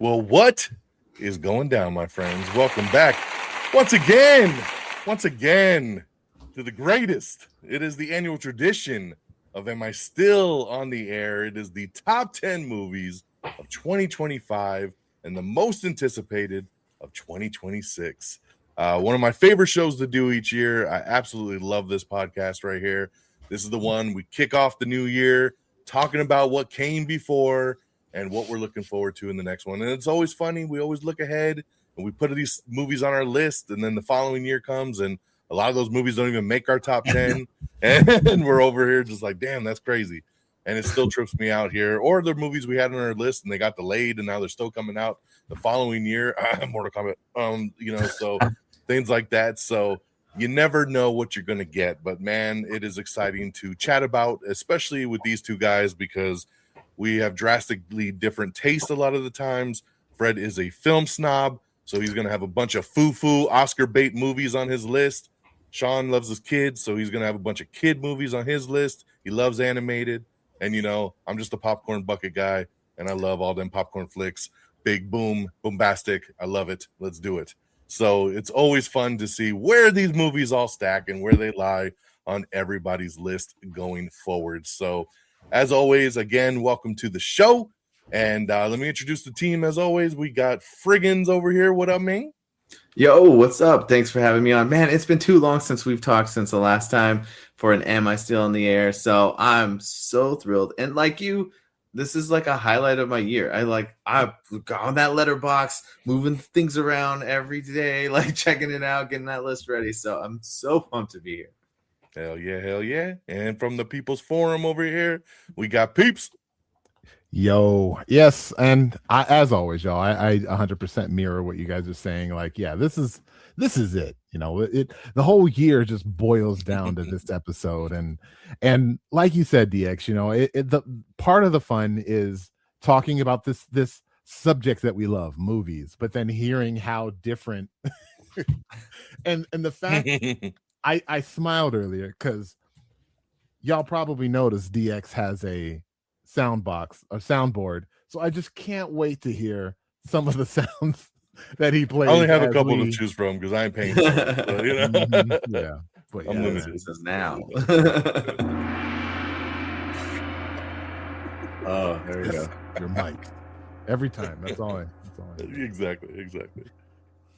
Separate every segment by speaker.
Speaker 1: Well, what is going down, my friends? Welcome back once again to the greatest. It is the annual tradition of Am I Still on the Air? It is the top 10 movies of 2025 and the most anticipated of 2026. One of my favorite shows to do each year. I absolutely love this podcast right here. This is the one we kick off the new year talking about what came before and what we're looking forward to in the next one. And it's always funny. We always look ahead and we put these movies on our list, and then the following year comes and a lot of those movies don't even make our top 10. And we're over here just like, damn, that's crazy. And it still trips me out here. Or the movies we had on our list and they got delayed and now they're still coming out the following year. Mortal Kombat, so things like that. So you never know what you're going to get. But, man, it is exciting to chat about, especially with these two guys, because we have drastically different tastes a lot of the times. Fred is a film snob, so he's going to have a bunch of foo-foo Oscar bait movies on his list. Sean loves his kids, so he's going to have a bunch of kid movies on his list. He loves animated. And, I'm just a popcorn bucket guy, and I love all them popcorn flicks. Big, boom, bombastic. I love it. Let's do it. So it's always fun to see where these movies all stack and where they lie on everybody's list going forward. So, as always, again, welcome to the show. And let me introduce the team. As always, we got Frigginz over here. What up, man?
Speaker 2: Yo, what's up? Thanks for having me on. Man, it's been too long since we've talked since the last time for an Am I Still in the Air? So I'm so thrilled. And like you, this is like a highlight of my year. I've got on that letterbox, moving things around every day, like checking it out, getting that list ready. So I'm so pumped to be here.
Speaker 1: Hell yeah. And from the People's Forum over here, we got Peeps.
Speaker 3: Yo, yes, and as always, y'all, I 100% mirror what you guys are saying. Like, yeah, this is it. The whole year just boils down to this episode, and like you said, DX, the part of the fun is talking about this subject that we love, movies, but then hearing how different, and the fact. I smiled earlier because y'all probably noticed DX has a soundboard, so I just can't wait to hear some of the sounds that he plays.
Speaker 1: I only have a couple to choose from because I ain't paying for it. So,
Speaker 3: Yeah, but
Speaker 2: I'm limited now.
Speaker 3: Oh, there you go. Your mic every time. That's all.
Speaker 1: Exactly.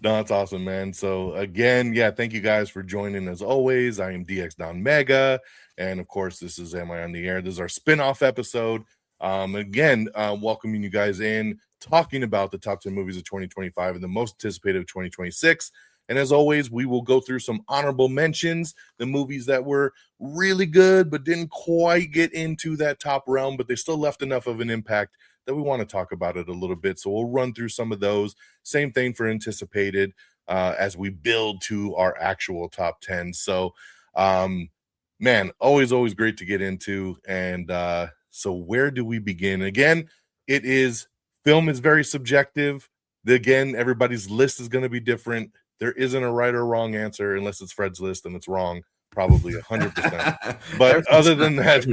Speaker 1: No, it's awesome, man. So again, thank you guys for joining as always. I am DX DONMEGA, and of course, this is Am I on the Air? This is our spin-off episode. Welcoming you guys in, talking about the top 10 movies of 2025 and the most anticipated of 2026. And as always, we will go through some honorable mentions, the movies that were really good but didn't quite get into that top realm, but they still left enough of an impact that we want to talk about it a little bit. So we'll run through some of those. Same thing for anticipated as we build to our actual top 10. So, man, always great to get into. And so where do we begin? Again, film is very subjective. Again, everybody's list is going to be different. There isn't a right or wrong answer unless it's Fred's list and it's wrong. Probably 100%. But other than that,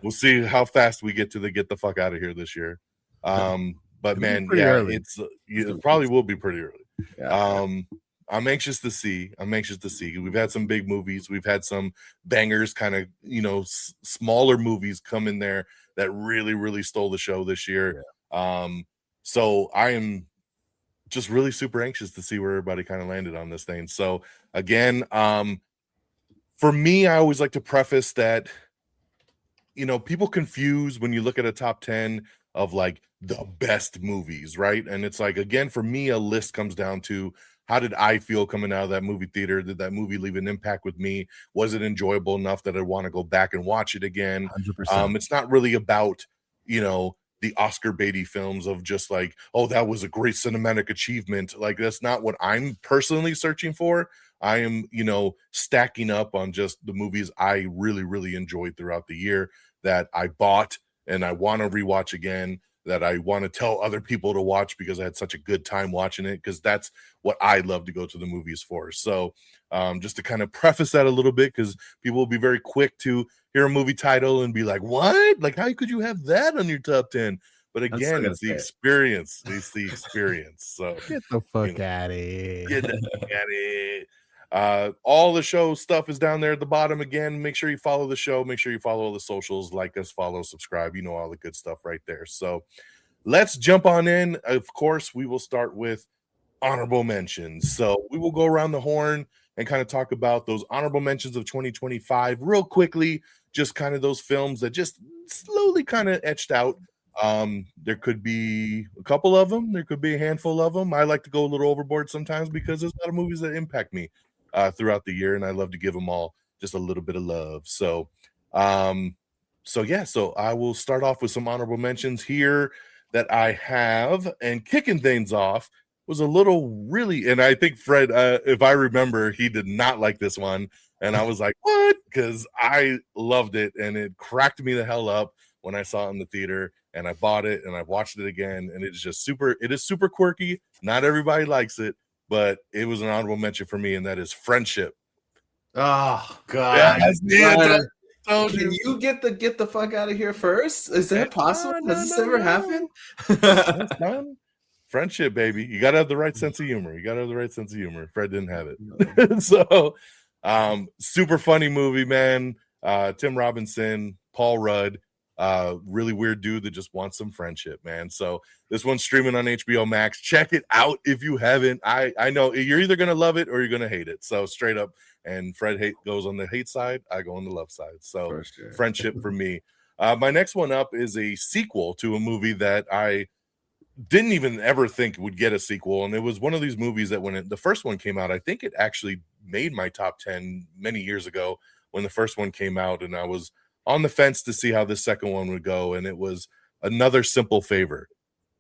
Speaker 1: we'll see how fast we get to get the fuck out of here this year. But man, it probably will be pretty early. Yeah. I'm anxious to see. We've had some big movies. We've had some bangers, kind of, smaller movies come in there that really, really stole the show this year. Yeah. So I am just really super anxious to see where everybody kind of landed on this thing. So again, for me, I always like to preface that, people confuse when you look at a top 10 of like the best movies, right? And it's like, again, for me, a list comes down to how did I feel coming out of that movie theater? Did that movie leave an impact with me? Was it enjoyable enough that I want to go back and watch it again?
Speaker 3: 100%.
Speaker 1: It's not really about, the Oscar baity films of just like, oh, that was a great cinematic achievement. Like, that's not what I'm personally searching for. I am, stacking up on just the movies I really, really enjoyed throughout the year that I bought and I want to rewatch again, that I want to tell other people to watch because I had such a good time watching it, because that's what I love to go to the movies for. So just to kind of preface that a little bit, because people will be very quick to hear a movie title and be like, what? Like, how could you have that on your top 10? But
Speaker 2: I'm still
Speaker 1: again,
Speaker 2: gonna
Speaker 1: it's the
Speaker 2: say it.
Speaker 1: experience. It's the experience. So
Speaker 3: Get the fuck out of here.
Speaker 1: get the fuck at it. All the show stuff is down there at the bottom. Again, make sure you follow the show. Make sure you follow all the socials, like us, follow, subscribe. You know, all the good stuff right there. So let's jump on in. Of course, we will start with honorable mentions. So we will go around the horn and kind of talk about those honorable mentions of 2025 real quickly. Just kind of those films that just slowly kind of etched out. There could be a couple of them. There could be a handful of them. I like to go a little overboard sometimes because there's a lot of movies that impact me throughout the year, and I love to give them all just a little bit of love. So I will start off with some honorable mentions here that I have, and kicking things off was a little really, and I think Fred, if I remember, he did not like this one, and I was like, what? Because I loved it, and it cracked me the hell up when I saw it in the theater, and I bought it, and I watched it again, and it's just it is super quirky. Not everybody likes it, but it was an honorable mention for me, and that is Friendship.
Speaker 2: Oh God!
Speaker 1: Yeah,
Speaker 2: Can you get the fuck out of here first? Is that possible? Has this ever happened?
Speaker 1: Friendship, baby. You gotta have the right sense of humor. Fred didn't have it. So super funny movie, man. Tim Robinson, Paul Rudd, really weird dude that just wants some friendship, man. So this one's streaming on HBO Max. Check it out if you haven't. I know you're either gonna love it or you're gonna hate it. So straight up, and Fred goes on the hate side, I go on the love side. So sure. Friendship for me. My next one up is a sequel to a movie that I didn't even ever think would get a sequel, and it was one of these movies that when the first one came out, I think it actually made my top 10 many years ago when the first one came out, and I was on the fence to see how the second one would go, and it was Another Simple Favor.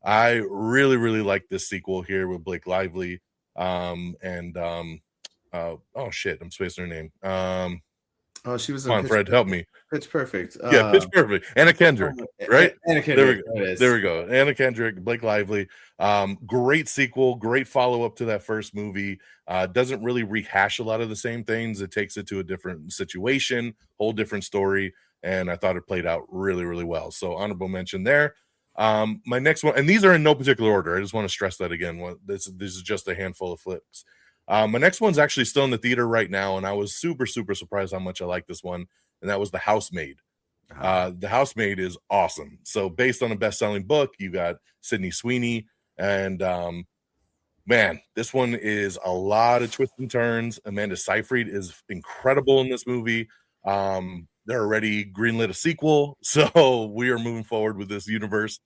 Speaker 1: I really, really like this sequel here with Blake Lively, oh shit, I'm spacing her name.
Speaker 2: She was.
Speaker 1: Come on, Fred, help me.
Speaker 2: Pitch Perfect.
Speaker 1: Yeah, Pitch Perfect. Anna Kendrick, right?
Speaker 2: Anna Kendrick.
Speaker 1: There we go. Anna Kendrick, Blake Lively. Great sequel, great follow-up to that first movie. Doesn't really rehash a lot of the same things. It takes it to a different situation, whole different story, and I thought it played out really, really well. So honorable mention there. My next one, and these are in no particular order. I just want to stress that again. This is just a handful of flips. My next one's actually still in the theater right now, and I was super, super surprised how much I like this one, and that was The Housemaid. The Housemaid is awesome. So based on a best-selling book, you got Sydney Sweeney, and man, this one is a lot of twists and turns. Amanda Seyfried is incredible in this movie. They're already greenlit a sequel, so we are moving forward with this universe,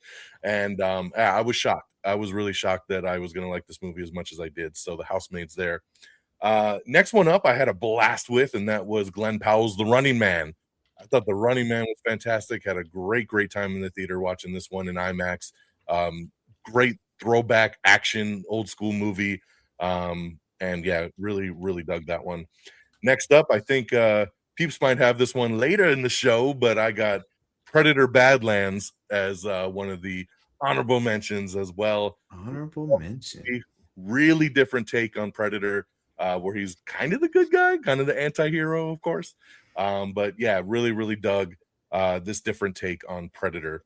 Speaker 1: and I was shocked. I was really shocked that I was going to like this movie as much as I did. So The Housemaid's there. Next one up, I had a blast with, and that was Glenn Powell's The Running Man. I thought The Running Man was fantastic. Had a great, great time in the theater watching this one in IMAX. Great throwback action, old school movie. And yeah, really, really dug that one. Next up, I think Peeps might have this one later in the show, but I got Predator Badlands as one of the honorable mentions as well.
Speaker 2: Honorable mention.
Speaker 1: Really different take on Predator, where he's kind of the good guy, kind of the anti-hero, of course. But yeah, really, really dug this different take on Predator.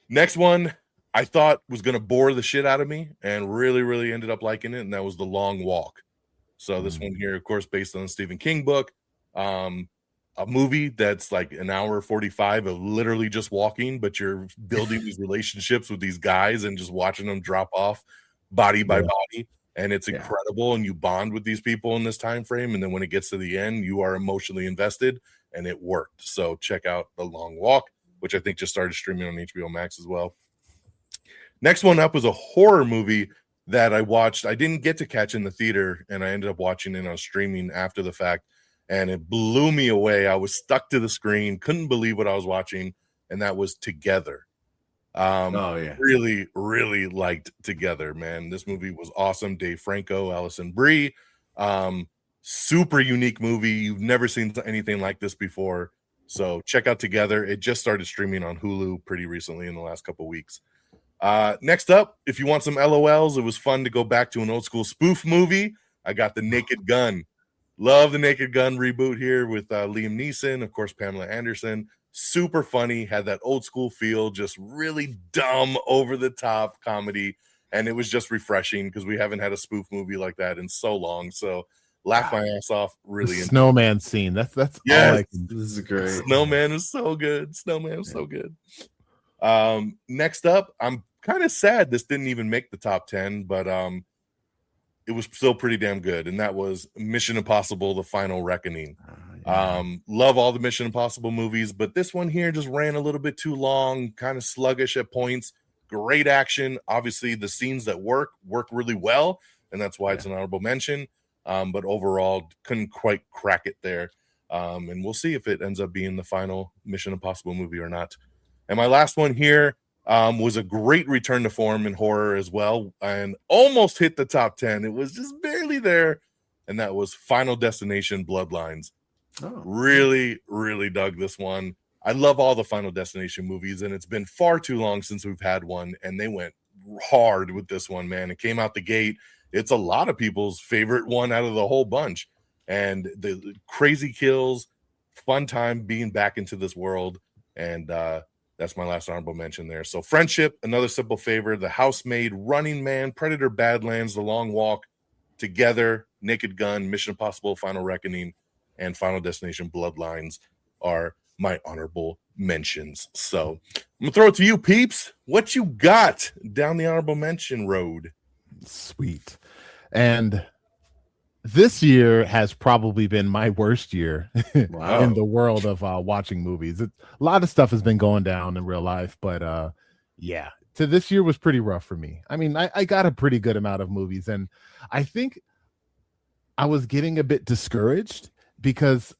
Speaker 1: Next one, I thought was going to bore the shit out of me and really, really ended up liking it, and that was The Long Walk. So this one here, of course, based on a Stephen King book. A movie that's like an hour 45 of literally just walking, but you're building these relationships with these guys and just watching them drop off body by body, and it's incredible, and you bond with these people in this time frame, and then when it gets to the end, you are emotionally invested, and it worked. So check out The Long Walk, which I think just started streaming on HBO Max as well. Next one up was a horror movie that I watched. I didn't get to catch in the theater, and I ended up watching it on streaming after the fact. And it blew me away. I was stuck to the screen, couldn't believe what I was watching, and that was Together. Really, really liked Together, man. This movie was awesome. Dave Franco, Alison Brie, super unique movie. You've never seen anything like this before, so check out Together. It just started streaming on Hulu pretty recently in the last couple weeks. Next up, if you want some LOLs, it was fun to go back to an old school spoof movie. I got The Naked Gun. Love the Naked Gun reboot here with Liam Neeson, of course, Pamela Anderson. super funny, had that old school feel, just really dumb, over the top comedy. And it was just refreshing because we haven't had a spoof movie like that in so long. So laughed my ass off. Really,
Speaker 3: the snowman scene. That's
Speaker 1: yes,
Speaker 3: all I can.
Speaker 2: This is great.
Speaker 1: Snowman is so good. Snowman is so good. Next up, I'm kind of sad this didn't even make the top 10, but it was still pretty damn good, and that was Mission Impossible: The Final Reckoning. Love all the Mission Impossible movies, but this one here just ran a little bit too long, kind of sluggish at points. Great action. Obviously, the scenes that work really well, and that's why it's an honorable mention. But overall, couldn't quite crack it there. And we'll see if it ends up being the final Mission Impossible movie or not. And my last one here was a great return to form in horror as well, and almost hit the top 10. It was just barely there, and that was Final Destination: Bloodlines. Really, really dug this one. I love all the Final Destination movies, and it's been far too long since we've had one, and they went hard with this one, man. It came out the gate. It's a lot of people's favorite one out of the whole bunch, and the crazy kills, fun time being back into this world, and that's my last honorable mention there. So Friendship, another simple favor, The Housemaid, Running Man, Predator: Badlands, The Long Walk, Together, Naked Gun, Mission Impossible: Final Reckoning, and Final Destination: Bloodlines are my honorable mentions. So I'm gonna throw it to you, Peeps. What you got down the honorable mention road?
Speaker 3: Sweet. And this year has probably been my worst year in the world of watching movies. A lot of stuff has been going down in real life, but yeah, so this year was pretty rough for me. I mean, I got a pretty good amount of movies, and I think I was getting a bit discouraged because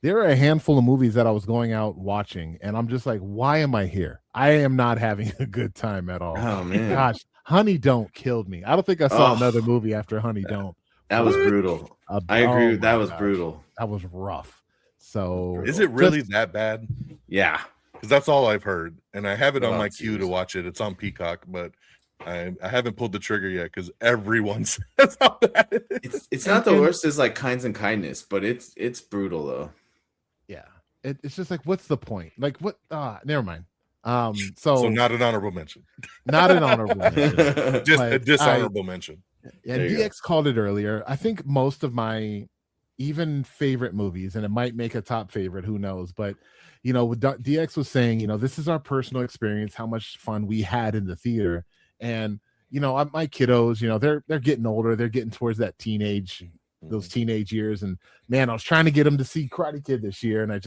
Speaker 3: there are a handful of movies that I was going out watching, and I'm just like, why am I here? I am not having a good time at all.
Speaker 2: Oh man,
Speaker 3: gosh, Honey Don't killed me. I don't think I saw another movie after Honey Don't.
Speaker 2: That was brutal. I agree. That was brutal.
Speaker 3: That was rough. So
Speaker 1: is it really that bad?
Speaker 2: Yeah,
Speaker 1: because that's all I've heard, and I have it on my queue to watch it. It's on Peacock, but I haven't pulled the trigger yet because everyone says how bad it is.
Speaker 2: It's not the worst as like Kinds and Kindness, but it's brutal though.
Speaker 3: Yeah, it's just like, what's the point? Like, what? Never mind.
Speaker 1: So not an honorable mention.
Speaker 3: Not an honorable mention.
Speaker 1: Just a dishonorable mention.
Speaker 3: And DX called it earlier. I think most of my even favorite movies, and it might make a top favorite, who knows? But you know, DX was saying, you know, this is our personal experience, how much fun we had in the theater, and you know, my kiddos, you know, they're getting older, they're getting towards that those teenage years, and man, I was trying to get them to see Karate Kid this year, and I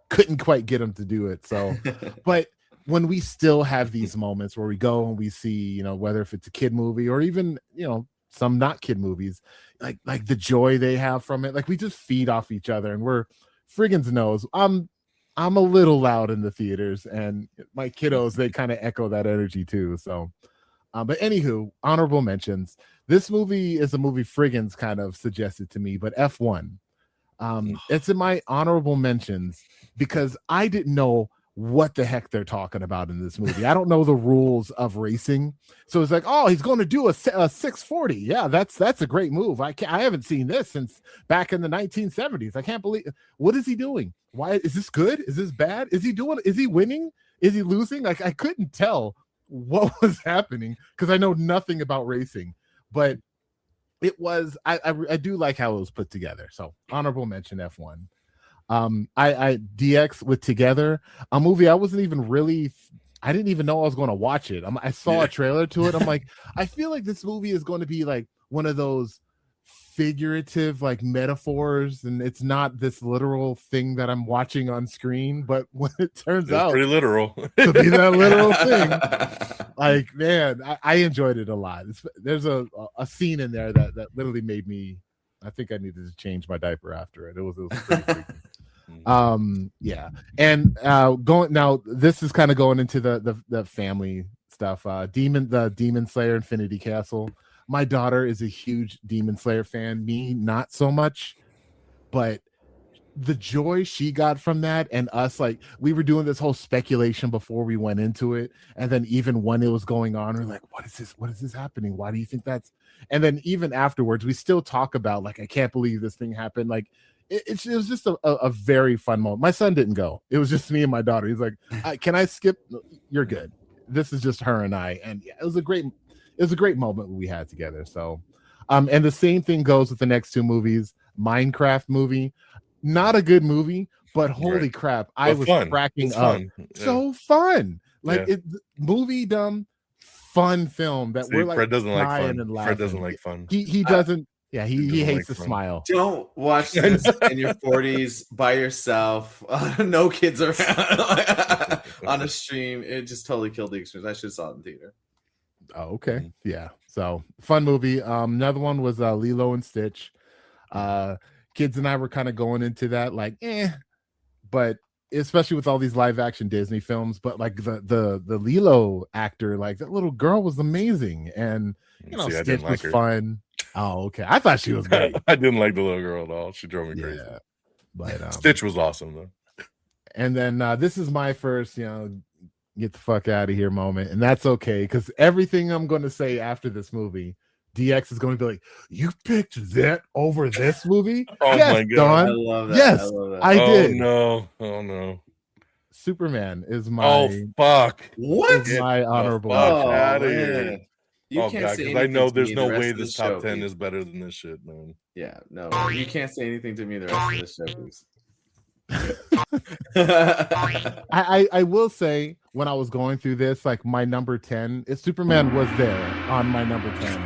Speaker 3: couldn't quite get them to do it. So, but when we still have these moments where we go and we see, you know, whether if it's a kid movie or even, you know, some not kid movies, like the joy they have from it, like we just feed off each other. And Frigginz knows I'm a little loud in the theaters, and my kiddos, they kind of echo that energy too. So, but anywho, honorable mentions. This movie is a movie Frigginz kind of suggested to me, but F1. It's in my honorable mentions because I didn't know what the heck they're talking about in this movie. I don't know the rules of racing, so it's like, oh, he's going to do a 640. Yeah, that's a great move. I haven't seen this since back in the 1970s. I can't believe, what is he doing? Why is this good? Is this bad? Is he winning? Is he losing? Like, I couldn't tell what was happening because I know nothing about racing, but it was, I do like how it was put together. So honorable mention F1. I DX with Together, a movie I wasn't even really, I didn't even know I was going to watch it. I saw a trailer to it. I'm like, I feel like this movie is going to be like one of those figurative like metaphors, and it's not this literal thing that I'm watching on screen, but when it turns out
Speaker 1: pretty literal
Speaker 3: to be that literal thing, like, man, I enjoyed it a lot. There's a scene in there that literally made me, I think I needed to change my diaper after it. It was pretty freaky. Yeah. And going now, this is kind of going into the family stuff. The Demon Slayer Infinity Castle. My daughter is a huge Demon Slayer fan. Me, not so much, but the joy she got from that, and us, like, we were doing this whole speculation before we went into it, and then even when it was going on, we're like, what is this happening? Why do you think that's? And then even afterwards, we still talk about, like, I can't believe this thing happened. Like, it was just a very fun moment. My son didn't go. It was just me and my daughter. He's like, can I skip? You're good. This is just her and I. And yeah, it was a great moment we had together. So, and the same thing goes with the next two movies. Minecraft movie, not a good movie, but holy crap, I was cracking up. So fun. Like movie dumb fun film that we're like
Speaker 1: Fred doesn't like fun. Fred
Speaker 3: laughing.
Speaker 1: doesn't like fun.
Speaker 3: He doesn't. Yeah, he hates the smile.
Speaker 2: Don't watch this in your 40s by yourself. No kids around on a stream. It just totally killed the experience. I should have saw it in theater.
Speaker 3: Oh, okay. Yeah. So fun movie. Another one was Lilo and Stitch. Kids and I were kind of going into that like, but especially with all these live action Disney films, but like the Lilo actor, like that little girl was amazing, and Stitch was fun. Oh, okay. I thought she was great.
Speaker 1: I didn't like the little girl at all. She drove me crazy.
Speaker 3: But
Speaker 1: Stitch was awesome though.
Speaker 3: And then this is my first, get the fuck out of here moment, and that's okay because everything I'm going to say after this movie, DX is going to be like, "You picked that over this movie?"
Speaker 1: Oh
Speaker 3: yes,
Speaker 1: my god,
Speaker 3: Don.
Speaker 2: I love that.
Speaker 3: Yes,
Speaker 2: I love that.
Speaker 3: I did.
Speaker 1: Oh no.
Speaker 3: Superman is my.
Speaker 1: Oh fuck!
Speaker 2: What?
Speaker 3: Is my honorable.
Speaker 1: Out of here.
Speaker 2: Man. You can't
Speaker 1: god,
Speaker 2: say
Speaker 1: because I know there's no way
Speaker 2: this
Speaker 1: this top 10 is better than this shit, man.
Speaker 2: Yeah, no, you can't say anything to me the rest of this show.
Speaker 3: I will say when I was going through this, like my number 10, Superman was there on my number 10.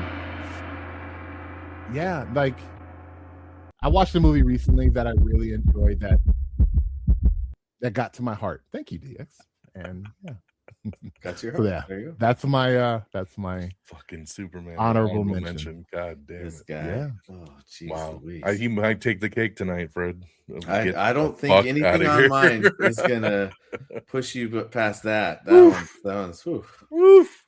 Speaker 3: Yeah, like I watched a movie recently that I really enjoyed that got to my heart. Thank you, DX. And yeah.
Speaker 2: Got your heart.
Speaker 3: So, yeah,
Speaker 2: there you go.
Speaker 3: that's my
Speaker 1: fucking Superman
Speaker 3: honorable mention.
Speaker 1: God damn
Speaker 2: This
Speaker 1: it.
Speaker 2: guy.
Speaker 3: Yeah.
Speaker 2: Oh, geez,
Speaker 1: Wow.
Speaker 2: Louise.
Speaker 1: He might take the cake tonight, Fred.
Speaker 2: I don't think
Speaker 1: fuck
Speaker 2: anything
Speaker 1: outta
Speaker 2: on
Speaker 1: here.
Speaker 2: mine is gonna push you past that. That one's woof.
Speaker 1: Woof.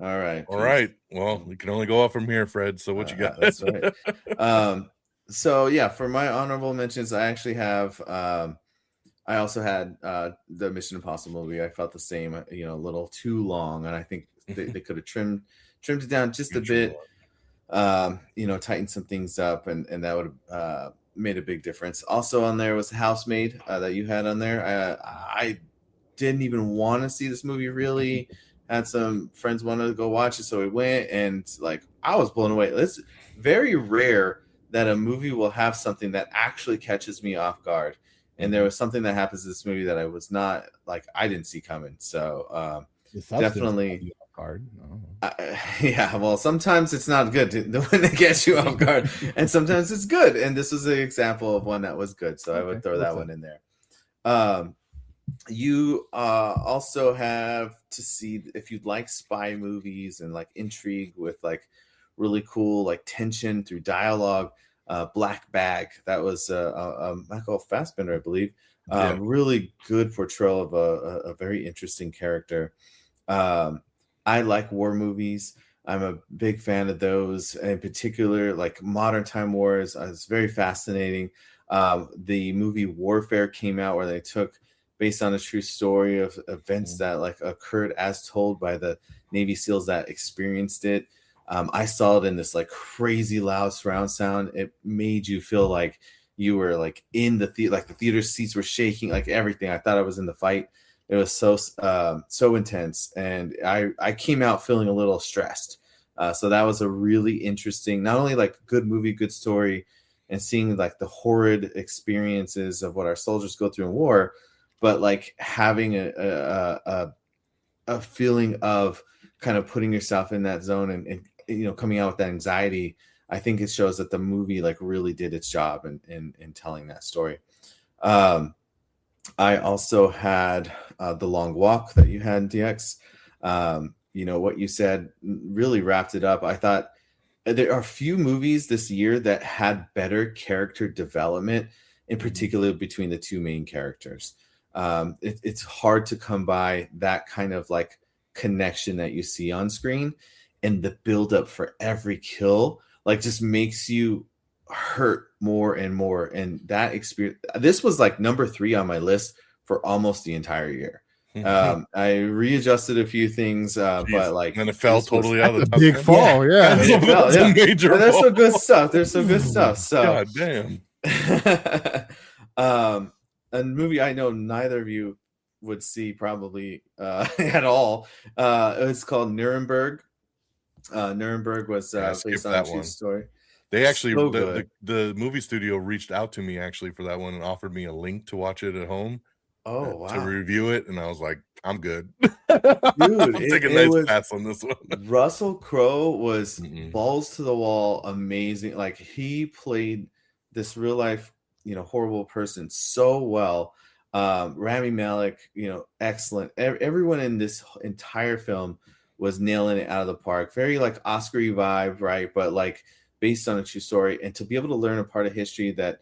Speaker 2: All right.
Speaker 1: All right. Well, we can only go up from here, Fred. So what you got?
Speaker 2: That's right. So yeah, for my honorable mentions, I actually have I also had the Mission Impossible movie. I felt the same, a little too long, and I think they could have trimmed it down just a bit, tightened some things up, and that would have made a big difference. Also on there was Housemaid that you had on there. I didn't even want to see this movie really. Had some friends wanted to go watch it, so we went, and like I was blown away. It's very rare that a movie will have something that actually catches me off guard. And there was something that happens in this movie that I was not I didn't see coming. So definitely
Speaker 3: hard.
Speaker 2: Yeah. Well, sometimes it's not good when it gets you off guard, and sometimes it's good. And this was an example of one that was good. So I would throw that one in there. You also have to see if you'd like spy movies and like intrigue with like really cool like tension through dialogue. Black Bag, that was Michael Fassbender, I believe. Really good portrayal of a very interesting character. I like war movies. I'm a big fan of those, in particular like modern time wars. It's very fascinating. The movie Warfare came out where they took based on a true story of events that like occurred as told by the Navy SEALs that experienced it. I saw it in this like crazy loud surround sound. It made you feel like you were like in the theater, like the theater seats were shaking, like everything. I thought I was in the fight. It was so intense, and I came out feeling a little stressed. So that was a really interesting, not only like good movie, good story, and seeing like the horrid experiences of what our soldiers go through in war, but like having a feeling of kind of putting yourself in that zone and coming out with that anxiety. I think it shows that the movie like really did its job in telling that story. I also had The Long Walk that you had, DX. What you said really wrapped it up. I thought there are a few movies this year that had better character development, in particular between the two main characters. It's hard to come by that kind of like connection that you see on screen, and the build up for every kill like just makes you hurt more and more. And that experience, this was like number 3 on my list for almost the entire year. I readjusted a few things, but like
Speaker 1: and then it fell totally out of the top
Speaker 3: big
Speaker 1: 10.
Speaker 3: fall. Yeah,
Speaker 1: That's a major
Speaker 2: There's
Speaker 1: fall.
Speaker 2: some good stuff. There's some good stuff. So
Speaker 1: God damn.
Speaker 2: A movie I know neither of you would see probably at all. It's called Nuremberg. Nuremberg was
Speaker 1: Yeah, I
Speaker 2: based
Speaker 1: skipped
Speaker 2: on a
Speaker 1: that
Speaker 2: true
Speaker 1: one.
Speaker 2: story.
Speaker 1: They actually
Speaker 2: So good.
Speaker 1: the movie studio reached out to me actually for that one and offered me a link to watch it at home
Speaker 2: Oh
Speaker 1: to
Speaker 2: wow,
Speaker 1: review it, and I was like, I'm good.
Speaker 2: dude!
Speaker 1: I'm taking a
Speaker 2: It
Speaker 1: nice
Speaker 2: was
Speaker 1: pass on this one.
Speaker 2: Russell Crowe was
Speaker 1: Mm-mm.
Speaker 2: balls to the wall, amazing. Like he played this real life, horrible person so well. Rami Malek, excellent. Everyone in this entire film was nailing it out of the park. Very like Oscar-y vibe, right? But like based on a true story, and to be able to learn a part of history that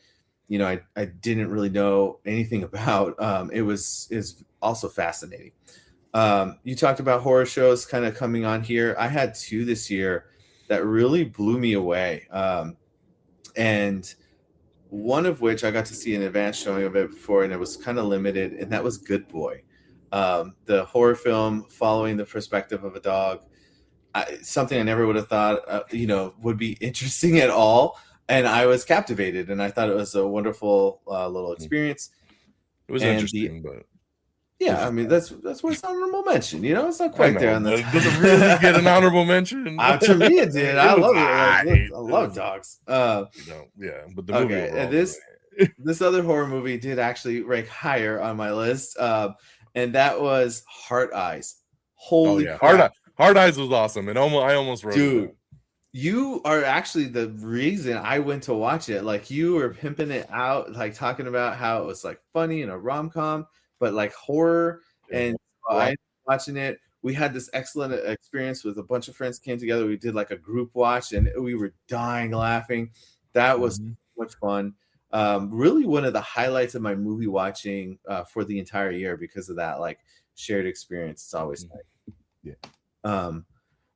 Speaker 2: I didn't really know anything about. It is also fascinating. You talked about horror shows kind of coming on here. I had two this year that really blew me away. And one of which I got to see an advanced showing of it before, and it was kind of limited, and that was Good Boy, the horror film following the perspective of a dog. Something I never would have thought, would be interesting at all. And I was captivated, and I thought it was a wonderful little experience.
Speaker 1: It was
Speaker 2: And
Speaker 1: interesting, but
Speaker 2: yeah, I mean that's why it's honorable mention. It's not
Speaker 1: I
Speaker 2: quite
Speaker 1: know,
Speaker 2: there on the.
Speaker 1: but it doesn't really get an honorable mention.
Speaker 2: To me, it did. I
Speaker 1: was
Speaker 2: love it. Like,
Speaker 1: aight.
Speaker 2: I love dogs.
Speaker 1: Yeah, but the movie
Speaker 2: Okay, and
Speaker 1: overall.
Speaker 2: this other horror movie did actually rank higher on my list, and that was Heart Eyes. Holy crap,
Speaker 1: Hard Eyes was awesome, and I almost wrote it
Speaker 2: dude!
Speaker 1: down.
Speaker 2: You are actually the reason I went to watch it. Like you were pimping it out, like talking about how it was like funny and a rom-com, but like horror. And I ended up watching it. We had this excellent experience with a bunch of friends came together. We did like a group watch, and we were dying laughing. That was so much fun. Really one of the highlights of my movie watching for the entire year because of that like shared experience. It's always nice. Yeah.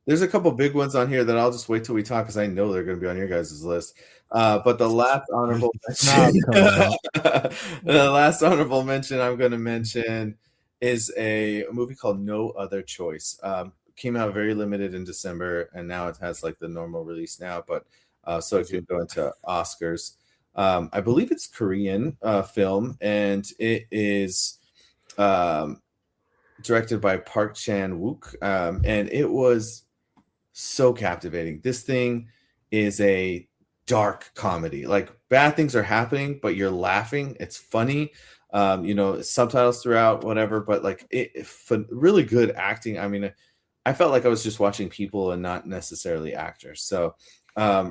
Speaker 2: There's a couple big ones on here that I'll just wait till we talk because I know they're going to be on your guys' list. But the last honorable mention, the last honorable mention I'm going to mention is a movie called No Other Choice. Came out very limited in December, and now it has like the normal release now. But so it can go into Oscars. I believe it's Korean film, and it is directed by Park Chan-wook, and it was so captivating. This thing is a dark comedy. Like bad things are happening, but you're laughing. It's funny. Subtitles throughout, whatever. But like really good acting. I mean, I felt like I was just watching people and not necessarily actors. So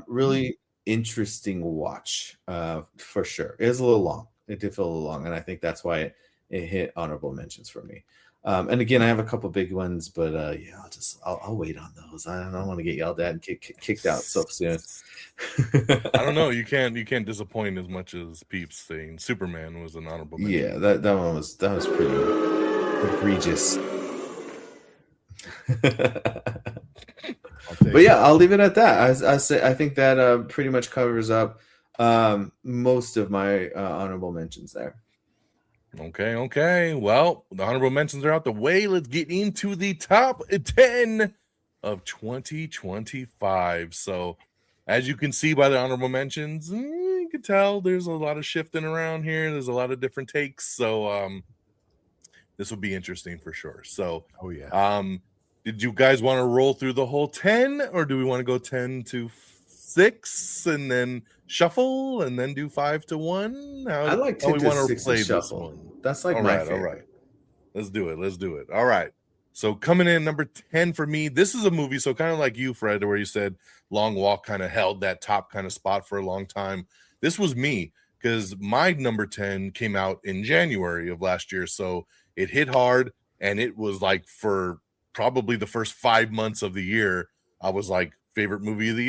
Speaker 2: really interesting watch for sure. It is a little long. It did feel a little long, and I think that's why it hit honorable mentions for me. And again, I have a couple big ones, but I'll wait on those. I don't want to get yelled at and kicked out so soon.
Speaker 1: I don't know. You can't disappoint as much as Peeps saying Superman was an honorable mention.
Speaker 2: Yeah, that one was pretty egregious. But yeah, I'll leave it at that. I think that pretty much covers up most of my honorable mentions there.
Speaker 1: Okay. Well, the honorable mentions are out the way. Let's get into the top 10 of 2025. So, as you can see by the honorable mentions, you can tell there's a lot of shifting around here. There's a lot of different takes. So, this will be interesting for sure. So, did you guys want to roll through the whole 10, or do we want to go 10 to 6 and then shuffle and then do 5 to 1?
Speaker 2: I like 10 to 6 and shuffle. That's like my favorite.
Speaker 1: All right. Let's do it. All right. So coming in number 10 for me, this is a movie. So kind of like you, Fred, where you said Long Walk kind of held that top kind of spot for a long time. This was me because my number 10 came out in January of last year. So it hit hard, and it was like for probably the first 5 months of the year, I was like favorite movie of the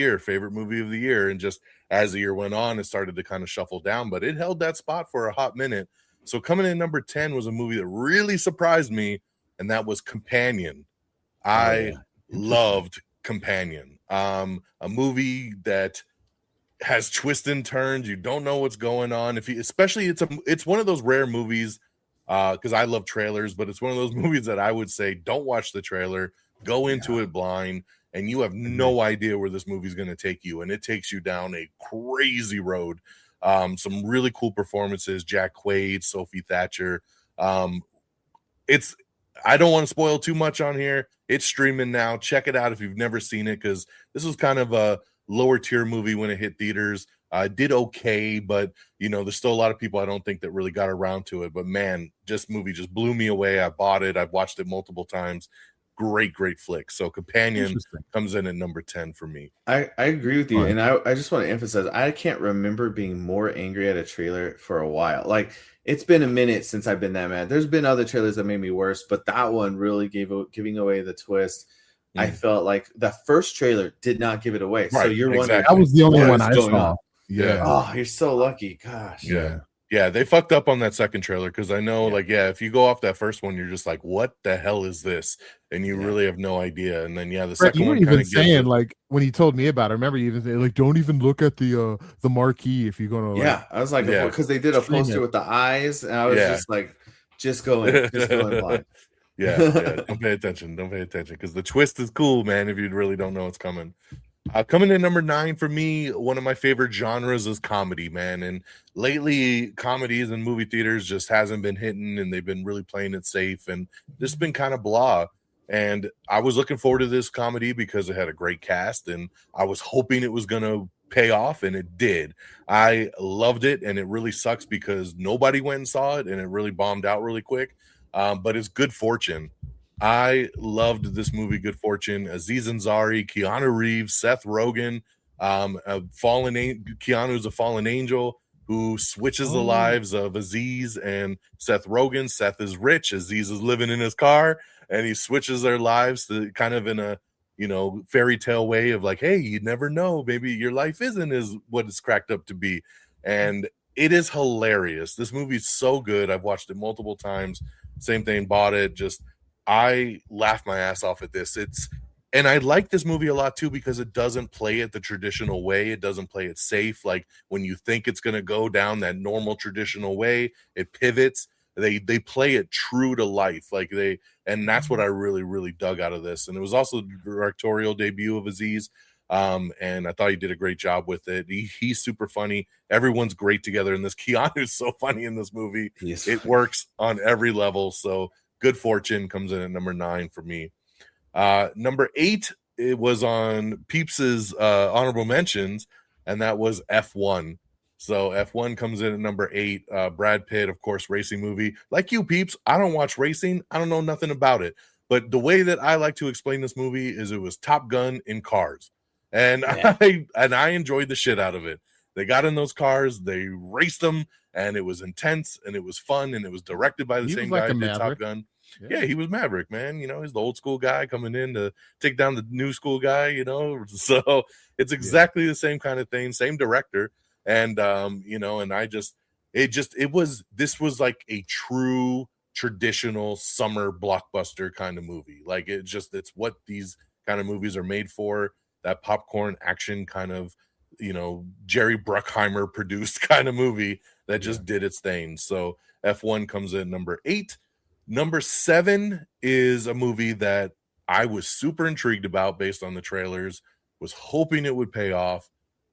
Speaker 1: year. And just as the year went on, it started to kind of shuffle down, but it held that spot for a hot minute. So coming in number 10 was a movie that really surprised me, and that was Companion. I loved Companion. A movie that has twists and turns. You don't know what's going on. Especially it's one of those rare movies, because I love trailers, but it's one of those movies that I would say don't watch the trailer, go into it blind, and you have no idea where this movie is going to take you, and it takes you down a crazy road. Some really cool performances, Jack Quaid, Sophie Thatcher. It's I don't want to spoil too much on here. It's streaming now. Check it out if you've never seen it, because this was kind of a lower tier movie when it hit theaters. Did okay, but there's still a lot of people I don't think that really got around to it. But man, this movie just blew me away. I bought it. I've watched it multiple times. Great flick. So Companion comes in at number 10 for me.
Speaker 2: I agree with you. And I just want to emphasize, I can't remember being more angry at a trailer for a while. Like, it's been a minute since I've been that mad. There's been other trailers that made me worse, but that one really giving away the twist. I felt like the first trailer did not give it away.
Speaker 1: Right,
Speaker 2: so you're wondering,
Speaker 3: that was the only one I saw.
Speaker 2: On? Yeah. Oh, you're so lucky. Gosh.
Speaker 1: Yeah, they fucked up on that second trailer, because I know, if you go off that first one, you're just like, what the hell is this? And you really have no idea. And then, the second one
Speaker 3: even saying, like, when he told me about it, I remember you even saying, like, don't even look at the marquee if you're going to,
Speaker 2: I was like, because they did a poster with the eyes, and I was just like, just going blind.
Speaker 1: Don't pay attention, because the twist is cool, man, if you really don't know what's coming. Coming in number 9 for me, one of my favorite genres is comedy, man. And lately, comedies in movie theaters just hasn't been hitting, and they've been really playing it safe, and just been kind of blah. And I was looking forward to this comedy because it had a great cast, and I was hoping it was going to pay off, and it did. I loved it, and it really sucks because nobody went and saw it, and it really bombed out really quick. But it's Good Fortune. I loved this movie, Good Fortune. Aziz Ansari, Keanu Reeves, Seth Rogen. Keanu's a fallen angel who switches the lives of Aziz and Seth Rogen. Seth is rich. Aziz is living in his car, and he switches their lives to kind of in a fairy tale way of like, hey, you never know, maybe your life isn't as what it's cracked up to be. And it is hilarious. This movie's so good. I've watched it multiple times. Same thing, bought it. I laughed my ass off at this. And I like this movie a lot too, because it doesn't play it the traditional way. It doesn't play it safe. Like, when you think it's going to go down that normal traditional way, it pivots. They play it true to life. And that's what I really, really dug out of this. And it was also the directorial debut of Aziz. And I thought he did a great job with it. He's super funny. Everyone's great together in this. Keanu's so funny in this movie. It works on every level. So Good Fortune comes in at number 9 for me. Number 8, it was on Peeps's honorable mentions, and that was F1. So F1 comes in at number 8. Brad Pitt, of course, racing movie. Like you, Peeps, I don't watch racing. I don't know nothing about it. But the way that I like to explain this movie is it was Top Gun in cars. And I enjoyed the shit out of it. They got in those cars, they raced them, and it was intense, and it was fun, and it was directed by the same guy who did Top Gun. Yeah, he was Maverick, man. He's the old school guy coming in to take down the new school guy, So it's exactly the same kind of thing, same director. And and this was like a true traditional summer blockbuster kind of movie. Like, it's what these kind of movies are made for. That popcorn action kind of, Jerry Bruckheimer produced kind of movie that just did its thing. So F1 comes in number 8. Number 7 is a movie that I was super intrigued about based on the trailers, was hoping it would pay off,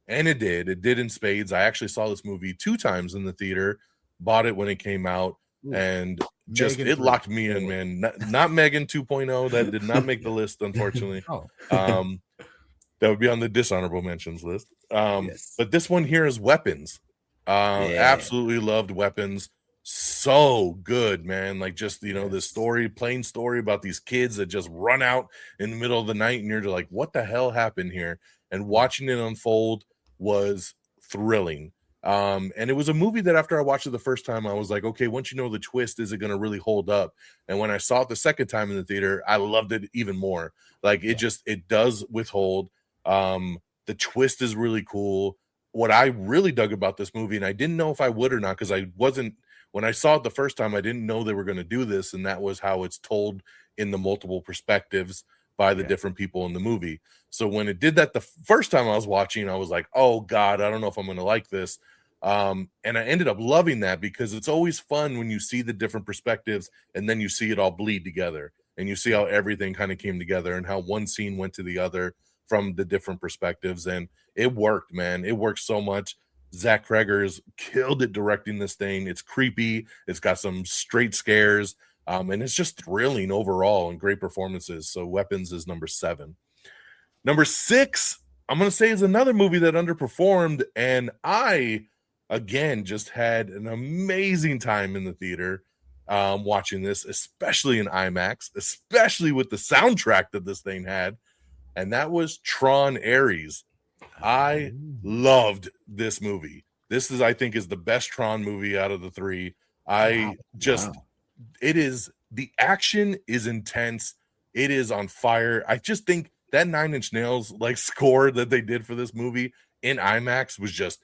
Speaker 1: and it did. It did in spades. I actually saw this movie 2 times in the theater, bought it when it came out, and it locked me in, man. Not Megan 2.0. That did not make the list, unfortunately. That would be on the dishonorable mentions list. But this one here is Weapons. Absolutely loved Weapons. So good, man. Like, just, this story, plain story about these kids that just run out in the middle of the night, and you're like, what the hell happened here? And watching it unfold was thrilling. And it was a movie that after I watched it the first time, I was like, okay, once you know the twist, is it going to really hold up? And when I saw it the second time in the theater, I loved it even more. Like, it does withhold. The twist is really cool. What I really dug about this movie, and I didn't know if I would or not, because when I saw it the first time, I didn't know they were going to do this, and that was how it's told in the multiple perspectives by the different people in the movie. So when it did that the first time I was watching, I was like, oh God, I don't know if I'm going to like this. And I ended up loving that, because it's always fun when you see the different perspectives and then you see it all bleed together, and you see how everything kind of came together and how one scene went to the other from the different perspectives. And it worked, man. It worked so much. Zach Cregger's killed it directing this thing. It's creepy. It's got some straight scares. And it's just thrilling overall and great performances. So Weapons is number 7. Number 6, I'm going to say, is another movie that underperformed. And I, again, just had an amazing time in the theater watching this, especially in IMAX, especially with the soundtrack that this thing had. And that was Tron Ares. I loved this movie. This is, I think, is the best Tron movie out of the 3. It is, the action is intense. It is on fire. I just think that 9 Inch Nails like score that they did for this movie in IMAX was just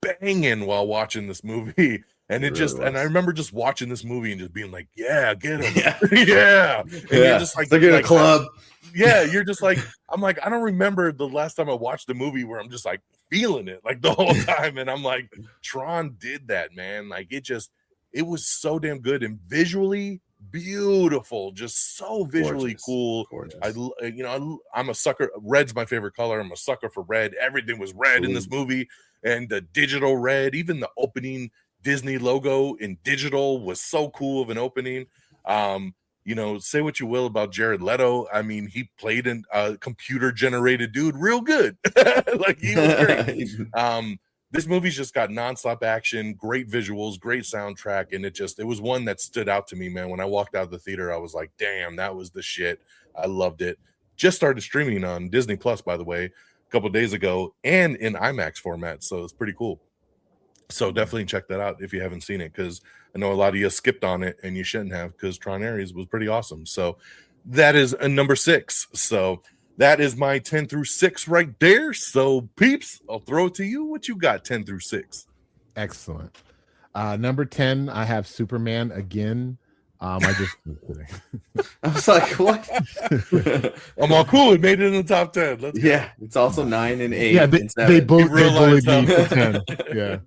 Speaker 1: banging while watching this movie. And it just, and I remember just watching this movie and just being like, yeah, get him. Yeah. And you're just like
Speaker 2: in a club.
Speaker 1: Yeah. You're just like, I'm like, I don't remember the last time I watched a movie where I'm just like feeling it like the whole time. And I'm like, Tron did that, man. Like it was so damn good and visually beautiful, just so visually cool.
Speaker 2: Gorgeous.
Speaker 1: I'm a sucker. Red's my favorite color. I'm a sucker for red. Everything was red in this movie, and the digital red, even the opening Disney logo in digital was so cool of an opening. Say what you will about Jared Leto. I mean, he played a computer generated dude real good. Like he was great. This movie's just got nonstop action, great visuals, great soundtrack, and it was one that stood out to me, man. When I walked out of the theater, I was like, damn, that was the shit. I loved it. Just started streaming on Disney Plus, by the way, a couple days ago, and in IMAX format, so it's pretty cool. So definitely check that out if you haven't seen it, because I know a lot of you skipped on it, and you shouldn't have, because Tron Ares was pretty awesome. So that is a number 6. So that is my 10 through 6 right there. So, Peeps, I'll throw it to you. What you got 10 through 6?
Speaker 3: Excellent. Number 10, I have Superman again. I
Speaker 2: was like, what?
Speaker 1: I'm all cool. It made it in the top 10. Let's go.
Speaker 2: It's also 9 and 8.
Speaker 3: Yeah,
Speaker 2: and
Speaker 3: they both
Speaker 1: bullied
Speaker 3: me for 10. Yeah.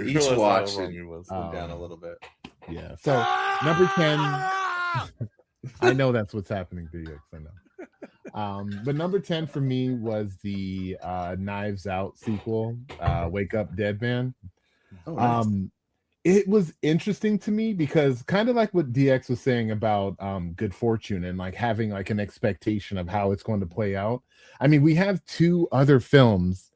Speaker 2: Each watch went down a little bit.
Speaker 3: Yeah. So, number 10, I know that's what's happening to you. I know. But number 10 for me was the Knives Out sequel, Wake Up Dead Man.
Speaker 2: Nice.
Speaker 3: It was interesting to me because kind of like what DX was saying about Good Fortune and like having like an expectation of how it's going to play out. I mean, we have 2 other films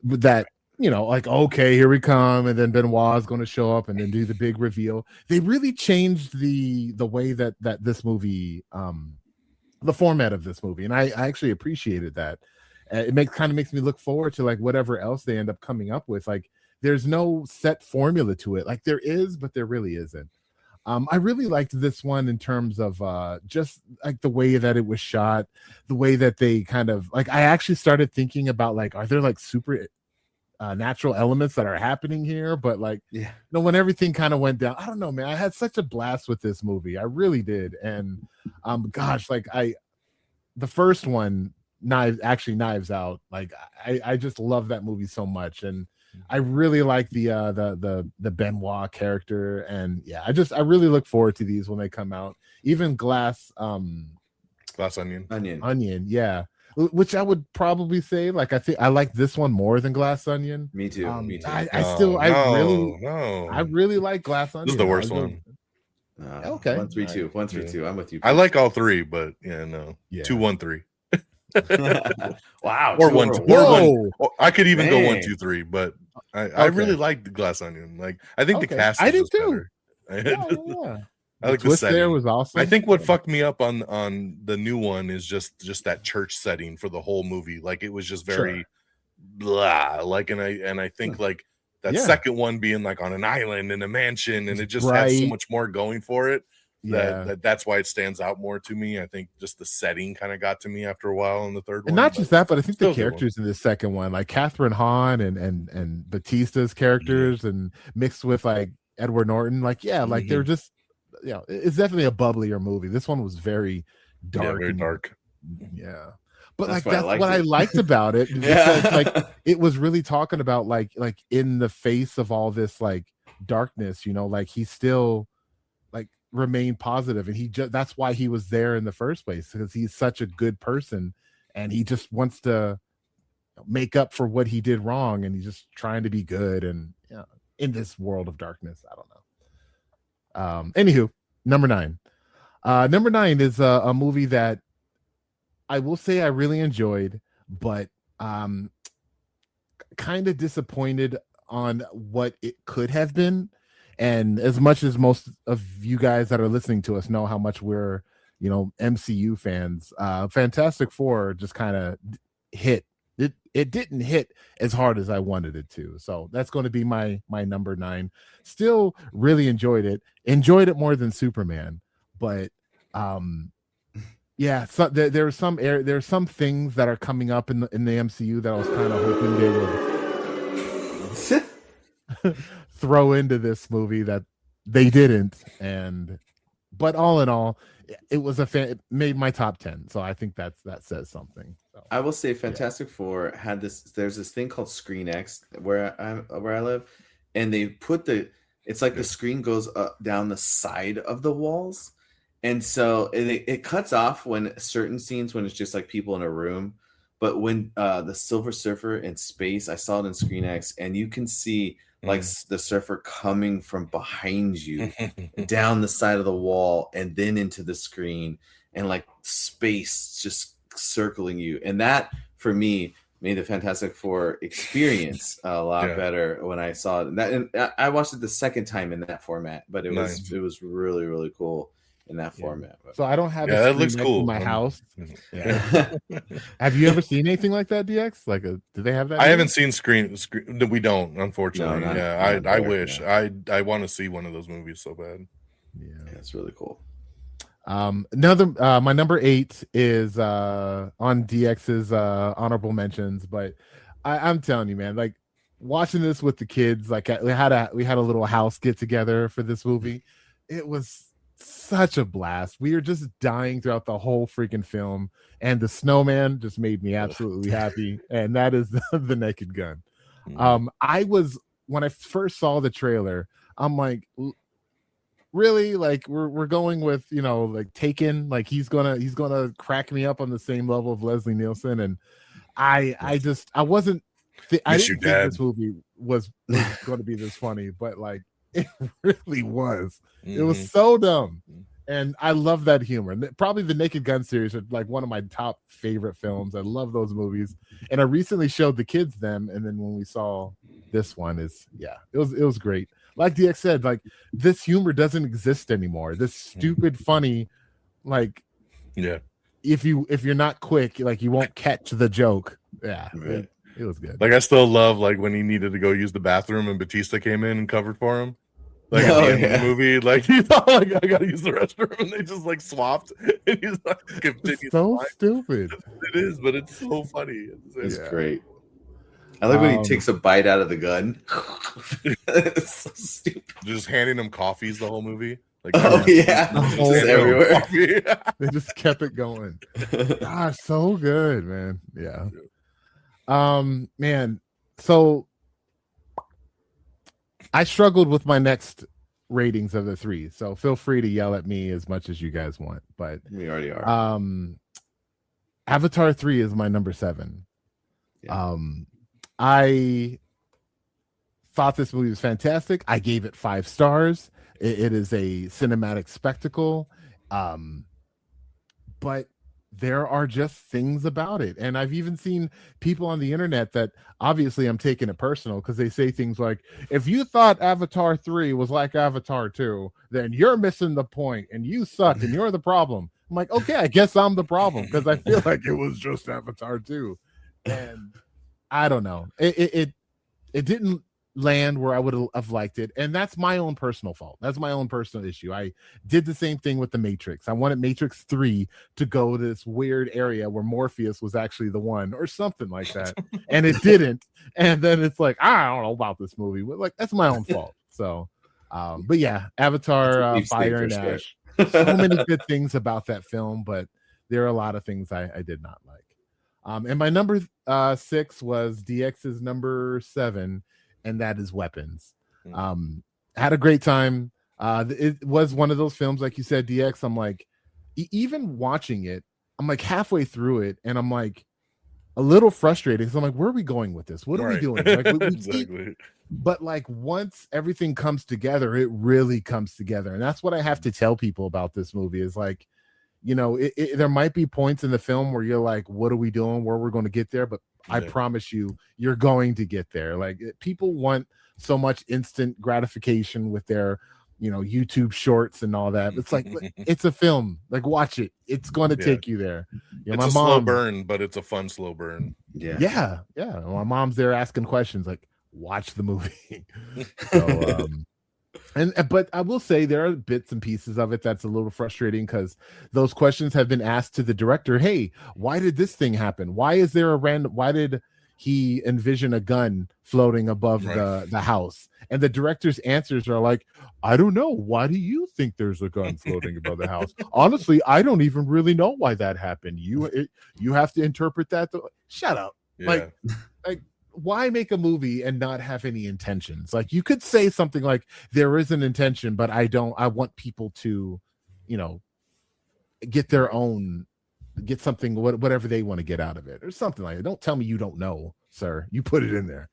Speaker 3: that, like, okay, here we come, and then Benoit's going to show up and then do the big reveal. They really changed the way that this movie the format of this movie, and I actually appreciated that. It makes me look forward to like whatever else they end up coming up with. Like there's no set formula to it. Like there is, but there really isn't. I really liked this one in terms of just like the way that it was shot, the way that they kind of like, I actually started thinking about like, are there like super natural elements that are happening here? But like, when everything kind of went down, I don't know, man, I had such a blast with this movie. I really did. And gosh, like the first one, Knives Out, like I just love that movie so much. And I really like the Benoit character. And yeah, I really look forward to these when they come out. Even Glass Onion, yeah. Which I would probably say, like, I think I like this one more than Glass Onion.
Speaker 2: Me too.
Speaker 3: I really like Glass Onion.
Speaker 1: This is the worst one.
Speaker 3: Okay.
Speaker 2: 1, 3, 2. 1, 3, 2. I'm with you.
Speaker 1: I like all 3, but 2, 1, 3.
Speaker 2: Wow.
Speaker 1: Or 1, 2. Or I could even go 1, 2, 3, but I really like the Glass Onion. Like, I think the cast
Speaker 3: I did
Speaker 1: too.
Speaker 3: Yeah.
Speaker 1: I like the setting.
Speaker 3: There was awesome.
Speaker 1: I think what fucked me up on the new one is just that church setting for the whole movie. Like it was just very blah. Like, and I think like that second one being like on an island in a mansion, and it just had so much more going for it. That's why it stands out more to me. I think just the setting kind of got to me after a while in the third one.
Speaker 3: And not just that, but I think the characters in the second one, like Catherine Hahn and Batista's characters, and mixed with like Edward Norton, like like they're just. It's definitely a bubblier movie. This one was very dark.
Speaker 1: Very dark.
Speaker 3: Yeah. But that's what I liked about it. Because, like it was really talking about like in the face of all this like darkness, like he still like remained positive, and that's why he was there in the first place, because he's such a good person and he just wants to make up for what he did wrong, and he's just trying to be good, and in this world of darkness. I don't know. Anywho, number 9. Number 9 is a movie that I will say I really enjoyed, but kind of disappointed on what it could have been. And as much as most of you guys that are listening to us know how much we're, MCU fans, Fantastic Four just kind of hit. It didn't hit as hard as I wanted it to. So that's going to be my number 9. Still really enjoyed it. Enjoyed it more than Superman, but yeah, so there's some things that are coming up in the MCU that I was kind of hoping they would throw into this movie that they didn't. But all in all, it was it made my top 10. So I think that says something. So,
Speaker 2: I will say Fantastic Four had this. There's this thing called Screen X where I live, and they put it's like the screen goes up down the side of the walls. And so it cuts off when certain scenes when it's just like people in a room. But when the Silver Surfer in space, I saw it in Screen X, and you can see like the surfer coming from behind you down the side of the wall and then into the screen, and like space just circling you. And that for me made the Fantastic Four experience a lot better when I saw it. And I watched it the second time in that format, but it was really, really cool in that format.
Speaker 3: So I don't have
Speaker 1: that looks cool
Speaker 3: in my house. Have you ever seen anything like that, DX? Like do they have that?
Speaker 1: I haven't seen screen. We don't, unfortunately.
Speaker 2: No,
Speaker 1: I wish. I want to see one of those movies so bad.
Speaker 2: Yeah, it's really cool.
Speaker 3: My number 8 is on DX's honorable mentions, but I'm telling you, man, like watching this with the kids, like we had a little house get together for this movie. It was such a blast. We were just dying throughout the whole freaking film, and the snowman just made me absolutely happy, and that is the Naked Gun. I was, when I first saw the trailer, I'm like, really, like we're going with like Taken, like he's gonna crack me up on the same level of Leslie Nielsen, and I didn't think this movie was going to be this funny, but like it really was. It was so dumb, and I love that humor. Probably the Naked Gun series are like one of my top favorite films. I love those movies, and I recently showed the kids them, and then when we saw this one, it was great. Like DX said, like this humor doesn't exist anymore. This stupid, funny, like if you're not quick, like you won't catch the joke. Yeah, it was good.
Speaker 1: Like I still love like when he needed to go use the bathroom and Batista came in and covered for him. Like at the end of the movie, like he thought like I gotta use the restroom, and they just like swapped, and he's like
Speaker 3: it's so stupid.
Speaker 1: It is, but it's so funny.
Speaker 2: It's great. I like when he takes a bite out of the gun. It's so stupid.
Speaker 1: Just handing him coffees the whole movie. Like,
Speaker 2: everywhere.
Speaker 3: They just kept it going. Gosh, so good, man. Yeah. Man. So I struggled with my next ratings of the 3. So feel free to yell at me as much as you guys want. But
Speaker 2: we already are.
Speaker 3: Avatar 3 is my number 7.
Speaker 2: Yeah.
Speaker 3: I thought this movie was fantastic. I gave it 5 stars. It is a cinematic spectacle. But there are just things about it. And I've even seen people on the internet that obviously I'm taking it personal because they say things like, if you thought Avatar 3 was like Avatar 2, then you're missing the point and you suck and you're the problem. I'm like, okay, I guess I'm the problem because I feel like it was just Avatar 2. And I don't know. It didn't land where I would have liked it, and that's my own personal fault. That's my own personal issue. I did the same thing with the Matrix. I wanted Matrix 3 to go to this weird area where Morpheus was actually the one or something like that, and it didn't. And then it's like, I don't know about this movie, but like that's my own fault. So, but yeah, Avatar, Fire and Ash. So many good things about that film, but there are a lot of things I did not like. And my number 6 was DX's number 7, and that is Weapons. Had a great time. It was one of those films, like you said, DX. I'm like, even watching it, I'm like halfway through it, and I'm like, a little frustrating. So I'm like, where are we going with this? What are we
Speaker 1: Right.
Speaker 3: doing? Like we keep,
Speaker 1: Exactly.
Speaker 3: but like once everything comes together, it really comes together. And that's what I have to tell people about this movie is like, you know, there might be points in the film where you're like, what are we doing? Where we're going to get there? But I promise you, you're going to get there. Like people want so much instant gratification with their, you know, YouTube shorts and all that. It's like, it's a film. Like watch it. It's going to take you there. You know,
Speaker 1: it's a slow burn, but it's a fun slow burn.
Speaker 3: Yeah. My mom's there asking questions like, watch the movie. So, but I will say there are bits and pieces of it that's a little frustrating because those questions have been asked to the director. Hey, why did this thing happen? Why is there a random? Why did he envision a gun floating above the house? And the director's answers are like, I don't know. Why do you think there's a gun floating above the house? Honestly, I don't even really know why that happened. You have to interpret that. Shut up.
Speaker 1: Yeah.
Speaker 3: Like. Why make a movie and not have any intentions? Like you could say something like there is an intention, but I want people to, you know, get something, whatever they want to get out of it or something like that. Don't tell me you don't know, sir. You put it in there.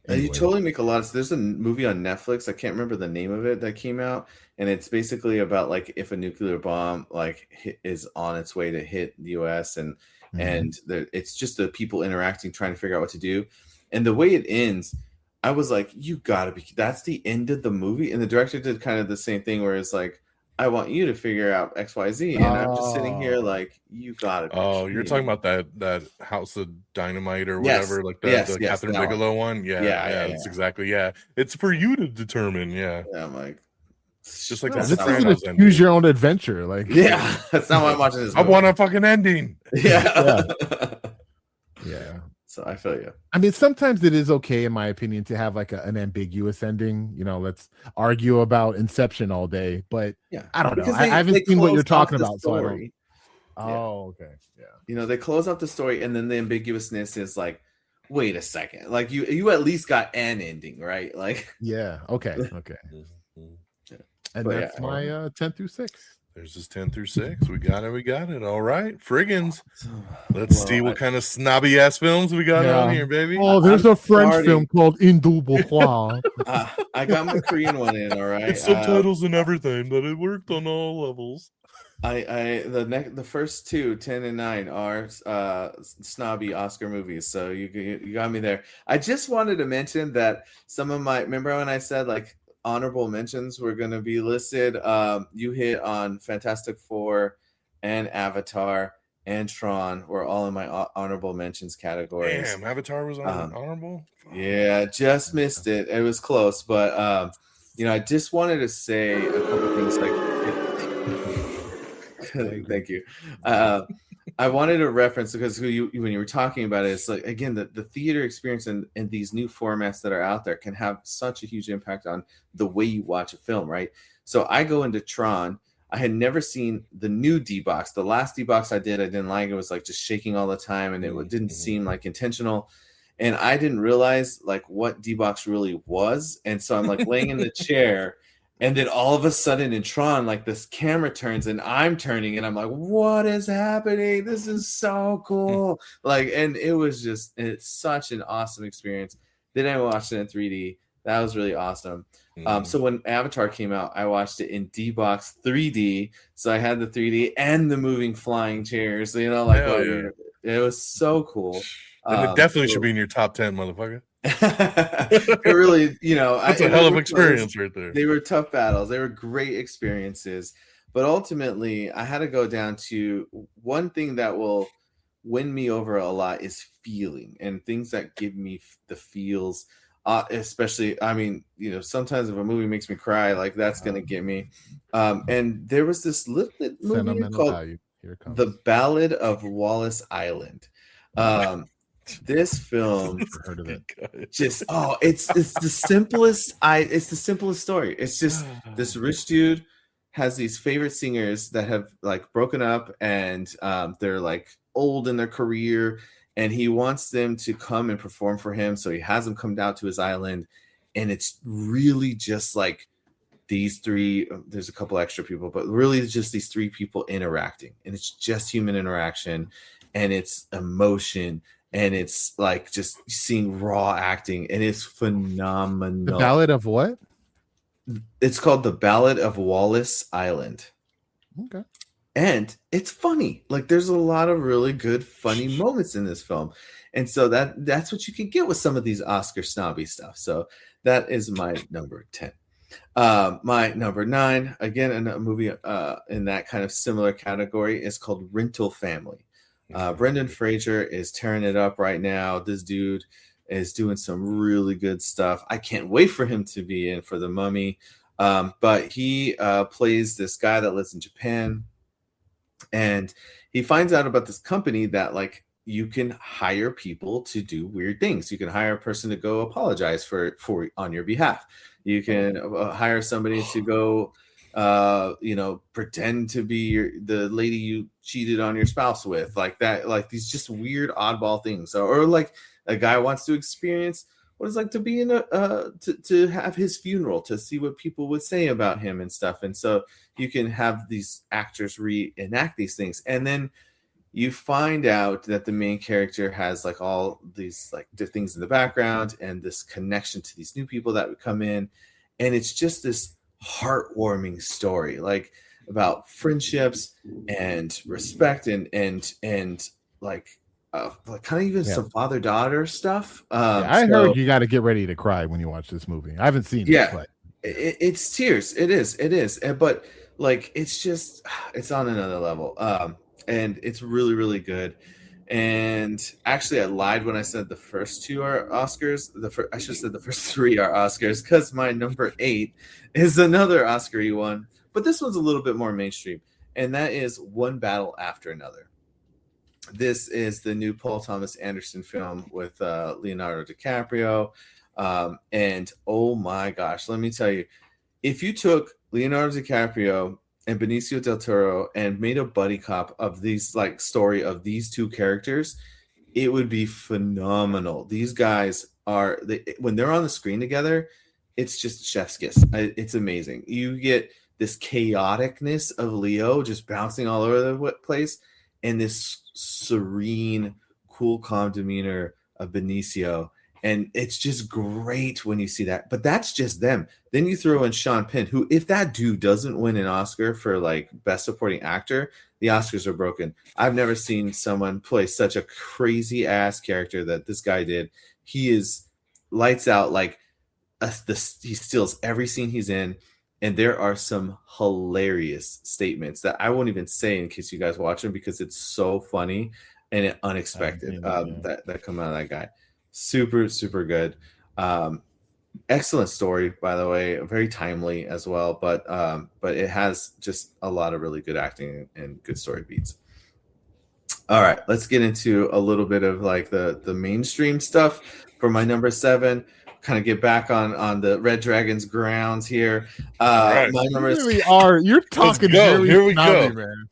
Speaker 2: Anyway. You totally make a lot of. There's a movie on Netflix. I can't remember the name of it that came out, and it's basically about like if a nuclear bomb like is on its way to hit the U.S. and it's just the people interacting, trying to figure out what to do. And the way it ends, I was like, you gotta be, that's the end of the movie. And the director did kind of the same thing where it's like, I want you to figure out XYZ. And I'm just sitting here like, you gotta be kidding.
Speaker 1: You're talking about that House of Dynamite or whatever, like the Catherine Bigelow one. Yeah, that's exactly. Yeah. It's for you to determine. Yeah.
Speaker 2: Yeah, I'm like,
Speaker 1: it's just like
Speaker 3: this isn't a choose your own adventure. Like,
Speaker 2: that's not why I'm watching this movie.
Speaker 1: I want a fucking ending.
Speaker 2: Yeah. So I feel you.
Speaker 3: I mean, sometimes it is okay, in my opinion, to have like an ambiguous ending. You know, let's argue about Inception all day, but I don't know. I haven't seen what you're talking about, so I don't. Oh, okay. Yeah.
Speaker 2: You know, they close up the story, and then the ambiguousness is like, wait a second, like you at least got an ending, right? Like,
Speaker 3: okay. And that's my 10 through 6.
Speaker 1: There's this 10 through 6. We got it. All right. Frigginz. Let's see what kind of snobby ass films we got on here, baby.
Speaker 3: Oh, there's a French film called Indouble.
Speaker 2: I got my Korean one in, all right.
Speaker 1: It's subtitles and everything, but it worked on all levels.
Speaker 2: The first two, 10 and 9, are snobby Oscar movies. So you got me there. I just wanted to mention that some of my, remember when I said like honorable mentions were going to be listed? You hit on Fantastic Four and Avatar and Tron were all in my honorable mentions categories.
Speaker 1: Damn, Avatar was on honorable?
Speaker 2: Yeah, just missed it. It was close, but you know, I just wanted to say a couple things like thank you. I wanted to reference, because when you were talking about it, it's like, again, the theater experience and these new formats that are out there can have such a huge impact on the way you watch a film, right? So I go into Tron. I had never seen the new D-Box. The last D-Box I didn't like. It was like just shaking all the time, and it didn't seem like intentional. And I didn't realize like what D-Box really was. And so I'm like laying in the chair, and then all of a sudden in Tron, like this camera turns and I'm turning, and I'm like, what is happening? This is so cool. Like, and it's such an awesome experience. Then I watched it in 3D. That was really awesome. So when Avatar came out, I watched it in D-Box 3D. So I had the 3D and the moving flying chairs. You know, like it was so cool.
Speaker 1: And it definitely should be in your top 10, motherfucker.
Speaker 2: It really, you know,
Speaker 1: that's a hell of experience right there.
Speaker 2: They were tough battles. They were great experiences. But ultimately, I had to go down to one thing that will win me over a lot is feeling, and things that give me the feels. Especially, I mean, you know, sometimes if a movie makes me cry, like that's gonna get me. And there was this little movie called The Ballad of Wallace Island. This film,
Speaker 3: heard of it.
Speaker 2: Just it's the simplest. It's the simplest story. It's just this rich dude has these favorite singers that have like broken up, and they're like old in their career, and he wants them to come and perform for him. So he has them come down to his island, and it's really just like these three. There's a couple extra people, but really it's just these three people interacting, and it's just human interaction, and it's emotion. and it's like just seeing raw acting, and it's phenomenal.
Speaker 3: The Ballad of what?
Speaker 2: It's called The Ballad of Wallace Island.
Speaker 3: Okay.
Speaker 2: And it's funny. Like there's a lot of really good funny moments in this film. And so that's what you can get with some of these Oscar snobby stuff. So that is my number 10. My number 9, again, a movie in that kind of similar category, is called Rental Family. Brendan Fraser is tearing it up right now. This dude is doing some really good stuff. I can't wait for him to be in for The Mummy. But he plays this guy that lives in Japan, and he finds out about this company that like you can hire people to do weird things. You can hire a person to go apologize for on your behalf. You can hire somebody to go pretend to be the lady you cheated on your spouse with, like that, like these just weird oddball things. Or like a guy wants to experience what it's like to be in to have his funeral, to see what people would say about him and stuff. And so you can have these actors reenact these things, and then you find out that the main character has like all these like things in the background and this connection to these new people that would come in, and it's just this heartwarming story, like about friendships and respect and like kind of even some father-daughter stuff.
Speaker 3: I heard you got to get ready to cry when you watch this movie. I haven't seen it, but
Speaker 2: it's tears. It is. But like it's on another level. And it's really, really good. And actually, I lied when I said the first 2 are Oscars. I should have said the first 3 are Oscars, because my number 8 is another Oscar-y one, but this one's a little bit more mainstream, and that is One Battle After Another. This is the new Paul Thomas Anderson film with Leonardo DiCaprio. And oh my gosh, let me tell you, if you took Leonardo DiCaprio and Benicio del Toro and made a buddy cop of these like story of these 2 characters, it would be phenomenal. These guys when they're on the screen together, it's just chef's kiss. It's amazing. You get this chaoticness of Leo just bouncing all over the place, and this serene, cool, calm demeanor of Benicio. And it's just great when you see that. But that's just them. Then you throw in Sean Penn, who, if that dude doesn't win an Oscar for like Best Supporting Actor, the Oscars are broken. I've never seen someone play such a crazy ass character that this guy did. He is lights out. Like he steals every scene he's in. And there are some hilarious statements that I won't even say in case you guys watch them, because it's so funny and unexpected that come out of that guy. Super, super good. Excellent story, by the way, very timely as well. But it has just a lot of really good acting and good story beats. All right, let's get into a little bit of like the mainstream stuff for my number 7. Kind of get back on the Red Dragons grounds here.
Speaker 1: Right.
Speaker 2: My number
Speaker 3: you really are. You're talking very
Speaker 1: Here we
Speaker 3: snobby,
Speaker 1: go,
Speaker 3: man.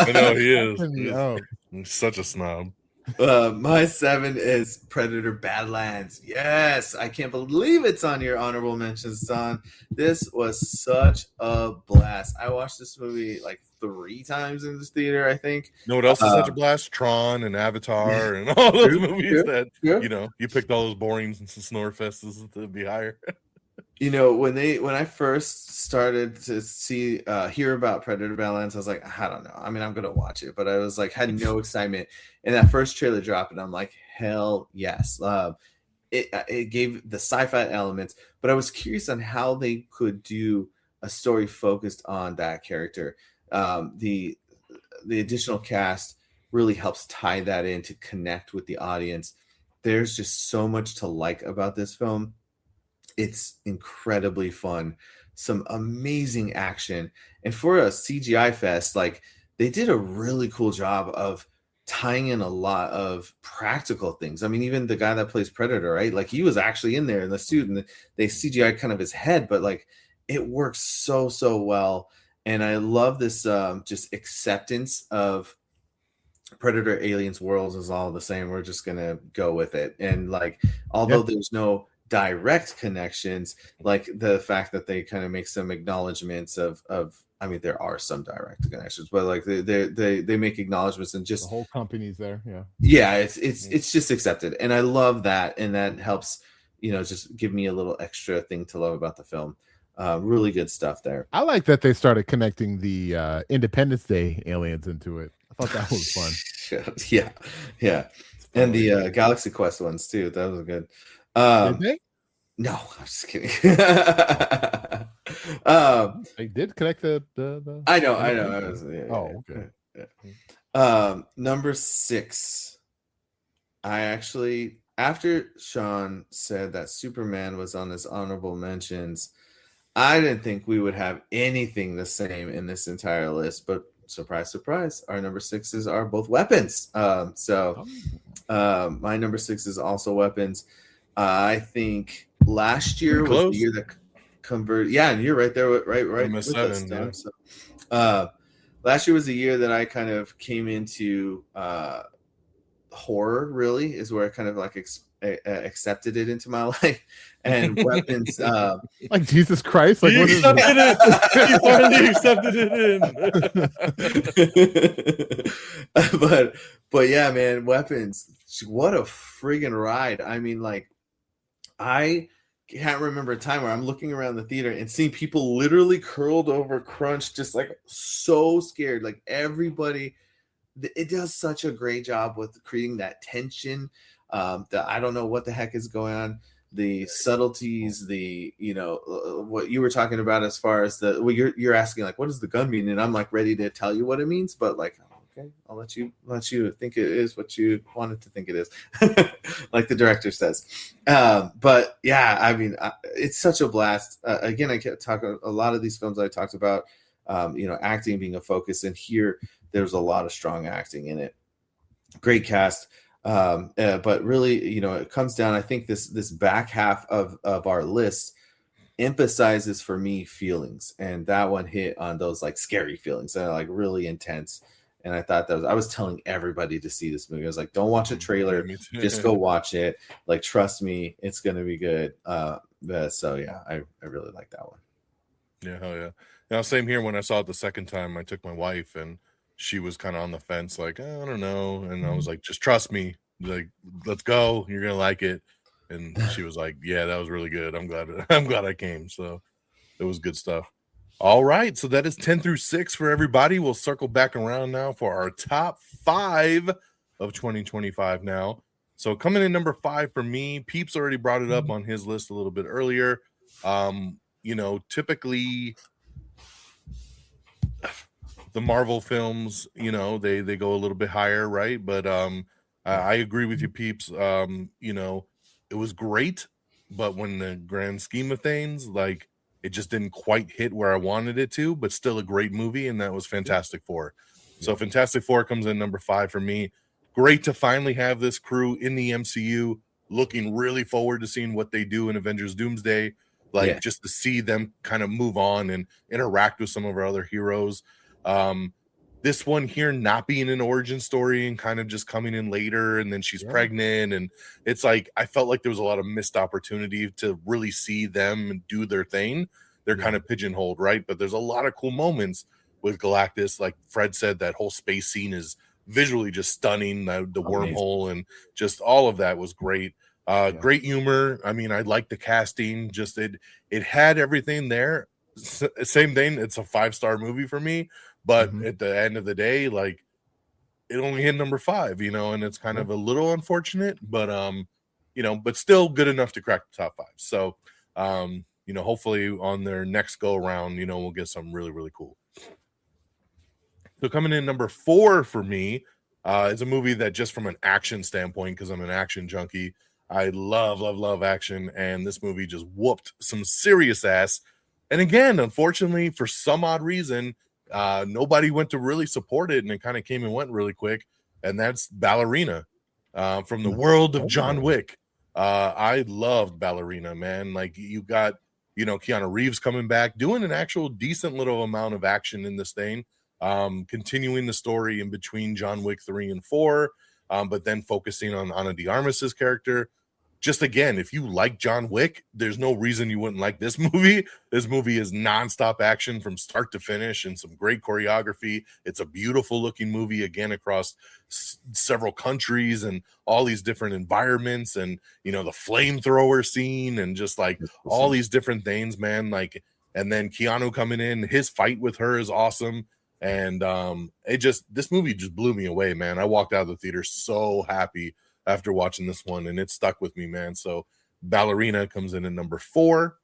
Speaker 1: I know he is.
Speaker 3: Oh.
Speaker 1: He's such a snob.
Speaker 2: My 7 is Predator Badlands. Yes, I can't believe it's on your honorable mentions, Son. This was such a blast. I watched this movie like 3 times in this theater, I think.
Speaker 1: You know what else is such a blast? Tron and Avatar and all those movies that you picked all those boring snore fests to be higher.
Speaker 2: You know, when I first started to hear about Predator Badlands, I was like, I don't know. I mean, I'm gonna watch it, but I was like, had no excitement. And that first trailer dropped, and I'm like, hell yes. It gave the sci-fi elements, but I was curious on how they could do a story focused on that character. The additional cast really helps tie that in to connect with the audience. There's just so much to like about this film. It's incredibly fun, some amazing action, and for a CGI fest, like they did a really cool job of tying in a lot of practical things. I mean, even the guy that plays Predator, right? Like he was actually in there in the suit, and they CGI kind of his head, but like it works so well. And I love this just acceptance of Predator Aliens Worlds is all the same. We're just gonna go with it, and like although there's no direct connections, like the fact that they kind of make some acknowledgments of I mean, there are some direct connections, but like they make acknowledgments and just
Speaker 3: The whole company's there. Yeah.
Speaker 2: yeah, it's just accepted, and I love that, and that helps, you know, just give me a little extra thing to love about the film. Really good stuff there.
Speaker 3: I like that they started connecting the Independence Day aliens into it. I thought that was fun.
Speaker 2: yeah, and the Galaxy Quest ones too. That was good.
Speaker 3: Did they?
Speaker 2: No, I'm just kidding.
Speaker 3: They did connect the
Speaker 2: I know. Oh,
Speaker 3: okay.
Speaker 2: Yeah. Number 6. I actually, after Sean said that Superman was on his honorable mentions, I didn't think we would have anything the same in this entire list, but surprise, surprise, our number 6s are both weapons. My number 6 is also weapons. I think last year was the year that converted. Yeah, and you're right there, right with
Speaker 1: 7,
Speaker 2: us,
Speaker 1: yeah.
Speaker 2: So, last year was the year that I kind of came into horror. Really, is where I kind of like accepted it into my life, and weapons.
Speaker 3: Like Jesus Christ, like
Speaker 1: You
Speaker 3: what is
Speaker 1: accepted it. You finally accepted it in.
Speaker 2: but yeah, man, weapons. What a friggin' ride! I mean, like, I can't remember a time where I'm looking around the theater and seeing people literally curled over, crunched, just like so scared. Like everybody, it does such a great job with creating that tension. That I don't know what the heck is going on. The subtleties, the what you were talking about as far as you're asking like what does the gun mean, and I'm like ready to tell you what it means, but like okay, I'll let you think it is what you wanted to think it is, like the director says. But yeah, I mean, it's such a blast. Again, I kept talking a lot of these films I talked about, acting being a focus, and here there's a lot of strong acting in it. Great cast. But really, it comes down, I think this back half of our list emphasizes for me feelings, and that one hit on those like scary feelings that are like really intense. And I thought I was telling everybody to see this movie. I was like, don't watch a trailer, just go watch it. Like, trust me, it's going to be good. So yeah, I really like that one.
Speaker 1: Yeah, hell yeah. Now, same here. When I saw it the second time, I took my wife, and she was kind of on the fence, like, I don't know. And I was like, just trust me. Like, let's go. You're going to like it. And she was like, yeah, that was really good. I'm glad I came. So it was good stuff. All right. So that is 10 through 6 for everybody. We'll circle back around now for our top 5 of 2025 now. So coming in number 5 for me, Peeps already brought it up on his list a little bit earlier. Typically the Marvel films, they go a little bit higher, right? But I agree with you, Peeps. It was great, but when the grand scheme of things, like, it just didn't quite hit where I wanted it to, but still a great movie, and that was Fantastic Four. So Fantastic Four comes in number 5 for me. Great to finally have this crew in the MCU. Looking really forward to seeing what they do in Avengers Doomsday. Just to see them kind of move on and interact with some of our other heroes. This one here not being an origin story and kind of just coming in later, and then she's pregnant, and it's like I felt like there was a lot of missed opportunity to really see them do their thing. They're kind of pigeonholed, right? But there's a lot of cool moments with Galactus. Like Fred said, that whole space scene is visually just stunning. The wormhole and just all of that was great. Great humor. I mean, I like the casting. Just it had everything there. Same thing. It's a 5-star movie for me. But at the end of the day, like, it only hit number 5, and it's kind of a little unfortunate, but but still good enough to crack the top 5. So, hopefully on their next go around, we'll get something really, really cool. So coming in number 4 for me is a movie that, just from an action standpoint, because I'm an action junkie, I love action, and this movie just whooped some serious ass. And again, unfortunately, for some odd reason, nobody went to really support it, and it kind of came and went really quick. And that's Ballerina, from the world of John Wick. I loved Ballerina, man. Like, you got, Keanu Reeves coming back, doing an actual decent little amount of action in this thing, continuing the story in between John Wick 3 and 4, but then focusing on Ana de Armas's character. just again, if you like John Wick, there's no reason you wouldn't like this movie. This movie is nonstop action from start to finish and some great choreography. It's a beautiful looking movie, again, across several countries and all these different environments, and the flamethrower scene and just like all these different things, man. Like, and then Keanu coming in, his fight with her is awesome. And this movie just blew me away, man. I walked out of the theater so happy after watching this one, and it stuck with me, man. So Ballerina comes in at number 4.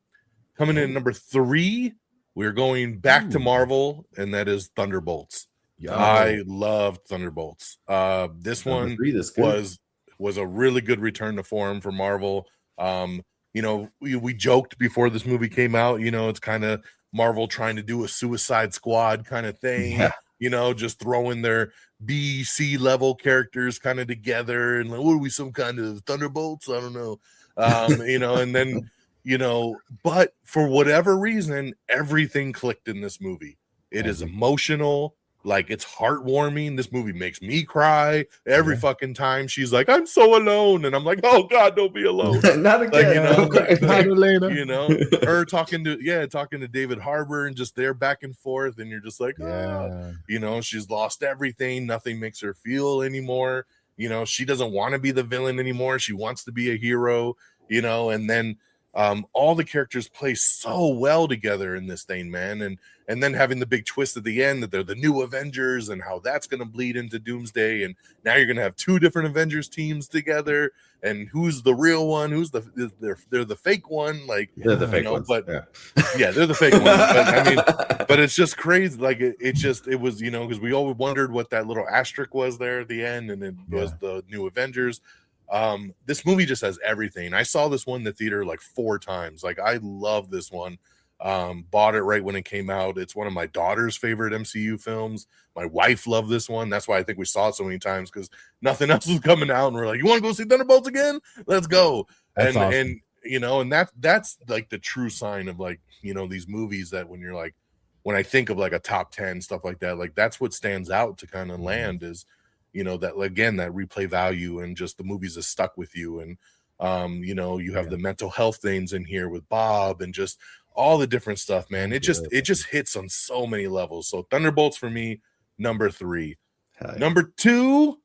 Speaker 1: Coming in at number 3, we're going back to Marvel, and that is Thunderbolts. I loved Thunderbolts. This number one 3, was a really good return to form for Marvel. We joked before this movie came out, it's kind of Marvel trying to do a Suicide Squad kind of thing. Yeah. Just throwing their B, C level characters kind of together, and like, what are we, some kind of Thunderbolts? I don't know. And then, but for whatever reason, everything clicked in this movie. It is emotional. Like, it's heartwarming. This movie makes me cry every fucking time she's like, I'm so alone. And I'm like, oh God, don't be alone.
Speaker 2: Not again.
Speaker 1: Her talking to David Harbour, and just their back and forth. And you're just like, she's lost everything. Nothing makes her feel anymore. She doesn't want to be the villain anymore. She wants to be a hero, and then all the characters play so well together in this thing, man. And then having the big twist at the end that they're the new Avengers, and how that's going to bleed into Doomsday. And now you're going to have 2 different Avengers teams together, and who's the real one? Who's they're the fake one? Like,
Speaker 2: they're the fake ones.
Speaker 1: But yeah, they're the fake ones. But but it's just crazy. Like it was, because we always wondered what that little asterisk was there at the end, and it was the new Avengers. This movie just has everything. I saw this one in the theater like 4 times. Like, I love this one. Bought it right when it came out. It's one of my daughter's favorite MCU films. My wife loved this one. That's why I think we saw it so many times, because nothing else was coming out, and we're like, you want to go see Thunderbolts again? Let's go. That's awesome. And that's like the true sign of, like, these movies that when I think of like a top 10 stuff like that, like that's what stands out to kind of land is, that again, that replay value, and just the movies that stuck with you. And you have the mental health things in here with Bob, and just all the different stuff, man. It just hits on so many levels. So Thunderbolts for me, number 3. Number 2,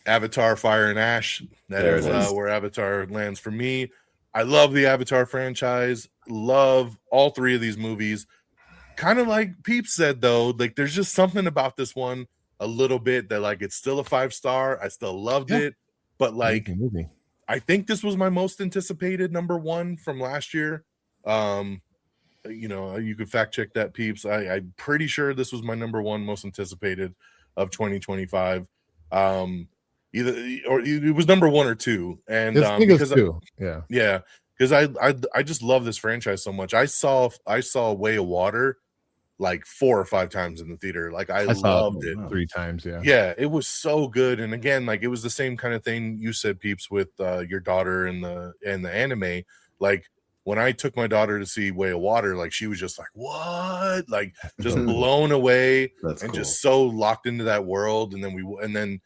Speaker 1: Avatar Fire and Ash. That is where Avatar lands for me. I love the Avatar franchise. Love all 3 of these movies. Kind of like Peeps said, though, like there's just something about this one a little bit that, like, it's still a 5-star. I still loved it, but like I think this was my most anticipated number 1 from last year. You could fact check that, Peeps. I'm pretty sure this was my number 1 most anticipated of 2025. Either it was number 1 or 2, and because
Speaker 3: 2.
Speaker 1: because I just love this franchise so much. I saw Way of Water like 4 or 5 times in the theater. Like, I loved it
Speaker 3: 3 times.
Speaker 1: Yeah, it was so good. And again, like, it was the same kind of thing you said, Peeps, with your daughter and the anime. Like, when I took my daughter to see Way of Water, like, she was just like, what? Like, just blown away. That's and cool. Just so locked into that world. And then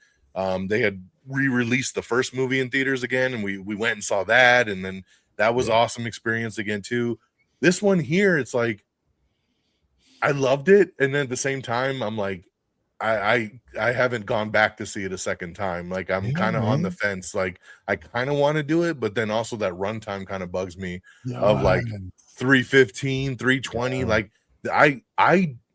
Speaker 1: they had re-released the first movie in theaters again, and we went and saw that, and then that was awesome experience again too. This one here, it's like I loved it, and then at the same time, I'm like, I haven't gone back to see it a second time. Like, I'm kind of on the fence. Like, I kind of want to do it, but then also that runtime kind of bugs me of like 315, 320. Like, I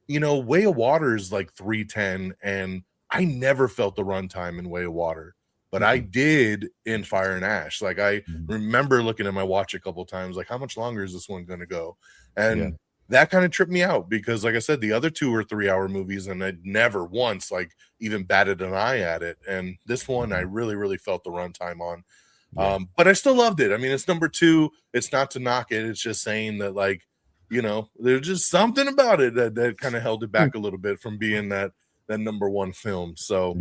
Speaker 1: Way of Water is like 310, and I never felt the runtime in Way of Water, but I did in Fire and Ash. Like, I remember looking at my watch a couple of times, like, how much longer is this one going to go? And that kind of tripped me out, because like I said, the other 2 were 3-hour movies, and I'd never once like even batted an eye at it. And this one, I really, really felt the runtime on. But I still loved it. I mean, it's number 2. It's not to knock it. It's just saying that, like, there's just something about it that kind of held it back a little bit from being that number 1 film. So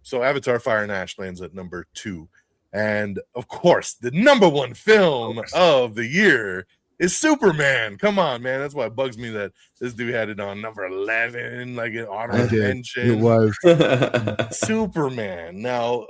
Speaker 1: so Avatar Fire and Ash lands at number 2. And of course, the number 1 film of the year is Superman. Come on, man. That's why it bugs me that this dude had it on number 11, like an honorable mention.
Speaker 3: It was
Speaker 1: Superman. Now,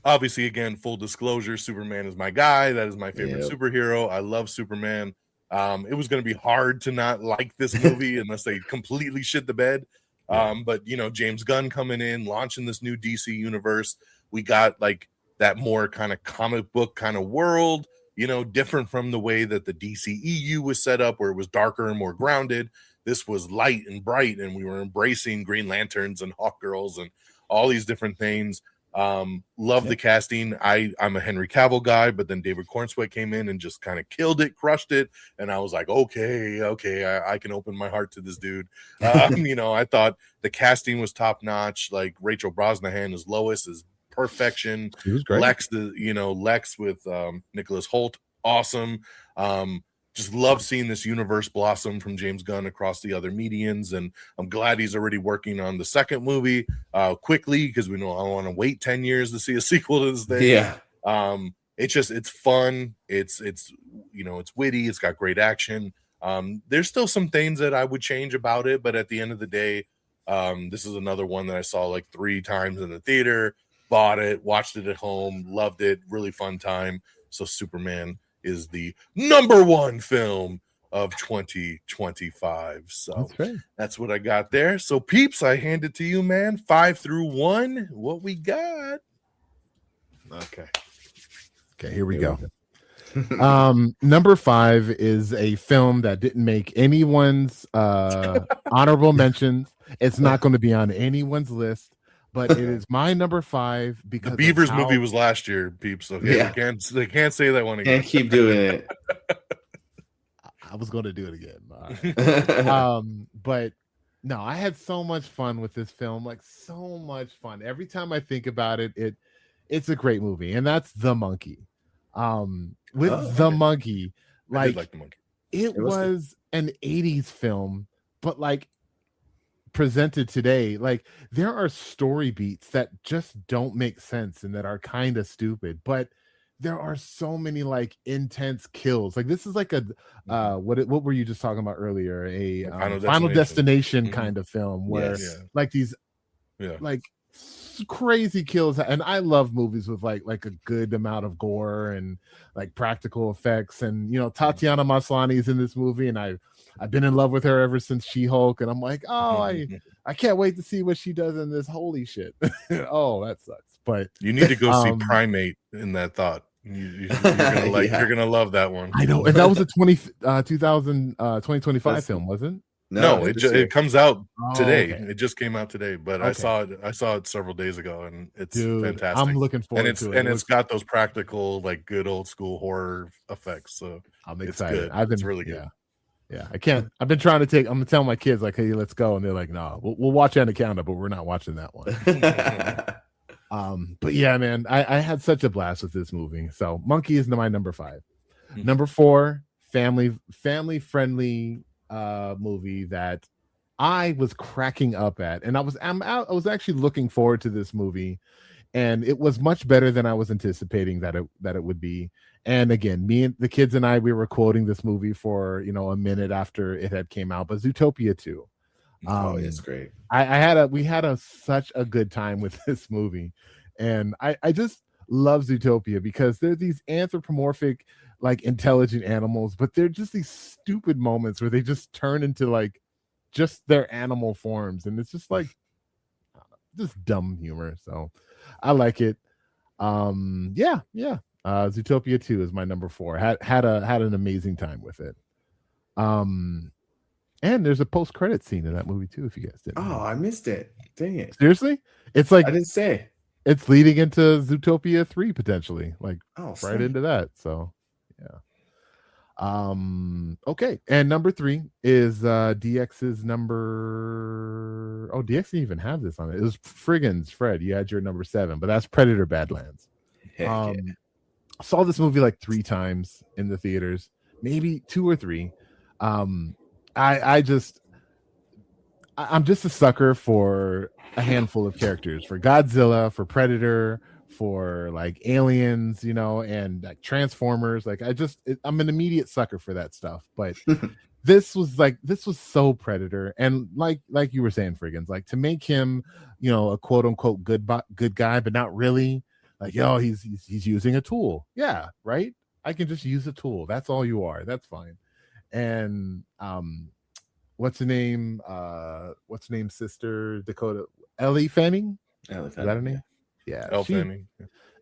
Speaker 1: obviously, again, full disclosure, Superman is my guy. That is my favorite
Speaker 2: Yep.
Speaker 1: superhero. I love Superman. It was going to be hard to not like this movie unless they completely shit the bed. But you know, James Gunn coming in, launching this new DC universe, we got like that more kind of comic book kind of world, you know, different from the way that the DCEU was set up, where it was darker and more grounded. This was light and bright, and we were embracing Green Lanterns and Hawkgirls and all these different things. Love the casting. I'm a Henry Cavill guy, but then David Cornsweet came in and just kind of killed it, crushed it, and I was like, okay, I can open my heart to this dude. You know, I thought the casting was top notch. Like Rachel Brosnahan as Lois is perfection.
Speaker 3: He was great.
Speaker 1: Lex with Nicholas Hoult, awesome. Just love seeing this universe blossom from James Gunn across the other medians, and I'm glad he's already working on the second movie quickly, because we know I want to wait 10 years to see a sequel to this thing.
Speaker 2: Yeah.
Speaker 1: It's fun. It's you know, it's witty. It's got great action. There's still some things that I would change about it, but at the end of the day, this is another one that I saw like 3 times in the theater, bought it, watched it at home, loved it, really fun time. So Superman is the #1 film of 2025. So that's what I got there. So Peeps, I hand it to you, man. 5 through 1. What we got?
Speaker 3: Okay, here we go. Number 5 is a film that didn't make anyone's honorable mentions. It's not going to be on anyone's list, but it is my number 5 because
Speaker 1: the Beavers movie was last year, Peeps. Okay, they can't say that one again.
Speaker 2: Can't keep doing it.
Speaker 3: I was going to do it again. But no, I had so much fun with this film, like so much fun. Every time I think about it, it's a great movie, and that's The Monkey. The Monkey,
Speaker 1: I did like The Monkey.
Speaker 3: It was an 80s film, but like presented today, like there are story beats that just don't make sense and that are kind of stupid, but there are so many like intense kills. Like this is like a what were you just talking about earlier, a Final Destination kind of film where like these like crazy kills. And I love movies with like a good amount of gore and like practical effects. And you know, Tatiana Maslany is in this movie, and I've been in love with her ever since She-Hulk, and I'm like, I can't wait to see what she does in this. Holy shit. Oh, that sucks. But
Speaker 1: you need to go see Primate in that thought. You're gonna like you're gonna love that one.
Speaker 3: I know. And that was a 2025 film, wasn't it?
Speaker 1: No, it comes out today. Okay. It just came out today, but I saw it several days ago, and it's fantastic.
Speaker 3: I'm looking forward to it.
Speaker 1: And it's got those practical, like good old school horror effects. So
Speaker 3: I'm excited.
Speaker 1: It's really good.
Speaker 3: Yeah, I can't. I've been trying to I'm gonna tell my kids like, hey, let's go, and they're like, no, we'll watch Anaconda, but we're not watching that one. But yeah, man, I had such a blast with this movie. So Monkey is my number 5. Number 4, family friendly movie that I was cracking up at, and I was actually looking forward to this movie, and it was much better than I was anticipating that it would be. And again, me and the kids and we were quoting this movie for a minute after it had came out, but Zootopia 2.
Speaker 2: It's great.
Speaker 3: We had such a good time with this movie, and I just love Zootopia because they're these anthropomorphic, like intelligent animals, but they're just these stupid moments where they just turn into like just their animal forms, and it's just like just dumb humor. So I like it. Zootopia 2 is my number 4. Had an amazing time with it. And there's a post-credit scene in that movie too, if you guys didn't know.
Speaker 2: I missed it. Dang it.
Speaker 3: Seriously? It's like
Speaker 2: I didn't say.
Speaker 3: It's leading into Zootopia 3 potentially. Like
Speaker 2: right
Speaker 3: into that. So yeah. Okay. And number 3 is DX's number. Oh, DX didn't even have this on it. It was Frigginz. Fred, you had your number 7, but that's Predator Badlands. I saw this movie like 3 times in the theaters, maybe 2 or 3. I'm just a sucker for a handful of characters, for Godzilla, for Predator, for like aliens, and like Transformers. Like I'm an immediate sucker for that stuff. But this was so Predator, and like you were saying, Frigginz, like to make him, a quote unquote good guy, but not really. Like, yo, he's using a tool. Yeah, right. I can just use a tool. That's all you are. That's fine. And what's the name? What's the name? Sister Dakota Ellie Fanning. Is that her name? Yeah,
Speaker 1: Elle Fanning.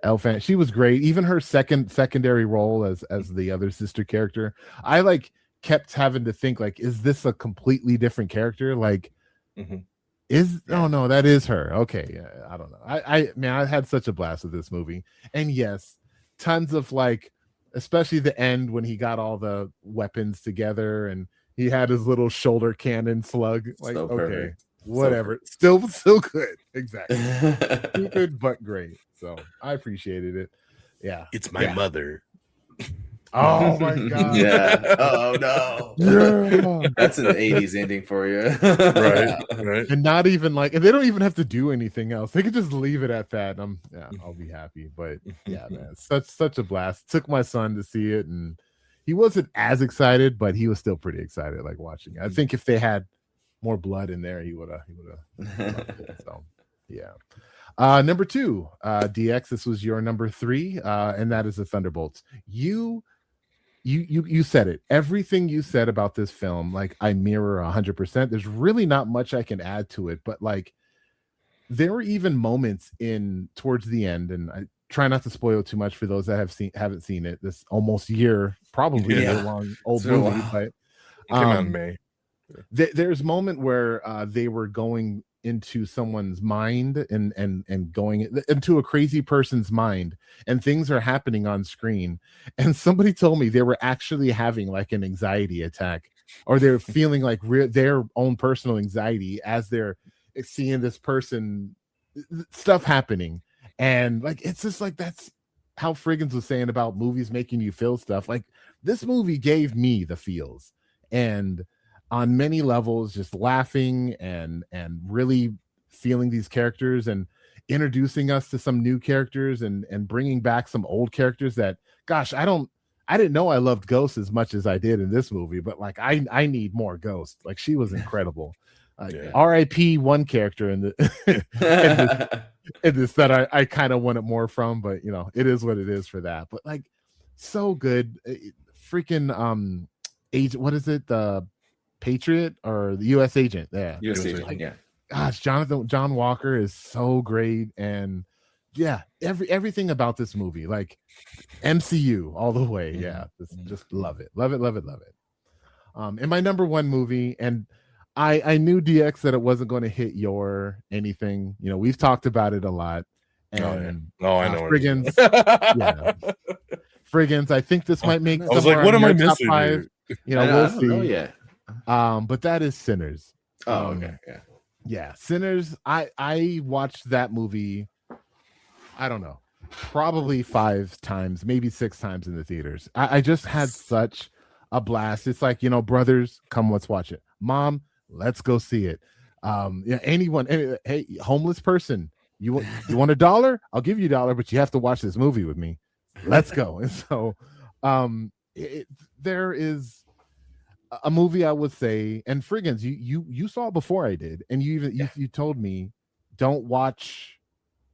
Speaker 3: Elle Fanning. She was great. Even her secondary role as the other sister character, I like kept having to think like, is this a completely different character? Like, oh no, that is her. Okay, yeah, I don't know. I had such a blast with this movie, and yes, tons of like, especially the end when he got all the weapons together and he had his little shoulder cannon slug. Like,
Speaker 2: So
Speaker 3: okay,
Speaker 2: perfect.
Speaker 3: whatever. Still good. Exactly. Stupid but great. So I appreciated it. Yeah.
Speaker 1: It's my mother.
Speaker 3: Oh my god.
Speaker 2: Yeah. Oh no.
Speaker 3: Yeah.
Speaker 2: That's an 80s ending for you.
Speaker 1: Right.
Speaker 3: And not even like, and they don't even have to do anything else. They could just leave it at that. And I'll be happy. But yeah, man, such a blast. Took my son to see it, and he wasn't as excited, but he was still pretty excited, like watching it. I think if they had more blood in there, he would have loved it. So yeah. Number 2, DX, this was your number 3, and that is the Thunderbolts. You said it. Everything you said about this film, like, I mirror 100%. There's really not much I can add to it, but like, there were even moments towards the end, and I try not to spoil too much for those that haven't seen it. This almost year, probably a long old movie, but
Speaker 1: came out in May.
Speaker 3: There's a moment where they were going into someone's mind and going into a crazy person's mind, and things are happening on screen, and somebody told me they were actually having like an anxiety attack, or they're feeling like their own personal anxiety as they're seeing this person stuff happening. And like, it's just like, that's how Frigginz was saying about movies making you feel stuff. Like, this movie gave me the feels, and on many levels, just laughing and really feeling these characters and introducing us to some new characters and bringing back some old characters that, gosh, I didn't know I loved Ghost as much as I did in this movie, but like, I need more Ghost. Like, she was incredible. R.I.P. one character in the in this that I kind of wanted more from, but you know, it is what it is for that. But like, so good. Freaking agent, what is it? The Patriot or the U.S. agent? Yeah,
Speaker 2: U.S. agent. Yeah.
Speaker 3: Gosh, John Walker is so great, and yeah, everything about this movie, like MCU all the way. Yeah, just love it. And my number 1 movie, and I knew, DX, that it wasn't going to hit your anything. You know, we've talked about it a lot. And
Speaker 1: I know
Speaker 3: Frigginz. Frigginz. I think this might make.
Speaker 1: I was like, what am I missing?
Speaker 3: 5. You know, we'll see.
Speaker 2: Oh yeah.
Speaker 3: But that is Sinners.
Speaker 2: Oh, okay.
Speaker 3: Yeah, Sinners. I watched that movie, I don't know, probably 5 times, maybe 6 times in the theaters. I just had such a blast. It's like, you know, brothers, come, let's watch it. Mom, let's go see it. Yeah, anyone, hey, homeless person, you want $1? I'll give you $1, but you have to watch this movie with me. Let's go. And so there is a movie, I would say, and Frigginz, you saw it before I did, and you told me, don't watch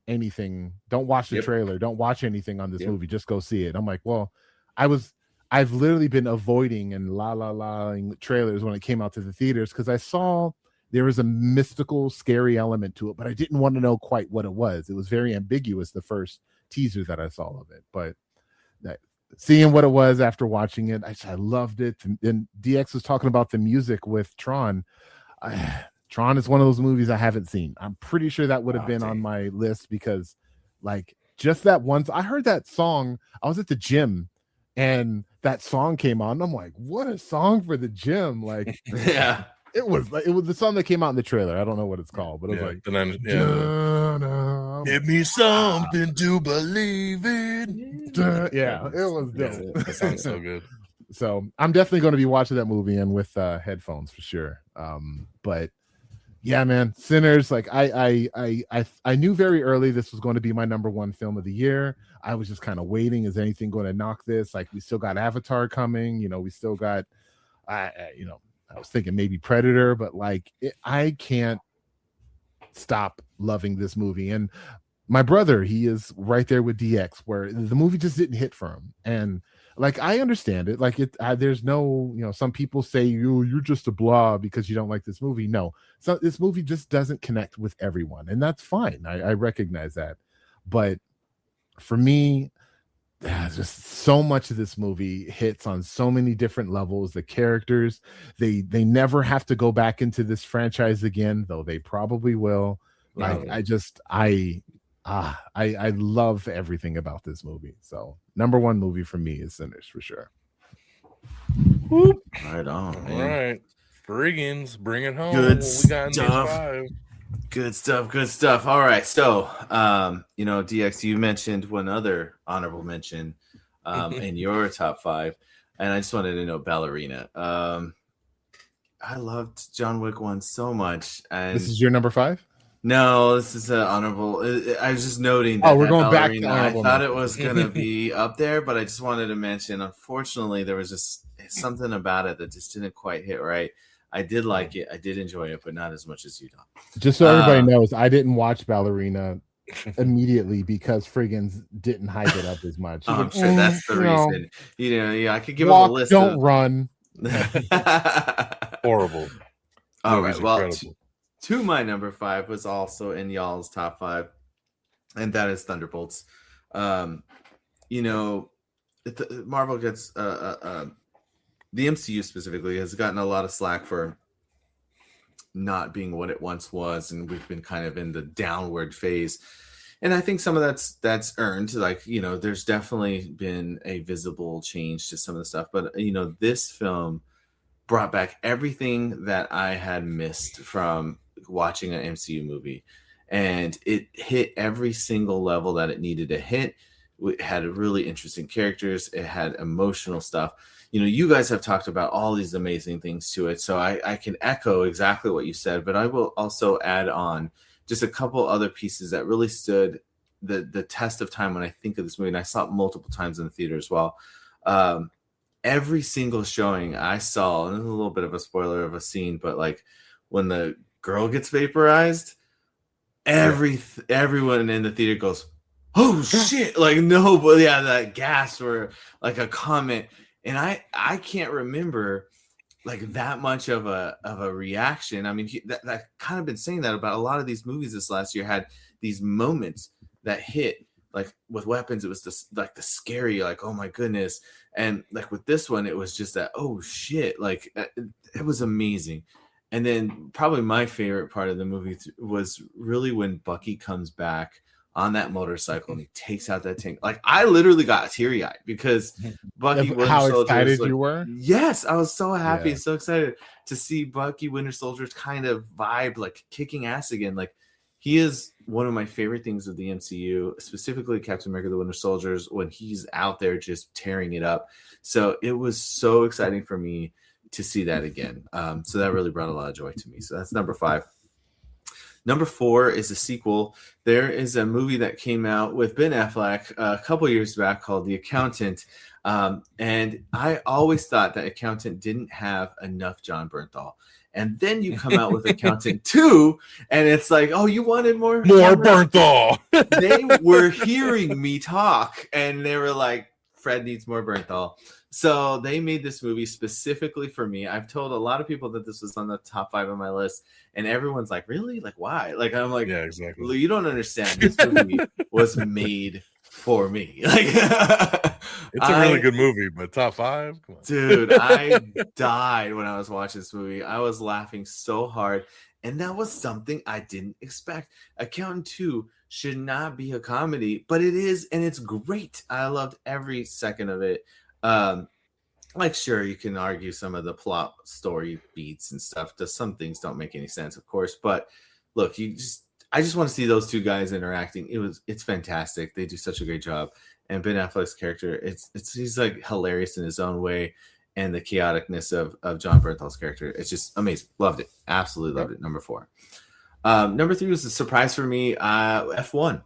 Speaker 3: anything, don't watch the trailer, don't watch anything on this movie, just go see it. I'm like, well, I've literally been avoiding and trailers when it came out to the theaters, because I saw there was a mystical, scary element to it, but I didn't want to know quite what it was. It was very ambiguous, the first teaser that I saw of it, but seeing what it was after watching it, I loved it. And DX was talking about the music with Tron. Tron is one of those movies I haven't seen. I'm pretty sure that would have been on my list, because like, just that once I heard that song, I was at the gym and that song came on. And I'm like, what a song for the gym. Like,
Speaker 2: yeah.
Speaker 3: It was the song that came out in the trailer. I don't know what it's called, but it was
Speaker 1: give me something to believe in.
Speaker 3: Yeah, it was dope.
Speaker 1: That sounds so good.
Speaker 3: So I'm definitely going to be watching that movie, and with headphones for sure. But yeah, man, Sinners. Like, I knew very early this was going to be my number 1 film of the year. I was just kind of waiting. Is anything going to knock this? Like, we still got Avatar coming. You know, we still got, I was thinking maybe Predator, but like, I can't stop loving this movie. And my brother, he is right there with DX, where the movie just didn't hit for him. And like, I understand it. Like, there's no, some people say you're just a blah because you don't like this movie. No, so this movie just doesn't connect with everyone, and that's fine. I recognize that, but for me, just so much of this movie hits on so many different levels. The characters, they never have to go back into this franchise again, though they probably will. Like, I love everything about this movie. So number one movie for me is Sinners for sure.
Speaker 2: Whoop. Right on.
Speaker 1: All
Speaker 2: Man.
Speaker 1: right, Frigginz, bring it home.
Speaker 2: Good
Speaker 1: What we got in
Speaker 2: stuff.
Speaker 1: these 5?
Speaker 2: Good stuff. All right. So, DX, you mentioned one other honorable mention in your top 5, and I just wanted to know Ballerina. I loved John Wick 1 so much. And
Speaker 3: this is your number 5?
Speaker 2: No, this is an honorable. I was just noting that.
Speaker 3: Oh, we're going
Speaker 2: Ballerina,
Speaker 3: back to
Speaker 2: I thought it was going to be up there, but I just wanted to mention, unfortunately, there was just something about it that just didn't quite hit right. I did like it. I did enjoy it, but not as much as you don't.
Speaker 3: Just so everybody knows, I didn't watch Ballerina immediately because Frigginz didn't hype it up as much.
Speaker 2: I'm sure that's the reason. Yeah, I could give him a list.
Speaker 3: Don't run.
Speaker 1: Horrible.
Speaker 2: All right. Well, to my number 5 was also in y'all's top 5, and that is Thunderbolts. Marvel gets the MCU specifically has gotten a lot of slack for not being what it once was, and we've been kind of in the downward phase. And I think some of that's earned. Like, there's definitely been a visible change to some of the stuff, but this film brought back everything that I had missed from watching an MCU movie, and it hit every single level that it needed to hit. It had really interesting characters. It had emotional stuff. You guys have talked about all these amazing things to it, so I can echo exactly what you said, but I will also add on just a couple other pieces that really stood the test of time when I think of this movie, and I saw it multiple times in the theater as well. Every single showing I saw, and this is a little bit of a spoiler of a scene, but like when the girl gets vaporized, everyone in the theater goes, "Oh shit!" Like, nobody, that gasp or like a comment. And I can't remember like that much of a reaction. I mean, that kind of been saying that about a lot of these movies this last year, had these moments that hit. Like with Weapons, it was the scary, like, oh my goodness. And like with this one, it was just that, oh shit, like it was amazing. And then probably my favorite part of the movie was really when Bucky comes back on that motorcycle and he takes out that tank. Like, I literally got teary-eyed because Bucky Winter
Speaker 3: how
Speaker 2: Soldier
Speaker 3: excited you were.
Speaker 2: Yes, I was so happy, so excited to see Bucky Winter Soldier's kind of vibe, like kicking ass again. Like, he is one of my favorite things of the MCU, specifically Captain America: The Winter Soldiers, when he's out there just tearing it up. So it was so exciting for me to see that again. So that really brought a lot of joy to me. So that's number 5. Number 4 is a sequel. There is a movie that came out with Ben Affleck a couple years back called The Accountant. And I always thought that Accountant didn't have enough John Bernthal. And then you come out with Accountant 2, and it's like, oh, you wanted more
Speaker 1: Bernthal.
Speaker 2: They were hearing me talk, and they were like, Fred needs more Bernthal. So they made this movie specifically for me. I've told a lot of people that this was on the top 5 on my list, and everyone's like, really? Like, why? Like, I'm like,
Speaker 1: yeah, exactly.
Speaker 2: Well, you don't understand. This movie was made for me. Like,
Speaker 1: it's a really good movie, but top 5? Come on.
Speaker 2: Dude, I died when I was watching this movie. I was laughing so hard, and that was something I didn't expect. Accountant 2 should not be a comedy, but it is, and it's great. I loved every second of it. Like, sure, you can argue some of the plot story beats and stuff. Some things don't make any sense, of course, but look, I just want to see those two guys interacting. It's fantastic. They do such a great job. And Ben Affleck's character, he's like hilarious in his own way, and the chaoticness of John Bernthal's character, it's just amazing. Loved it. Absolutely loved it. Number 4. Number 3 was a surprise for me. F1.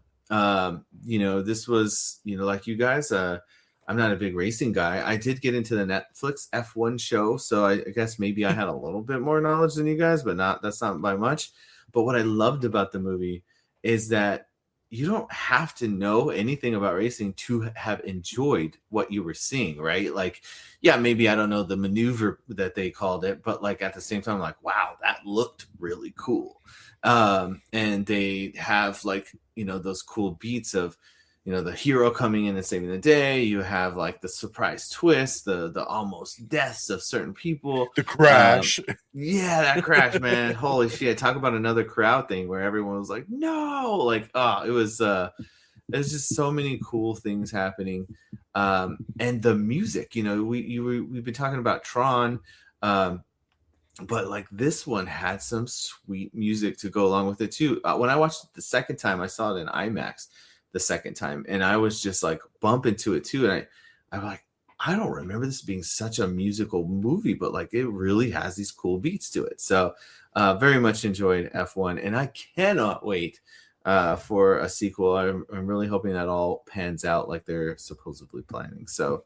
Speaker 2: This was, like you guys, I'm not a big racing guy. I did get into the Netflix F1 show, so I guess maybe I had a little bit more knowledge than you guys, but that's not by much. But what I loved about the movie is that, you don't have to know anything about racing to have enjoyed what you were seeing, right? Like, yeah, maybe I don't know the maneuver that they called it, but like at the same time, like, wow, that looked really cool. And they have like, you know, those cool beats of, you know, the hero coming in and saving the day. You have like the surprise twist, the almost deaths of certain people.
Speaker 1: The crash.
Speaker 2: Yeah, that crash, man. Holy shit. Talk about another crowd thing where everyone was like, no, like, oh, it was there's just so many cool things happening. And the music, you know, we've been talking about Tron, but like this one had some sweet music to go along with it too. When I watched it the second time, I saw it in IMAX the second time, and I was just like bumping to it too. And I'm like, I don't remember this being such a musical movie, but like it really has these cool beats to it. So very much enjoyed F1, and I cannot wait for a sequel. I'm really hoping that all pans out like they're supposedly planning. So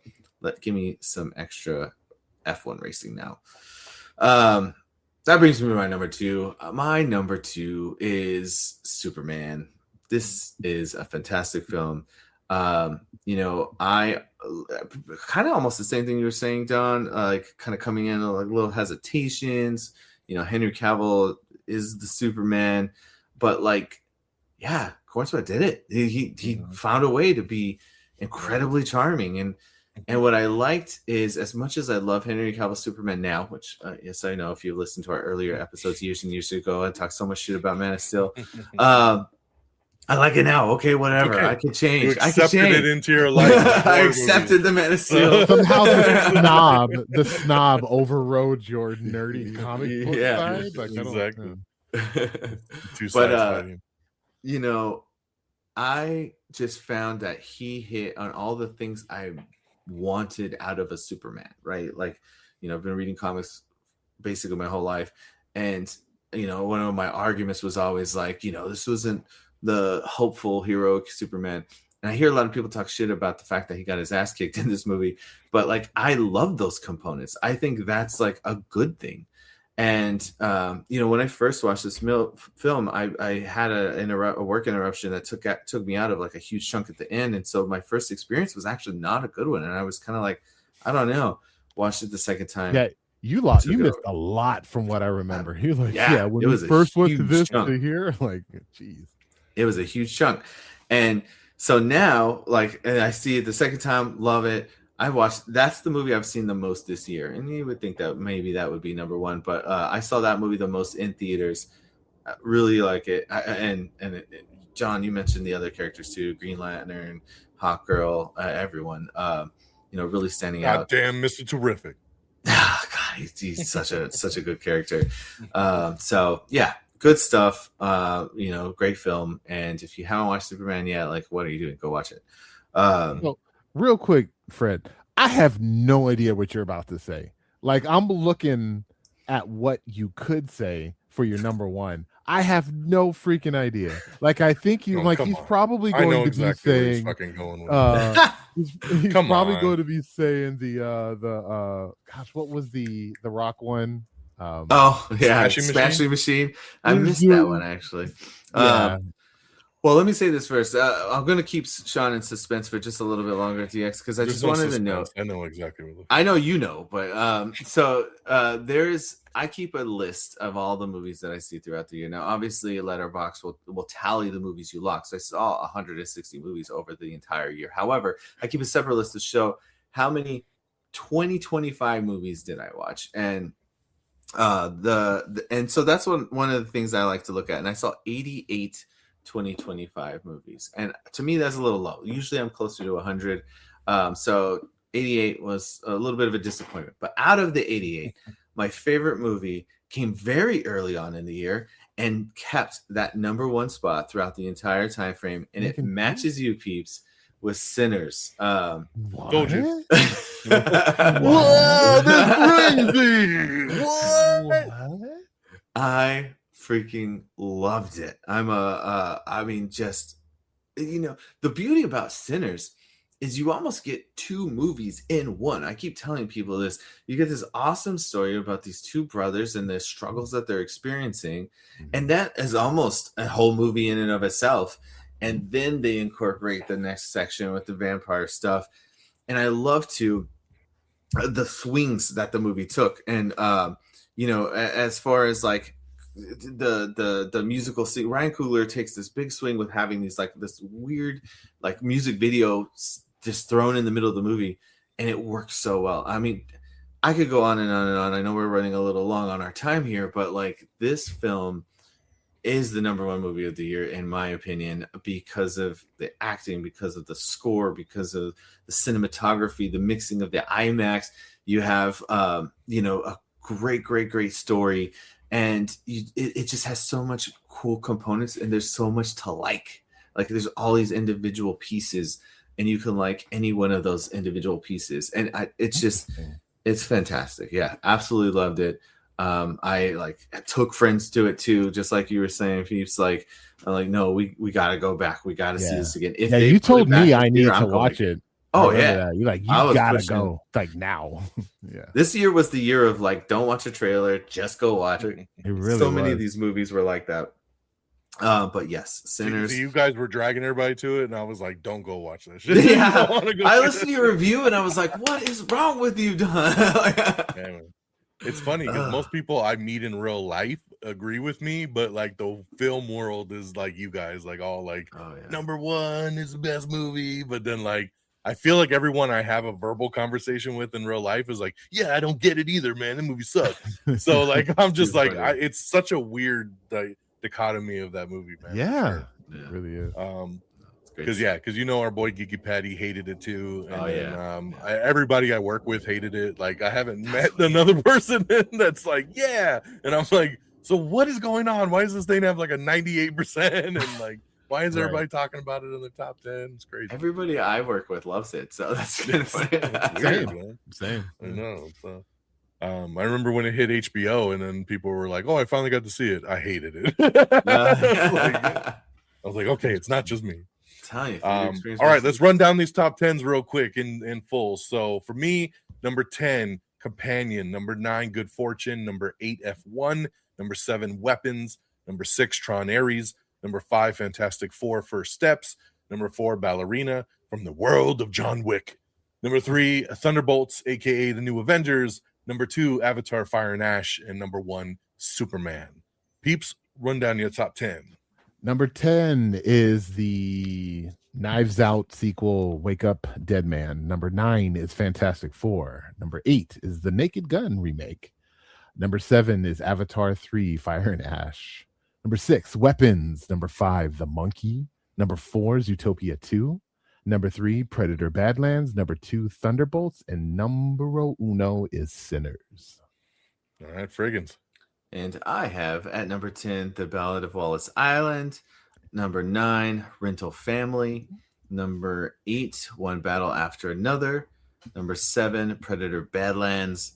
Speaker 2: give me some extra F1 racing now. That brings me to my number two. My number two is Superman. This is a fantastic film. You know, I kind of almost the same thing you were saying, Don, like kind of coming in like little hesitations. You know, Henry Cavill is the Superman, but like, yeah, Cornswell did it. He found a way to be incredibly charming. And what I liked is, as much as I love Henry Cavill Superman now, which yes, I know if you listened to our earlier episodes years and years ago, I talked so much shit about Man of Steel. I like it now. Okay, whatever. Okay. I can change.
Speaker 1: You accepted it into your life.
Speaker 2: I accepted the Man of Steel.
Speaker 3: Somehow the snob overrode your nerdy comic book side. Like,
Speaker 1: exactly. Two sides
Speaker 2: fighting. You know, I just found that he hit on all the things I wanted out of a Superman, right? Like, you know, I've been reading comics basically my whole life. And, you know, one of my arguments was always like, you know, this wasn't the hopeful heroic Superman. And I hear a lot of people talk shit about the fact that he got his ass kicked in this movie, but like I love those components. I think that's like a good thing. And you know, when I first watched this film, I had a work interruption that took me out of like a huge chunk at the end, and so my first experience was actually not a good one. And I was kind of like, I don't know. Watched it the second time.
Speaker 3: Yeah, you missed a lot from what I remember. He was like, yeah, when it was first went to this chunk. To here, like, geez.
Speaker 2: It was a huge chunk. And so now, like, and I see it the second time, love it. That's the movie I've seen the most this year. And you would think that maybe that would be number one, but I saw that movie the most in theaters. I really like it. John, you mentioned the other characters too, Green Lantern, Hawkgirl, everyone, you know, really standing out.
Speaker 1: Damn, Mr. Terrific.
Speaker 2: God, he's such a good character. So yeah. Good stuff. You know, great film. And if you haven't watched Superman yet, like, what are you doing? Go watch it.
Speaker 3: Well, real quick, Fred, I have no idea what you're about to say. Like, I'm looking at what you could say for your number one. I have no freaking idea. Like, I think he's probably going to be saying, he's probably going to be saying the gosh, what was the Rock one?
Speaker 2: Smashing Machine. I missed that one actually. Yeah. Well, let me say this first. I'm going to keep Sean in suspense for just a little bit longer at DX because I just wanted to know.
Speaker 1: I know exactly what.
Speaker 2: I know you know, but I keep a list of all the movies that I see throughout the year. Now, obviously, Letterboxd will tally the movies you lock. So I saw 160 movies over the entire year. However, I keep a separate list to show how many 2025 movies did I watch, and and so that's one of the things I like to look at. And I saw 88 2025 movies, and to me that's a little low. Usually I'm closer to 100. So 88 was a little bit of a disappointment. But out of the 88, my favorite movie came very early on in the year and kept that number one spot throughout the entire time frame, and it matches you, Peeps, with Sinners.
Speaker 1: Told you.
Speaker 2: Whoa, that's crazy. What? I freaking loved it. I mean, just, you know, the beauty about Sinners is you almost get two movies in one. I keep telling people this. You get this awesome story about these two brothers and the struggles that they're experiencing. And that is almost a whole movie in and of itself. and then they incorporate the next section with the vampire stuff. And I love the swings that the movie took, and as far as like the musical scene, Ryan Coogler takes this big swing with having these like this weird like music video just thrown in the middle of the movie, and it works so well. I mean, I could go on and on and on. I know we're running a little long on our time here, but like this film is the number one movie of the year in my opinion, because of the acting, because of the score, because of the cinematography, the mixing of the IMAX. You have a great story, and it just has so much cool components, and there's so much to like there's all these individual pieces, and you can like any one of those individual pieces, and it's fantastic. Yeah, absolutely loved it. I took friends to it too, just like you were saying, Peeps. Like, I'm like, no, we gotta go back. We gotta see this again. If
Speaker 3: you told me I need to watch it.
Speaker 2: Oh yeah,
Speaker 3: you're like, you gotta go like now. Yeah,
Speaker 2: this year was the year of like, don't watch a trailer, just go watch it.
Speaker 3: It really
Speaker 2: so many of these movies were like that. But yes, Sinners.
Speaker 1: See, you guys were dragging everybody to it, and I was like, "Don't go watch that shit."
Speaker 2: Yeah, I listened to your review, and I was like, "What is wrong with you, Don?"
Speaker 1: It's funny because most people I meet in real life agree with me, but like the film world is like you guys, like all like number one is the best movie, but then like I feel like everyone I have a verbal conversation with in real life is like, yeah, I don't get it either, man. The movie sucks. So like I'm just like, it's such a weird dichotomy of that movie, man.
Speaker 3: Yeah,
Speaker 1: sure.
Speaker 3: It really is.
Speaker 1: Because our boy Geeky Patty hated it too, and everybody I work with hated it. Like I haven't met another person that's like, yeah, and I'm like, so what is going on? Why does this thing have like a 98%? And like, why is everybody talking about it in the top 10? It's crazy.
Speaker 2: Everybody I work with loves it, so that's kind of funny.
Speaker 1: Weird, man.
Speaker 3: Same.
Speaker 1: I know. So, I remember when it hit HBO, and then people were like, "Oh, I finally got to see it." I hated it. I was like, okay, it's not just me.
Speaker 2: Tell you,
Speaker 1: all right, let's run down these top 10s real quick in full. So for me, number 10, Companion. Number 9, Good Fortune. Number 8, F1. Number 7, Weapons. Number 6, Tron Ares. Number 5, Fantastic Four, First Steps. Number 4, Ballerina from the world of John Wick. Number 3, Thunderbolts, aka the New Avengers. Number 2, Avatar, Fire and Ash. And number 1, Superman. Peeps, run down your top 10.
Speaker 3: Number 10 is the Knives Out sequel, Wake Up Dead Man. Number 9 is Fantastic Four. Number 8 is the Naked Gun remake. Number 7 is Avatar 3, Fire and Ash. Number 6, Weapons. Number 5, The Monkey. Number 4 is Utopia 2. Number 3, Predator Badlands. Number 2, Thunderbolts. And numero uno is Sinners.
Speaker 1: All right, Frigginz.
Speaker 2: And I have at number 10, The Ballad of Wallace Island. Number 9, Rental Family. Number 8, One Battle After Another. Number 7, Predator Badlands.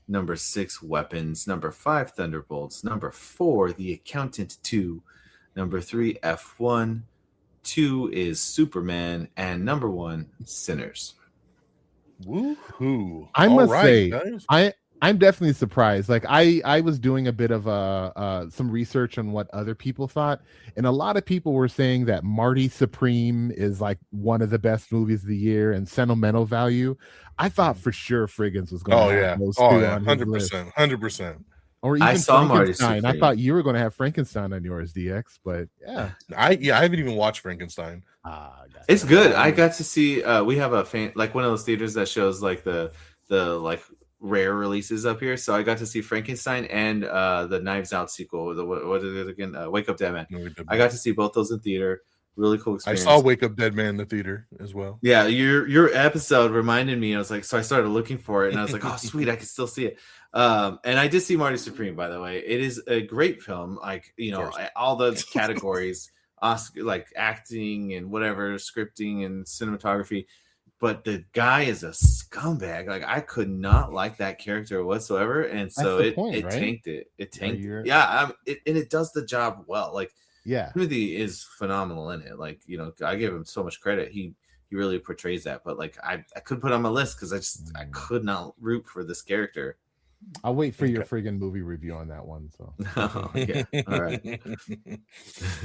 Speaker 2: Number 6, Weapons. Number 5, Thunderbolts. Number 4, The Accountant 2. Number 3, F1. 2 is Superman. And number 1, Sinners.
Speaker 1: Woohoo.
Speaker 3: I must say, guys. I'm definitely surprised. Like I was doing a bit of some research on what other people thought, and a lot of people were saying that Marty Supreme is like one of the best movies of the year, and Sentimental Value. I thought for sure Frigginz was going to have those two on
Speaker 1: 100%, 100%.
Speaker 3: Or even Frankenstein. I thought you were going to have Frankenstein on yours, DX, but yeah.
Speaker 1: I haven't even watched Frankenstein.
Speaker 2: It's good. I got to see. We have a like one of those theaters that shows like the like rare releases up here, so I got to see Frankenstein and the Knives Out sequel. What is it again? Wake Up Dead Man. I got to see both those in theater. Really cool experience.
Speaker 1: I saw Wake Up Dead Man in the theater as well.
Speaker 2: Yeah, your episode reminded me. I was like, so I started looking for it, and I was like, oh sweet, I can still see it. And I did see Marty Supreme, by the way. It is a great film. Like, all the categories, Oscar, like acting and whatever, scripting and cinematography. But the guy is a scumbag. Like, I could not like that character whatsoever, and so it tanked it. It tanked it. Yeah, and it does the job well. Like, yeah, Timothy is phenomenal in it. Like, I give him so much credit. He really portrays that. But like, I could put on my list because I could not root for this character.
Speaker 3: I'll wait for your
Speaker 1: Okay.
Speaker 3: friggin' movie review on that one. So
Speaker 2: Yeah. All right.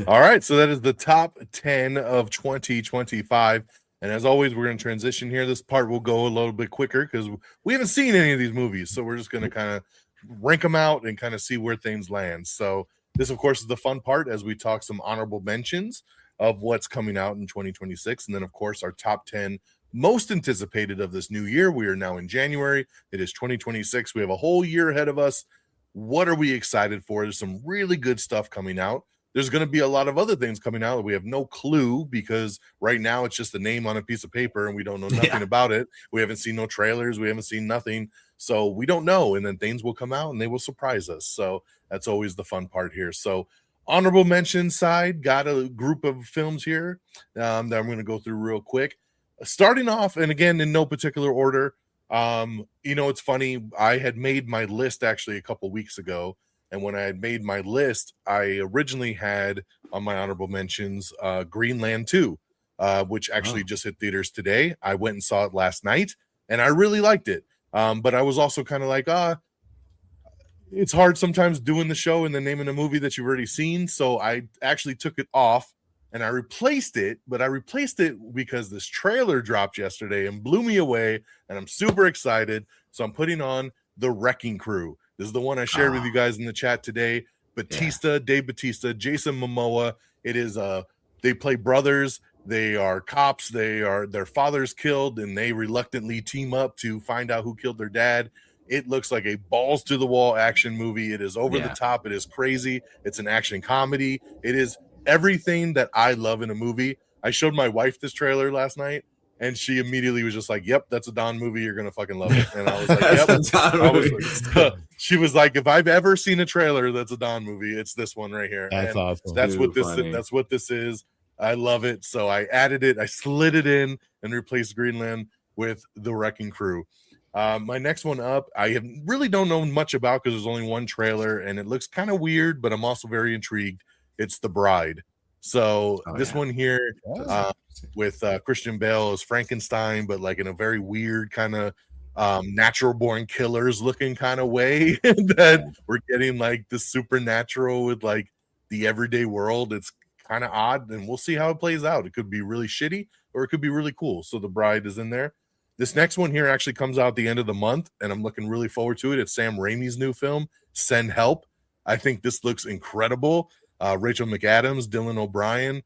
Speaker 1: All right, so that is the top 10 of 2025. And as always, we're going to transition here. This part will go a little bit quicker because we haven't seen any of these movies. So we're just going to kind of rank them out and kind of see where things land. So this, of course, is the fun part as we talk some honorable mentions of what's coming out in 2026. And then, of course, our top 10 most anticipated of this new year. We are now in January. It is 2026. We have a whole year ahead of us. What are we excited for? There's some really good stuff coming out. There's going to be a lot of other things coming out that we have no clue because right now it's just a name on a piece of paper and we don't know nothing about it. We haven't seen no trailers. We haven't seen nothing. So we don't know. And then things will come out and they will surprise us. So that's always the fun part here. So honorable mention side, got a group of films here that I'm going to go through real quick. Starting off, and again, in no particular order, it's funny. I had made my list actually a couple weeks ago. And when I had made my list, I originally had on my honorable mentions Greenland 2, which actually just hit theaters today. I went and saw it last night, and I really liked it. But I was also kind of like, it's hard sometimes doing the show and then naming a movie that you've already seen. So I actually took it off and I replaced it, but I replaced it because this trailer dropped yesterday and blew me away, and I'm super excited. So I'm putting on The Wrecking Crew. This is the one I shared with you guys in the chat today. Dave Bautista, Jason Momoa. It is they play brothers. They are cops. Their father's killed, and they reluctantly team up to find out who killed their dad. It looks like a balls to the wall action movie. It is over the top. It is crazy. It's an action comedy. It is everything that I love in a movie. I showed my wife this trailer last night, and she immediately was just like, "Yep, that's a Don movie. You're gonna fucking love it." And I was like, "Yep." She was like, "If I've ever seen a trailer that's a Don movie, it's this one right here."
Speaker 3: That's awesome.
Speaker 1: That's what this is. I love it. So I added it. I slid it in and replaced Greenland with The Wrecking Crew. My next one up, really don't know much about because there's only one trailer and it looks kind of weird, but I'm also very intrigued. It's The Bride. So this one here with Christian Bale as Frankenstein, but like in a very weird kind of natural born killers looking kind of way that we're getting like the supernatural with like the everyday world. It's kind of odd, and we'll see how it plays out. It could be really shitty or it could be really cool. So The Bride is in there. This next one here actually comes out at the end of the month, and I'm looking really forward to it. It's Sam Raimi's new film, Send Help. I think this looks incredible. Rachel McAdams, Dylan O'Brien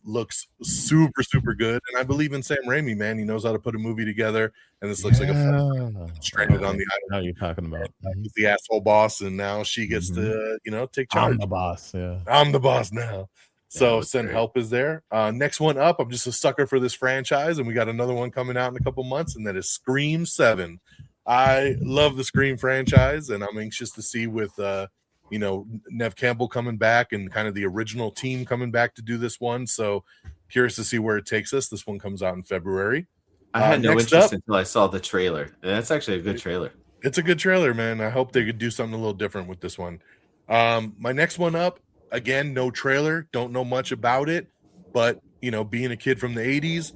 Speaker 1: looks super, super good. And I believe in Sam Raimi, man. He knows how to put a movie together, and this looks like a fun stranded on the island.
Speaker 3: How you're talking about.
Speaker 1: He's the asshole boss, and now she gets to, take charge.
Speaker 3: I'm the boss,
Speaker 1: I'm the boss now. So Send Help is there. Next one up, I'm just a sucker for this franchise, and we got another one coming out in a couple months, and that is Scream 7. I love the Scream franchise, and I'm anxious to see with Nev Campbell coming back and kind of the original team coming back to do this one. So curious to see where it takes us. This one comes out in February.
Speaker 2: I had no interest until I saw the trailer. That's actually a good trailer.
Speaker 1: It's a good trailer, man. I hope they could do something a little different with this one. My next one up, again, no trailer, don't know much about it, but being a kid from the 80s,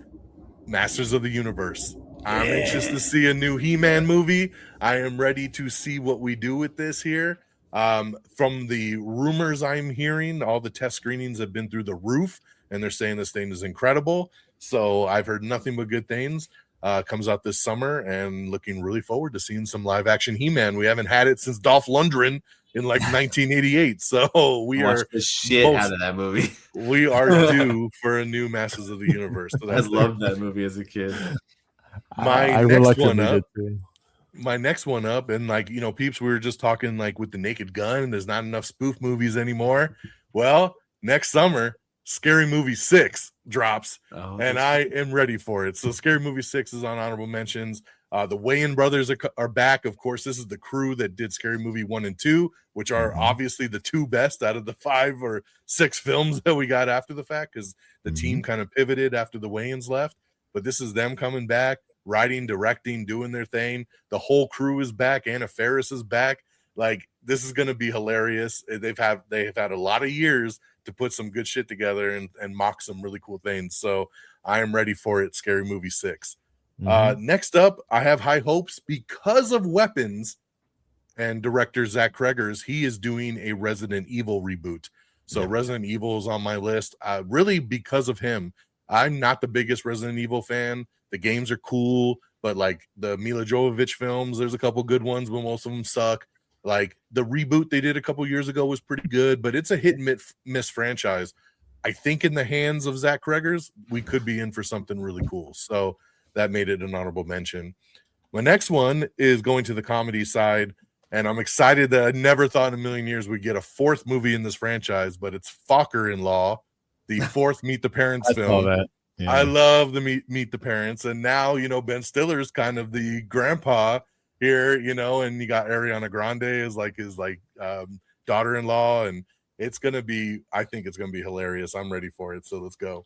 Speaker 1: Masters of the Universe. I'm anxious to see a new He-Man movie. I am ready to see what we do with this here. From the rumors I'm hearing, all the test screenings have been through the roof, and they're saying this thing is incredible. So I've heard nothing but good things. Comes out this summer, and looking really forward to seeing some live action He-Man. We haven't had it since Dolph Lundgren in like 1988. So we are
Speaker 2: the shit out of that movie.
Speaker 1: We are due for a new Masters of the Universe. So
Speaker 2: I loved that movie as a kid.
Speaker 1: My next one up, and Peeps, we were just talking like with the Naked Gun, and there's not enough spoof movies anymore. Well, next summer, Scary Movie 6 drops, and I am ready for it. So Scary Movie 6 is on honorable mentions. The Wayans brothers are back. Of course, this is the crew that did Scary Movie 1 and 2, which are obviously the two best out of the 5 or 6 films that we got after the fact, because the team kind of pivoted after the Wayans left. But this is them coming back, writing, directing, doing their thing. The whole crew is back. Anna Faris is back. Like, this is going to be hilarious. They've had a lot of years to put some good shit together and mock some really cool things. So I am ready for it. Scary Movie 6. Next up, I have high hopes because of Weapons. and director Zach Cregger's, he is doing a Resident Evil reboot. So Resident Evil is on my list, really because of him. I'm not the biggest Resident Evil fan. The games are cool, but like the Mila Jovovich films, there's a couple good ones, but most of them suck. Like the reboot they did a couple years ago was pretty good, but it's a hit and miss franchise. I think in the hands of Zach Cregger's, we could be in for something really cool. So that made it an honorable mention. My next one is going to the comedy side, and I'm excited that I never thought in a million years we'd get a fourth movie in this franchise, but it's Focker-in-Law, the fourth Meet the Parents film.
Speaker 3: That. Yeah.
Speaker 1: I love the Meet the Parents, and now, you know, Ben Stiller's kind of the grandpa here, you know, and you got Ariana Grande as like his daughter-in-law, and it's gonna be, I think it's gonna be hilarious. I'm ready for it, so let's go.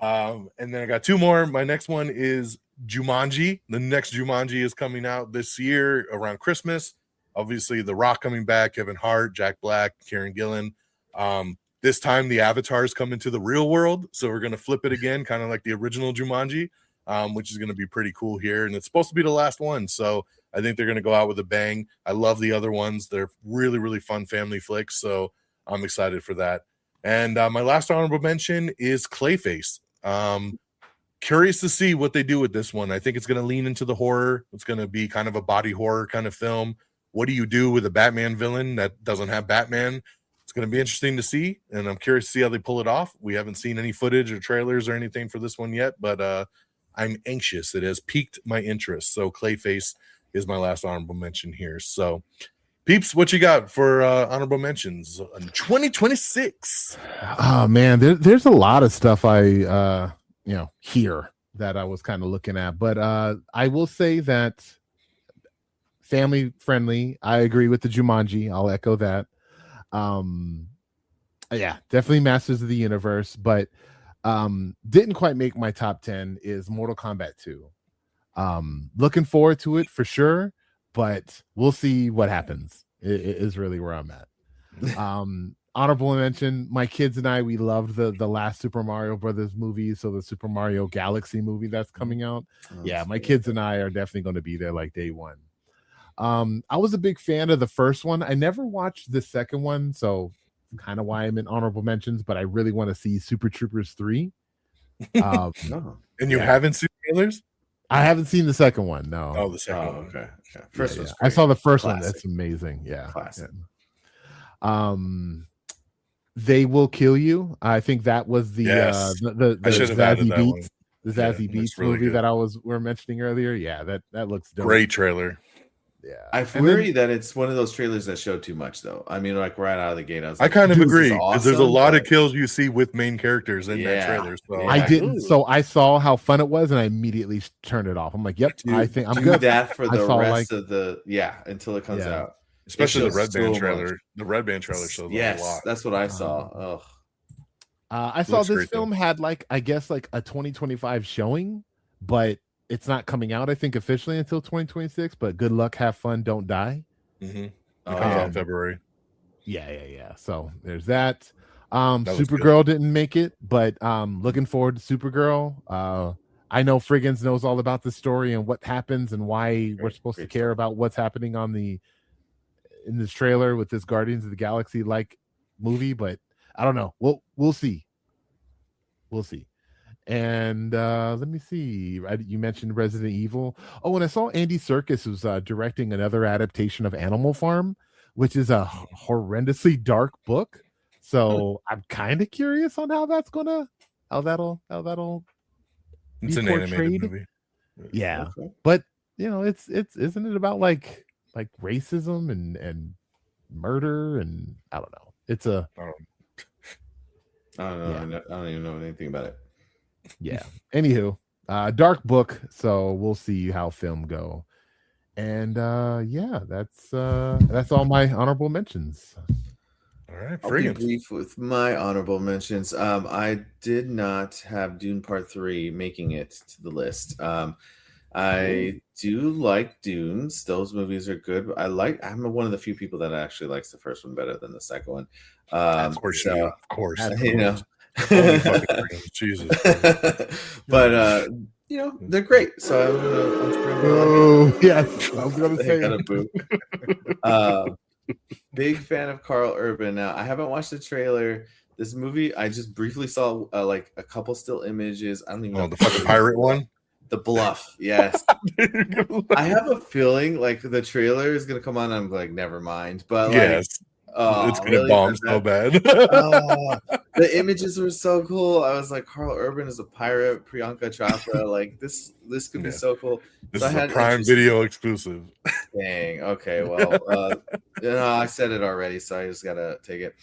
Speaker 1: And then I got two more. My next one is Jumanji. The next Jumanji is coming out this year around Christmas. Obviously, The Rock coming back, Kevin Hart, Jack Black, Karen Gillan. This time the avatars come into the real world, so we're going to flip it again, kind of like the original Jumanji, which is going to be pretty cool here, and it's supposed to be the last one, so I think they're going to go out with a bang. I love the other ones. They're really, really fun family flicks, so I'm excited for that. And my last honorable mention is Clayface. Curious to see what they do with this one. I think it's going to lean into the horror. It's going to be kind of a body horror kind of film. What do you do with a Batman villain that doesn't have Batman? It's going to be interesting to see, and I'm curious to see how they pull it off. We haven't seen any footage or trailers or anything for this one yet, but I'm anxious. It has piqued my interest. So Clayface is my last honorable mention here. So Peeps, what you got for honorable mentions in 2026?
Speaker 3: Oh man, there's a lot of stuff I hear that I was kind of looking at, but I will say that family friendly. I agree with the Jumanji. I'll echo that. Definitely Masters of the Universe, but didn't quite make my top 10 is Mortal Kombat 2. Looking forward to it for sure, but we'll see what happens. It is really where I'm at. Honorable mention, my kids and I, we loved the last Super Mario Brothers movie, so the Super Mario Galaxy movie that's coming out. My kids and I are definitely going to be there like day one. I was a big fan of the first one. I never watched the second one, so kind of why I'm in honorable mentions, but I really want to see Super Troopers 3.
Speaker 1: And you haven't seen trailers?
Speaker 3: I haven't seen the second one, no.
Speaker 1: Oh, the second one.
Speaker 2: Okay. Yeah. First one's
Speaker 3: I saw the first
Speaker 2: Classic.
Speaker 3: one. That's amazing. Yeah.
Speaker 2: Classic.
Speaker 3: They Will Kill You. I think that was the Zazie Beetz. The Zazie Beetz
Speaker 1: really
Speaker 3: movie
Speaker 1: good.
Speaker 3: that we were mentioning earlier. Yeah, that looks dope.
Speaker 1: Great trailer.
Speaker 3: Yeah.
Speaker 2: I worry that it's one of those trailers that showed too much, though. I mean, like right out of the gate, I was like,
Speaker 1: kind of
Speaker 2: "Dude,
Speaker 1: agree
Speaker 2: this is
Speaker 1: because there's a
Speaker 2: awesome,"
Speaker 1: lot
Speaker 2: but-
Speaker 1: of kills you see with main characters in that trailer. So
Speaker 2: Yeah.
Speaker 3: I didn't. So I saw how fun it was, and I immediately turned it off. I'm like, "Yep, I think I'm
Speaker 2: do
Speaker 3: good."
Speaker 2: that for
Speaker 3: I
Speaker 2: the
Speaker 3: saw,
Speaker 2: rest of the until it comes out.
Speaker 1: especially the
Speaker 2: shows
Speaker 1: Red
Speaker 2: so
Speaker 1: Band
Speaker 2: much.
Speaker 1: trailer. The Red Band trailer shows a lot.
Speaker 2: That's what I saw. Oh,
Speaker 3: I saw
Speaker 1: Looks
Speaker 3: this
Speaker 1: great,
Speaker 3: film had a 2025 showing, but it's not coming out, I think, officially until 2026. But good luck, have fun, don't die.
Speaker 1: Mm-hmm. It comes out in February.
Speaker 3: Yeah. So there's that.
Speaker 1: was
Speaker 3: Supergirl didn't make it, but looking forward to Supergirl. I know Frigginz knows all about the story and what happens and why we're supposed to care about what's happening in this trailer with this Guardians of the Galaxy movie, but I don't know. We'll see. And let me see. You mentioned Resident Evil. Oh, and I saw Andy Serkis was directing another adaptation of Animal Farm, which is a horrendously dark book. So I'm kind of curious on how that'll
Speaker 1: It's
Speaker 3: be
Speaker 1: an
Speaker 3: portrayed.
Speaker 1: animated movie.
Speaker 3: Yeah, but it's isn't it about like racism and murder and I don't know. It's a
Speaker 2: I don't know. I don't even know anything about it.
Speaker 3: yeah. Anywho, dark book. So we'll see how film go. And that's all my honorable mentions.
Speaker 1: All right,
Speaker 2: I'll be
Speaker 1: Frigginz.
Speaker 2: brief with my honorable mentions. I did not have Dune Part 3 making it to the list. I do like Dunes. Those movies are good. I'm one of the few people that actually likes the first one better than the second one.
Speaker 1: Of course,
Speaker 2: you know.
Speaker 1: Holy fucking Frigginz. Jesus.
Speaker 2: But they're great. So I'm sure I'm gonna
Speaker 3: Oh yes, I was gonna
Speaker 2: like
Speaker 3: say.
Speaker 2: it. Big fan of Carl Urban. Now, I haven't watched the trailer. This movie, I just briefly saw like a couple still images. I don't even know
Speaker 1: the fucking pirate one.
Speaker 2: The Bluff, yes. I have a feeling like the trailer is gonna come on. I'm like, never mind. But
Speaker 1: yes, it's gonna bomb so bad.
Speaker 2: The images were so cool. I was like, Carl Urban is a pirate, Priyanka Chopra. Like this could be so cool.
Speaker 1: This is a Prime Video exclusive.
Speaker 2: Dang. Okay. Well, I said it already, so I just gotta take it.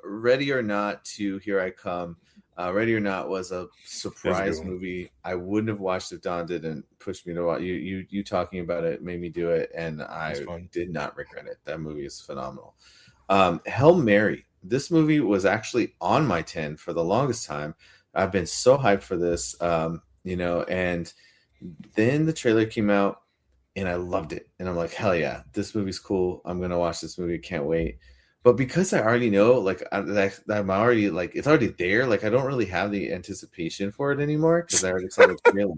Speaker 2: Ready or Not to Here I Come. Ready or Not was a surprise movie. I wouldn't have watched if Don didn't push me to watch. You talking about it made me do it, and I did not regret it. That movie is phenomenal. Hail Mary. This movie was actually on my 10 for the longest time. I've been so hyped for this, and then the trailer came out, and I loved it. And I'm like, hell yeah, this movie's cool. I'm gonna watch this movie. Can't wait. But because I already know, like, I'm already like, it's already there. Like, I don't really have the anticipation for it anymore because I already saw the trailer.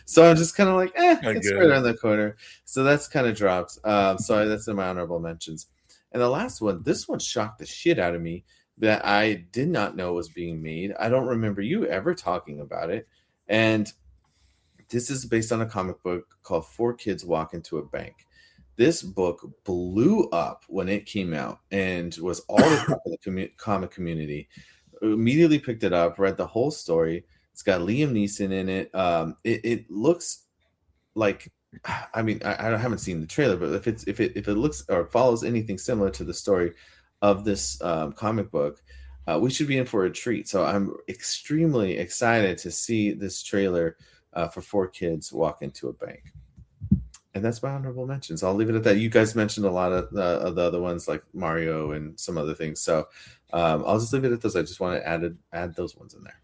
Speaker 2: So I'm just kind of like, it's right around the corner. So that's kind of dropped. So that's in my honorable mentions. And the last one, this one shocked the shit out of me that I did not know was being made. I don't remember you ever talking about it. And this is based on a comic book called 4 Kids Walk Into a Bank. This book blew up when it came out and was all the comic community. Immediately picked it up, read the whole story. It's got Liam Neeson in it. It looks like, I mean, I haven't seen the trailer, but if it looks or follows anything similar to the story of this comic book, we should be in for a treat. So I'm extremely excited to see this trailer for 4 Kids Walk Into a Bank. And that's my honorable mentions. I'll leave it at that. You guys mentioned a lot of the other ones like Mario and some other things. So I'll just leave it at those. I just want to add those ones in there.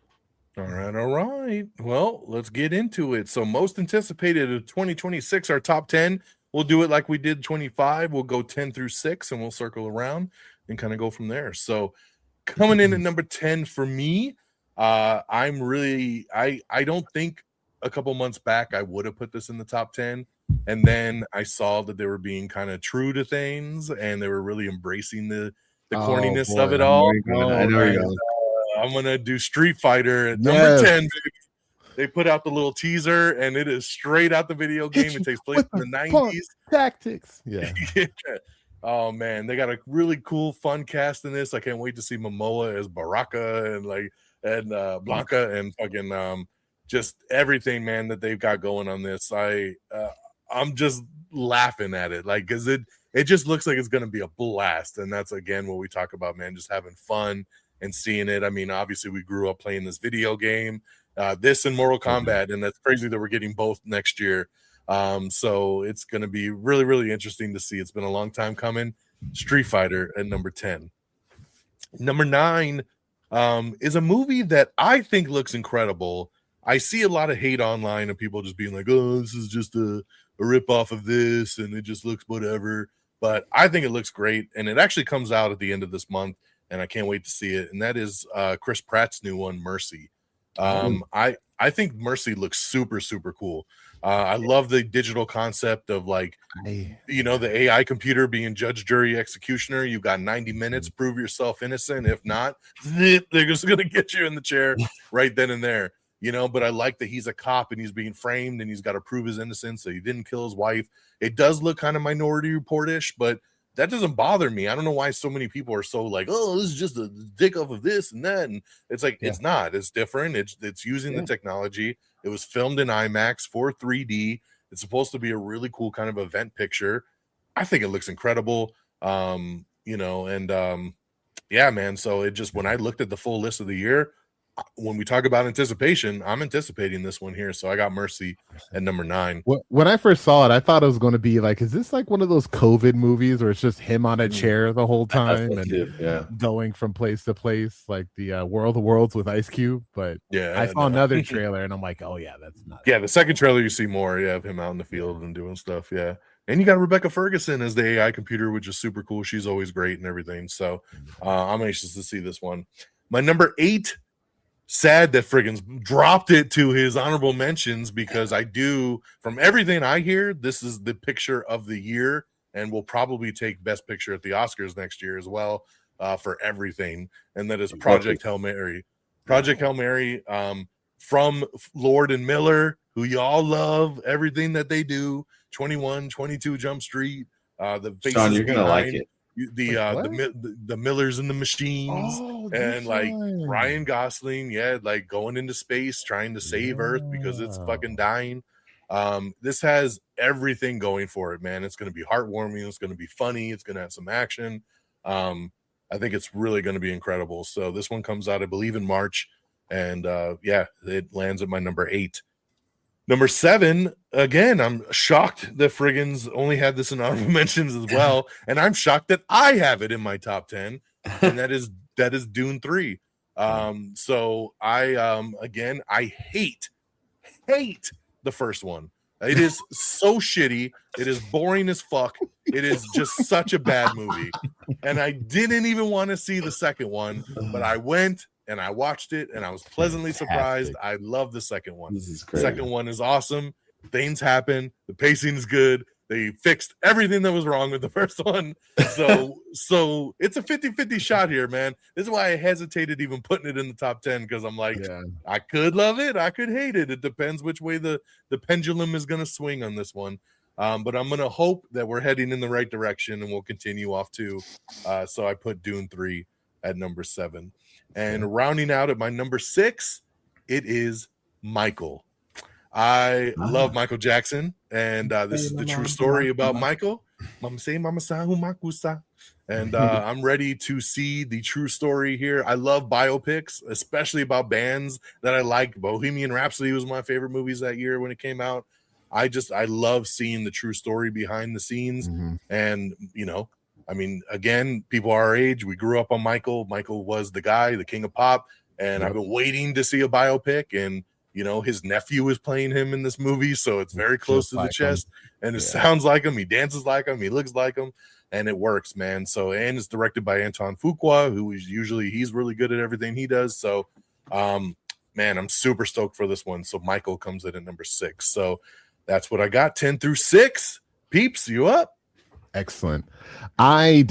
Speaker 1: All right. Well, let's get into it. So most anticipated of 2026, our top 10. We'll do it like we did 25. We'll go 10 through 6 and we'll circle around and kind of go from there. So coming in at number 10 for me, I don't think a couple months back I would have put this in the top 10. And then I saw that they were being kind of true to things and they were really embracing the corniness of it all.
Speaker 2: I know you're going.
Speaker 1: I'm going to do Street Fighter at number 10. Baby. They put out the little teaser and it is straight out the video game. It takes place in the 90s.
Speaker 3: Tactics. Yeah.
Speaker 1: Oh, man. They got a really cool, fun cast in this. I can't wait to see Momoa as Baraka and Blanca and fucking just everything, man, that they've got going on this. I'm just laughing at it, like, because it just looks like it's going to be a blast. And that's, again, what we talk about, man, just having fun and seeing it. I mean, obviously, we grew up playing this video game, this and Mortal Kombat, and that's crazy that we're getting both next year. So it's going to be really, really interesting to see. It's been a long time coming. Street Fighter at number 10. Number 9 is a movie that I think looks incredible. I see a lot of hate online of people just being like, oh, this is just a rip off of this and it just looks whatever. But I think it looks great. And it actually comes out at the end of this month and I can't wait to see it. And that is Chris Pratt's new one, Mercy. I think Mercy looks super, super cool. I love the digital concept of like, the AI computer being judge, jury, executioner. You've got 90 minutes, prove yourself innocent. If not, they're just going to get you in the chair right then and there. But I like that he's a cop and he's being framed and he's got to prove his innocence. So he didn't kill his wife. It does look kind of Minority Report-ish, but that doesn't bother me. I don't know why so many people are so like, oh, this is just a dick off of this and that. And it's like, It's not. It's different. It's using the technology. It was filmed in IMAX for 3D. It's supposed to be a really cool kind of event picture. I think it looks incredible. Yeah, man. So it just, when I looked at the full list of the year, when we talk about anticipation, I'm anticipating this one here. So I got Mercy at number 9.
Speaker 3: When I first saw it, I thought it was going to be like, is this like one of those COVID movies where it's just him on a chair the whole time and going from place to place, like the World of Worlds with Ice Cube? But I saw another trailer and I'm like, oh yeah, that's not.
Speaker 1: Yeah, the second trailer you see more, of him out in the field and doing stuff. Yeah. And you got Rebecca Ferguson as the AI computer, which is super cool. She's always great and everything. So I'm anxious to see this one. My number 8, sad that Frigginz dropped it to his honorable mentions, because I do, from everything I hear, this is the picture of the year, and will probably take Best Picture at the Oscars next year as well, for everything. And that is Project Hail Mary. Project Hail Mary, from Lord and Miller, who y'all love everything that they do. 21, 22 Jump Street. The faces
Speaker 2: Sean, you're gonna like
Speaker 1: behind,
Speaker 2: it.
Speaker 1: the Millers and the Machines, and like Ryan Gosling, like going into space trying to save Earth because it's fucking dying. This has everything going for it, man. It's going to be heartwarming. It's going to be funny. It's going to have some action. I think it's really going to be incredible. So this one comes out, I believe, in March, and it lands at my number 8. Number 7, again, I'm shocked that Frigginz only had this in honorable mentions as well, and I'm shocked that I have it in my top 10, and that is Dune 3. So I again, I hate the first one. It is so shitty. It is boring as fuck. It is just such a bad movie, and I didn't even want to see the second one, but I went and I watched it, and I was pleasantly surprised. I love the second one.
Speaker 2: This is
Speaker 1: The
Speaker 2: great.
Speaker 1: second one is awesome. Things happen. The pacing is good. They fixed everything that was wrong with the first one. So it's a 50-50 shot here, man. This is why I hesitated even putting it in the top 10, because I'm like, I could love it. I could hate it. It depends which way the pendulum is going to swing on this one. But I'm going to hope that we're heading in the right direction, and we'll continue off too. So I put Dune 3 at number 7. And rounding out at my number 6, it is Michael. I love Michael Jackson, and this is the true story about Michael. Mama say, Mama sa, humakusa. And I'm ready to see the true story here. I love biopics, especially about bands that I like. Bohemian Rhapsody was my favorite movies that year when it came out. I love seeing the true story behind the scenes. And, I mean, again, people our age, we grew up on Michael. Michael was the guy, the king of pop. And I've been waiting to see a biopic. And, his nephew is playing him in this movie. So it's very close to the chest. And it sounds like him. He dances like him. He looks like him. And it works, man. So, and it's directed by Anton Fuqua, who is he's really good at everything he does. So, man, I'm super stoked for this one. So Michael comes in at number 6. So that's what I got. 10 through 6. Peeps, you up?
Speaker 3: Excellent. I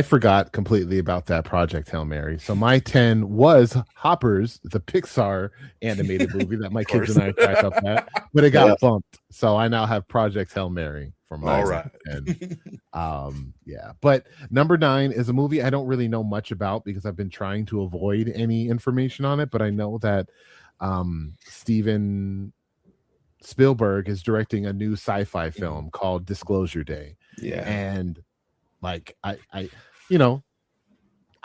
Speaker 3: forgot completely about that Project Hail Mary. So my 10 was Hoppers, the Pixar animated movie that my kids and I cracked up at, but it got bumped. So I now have Project Hail Mary for my 10. But number 9 is a movie I don't really know much about because I've been trying to avoid any information on it, but I know that Steven Spielberg is directing a new sci-fi film called Disclosure Day. And like I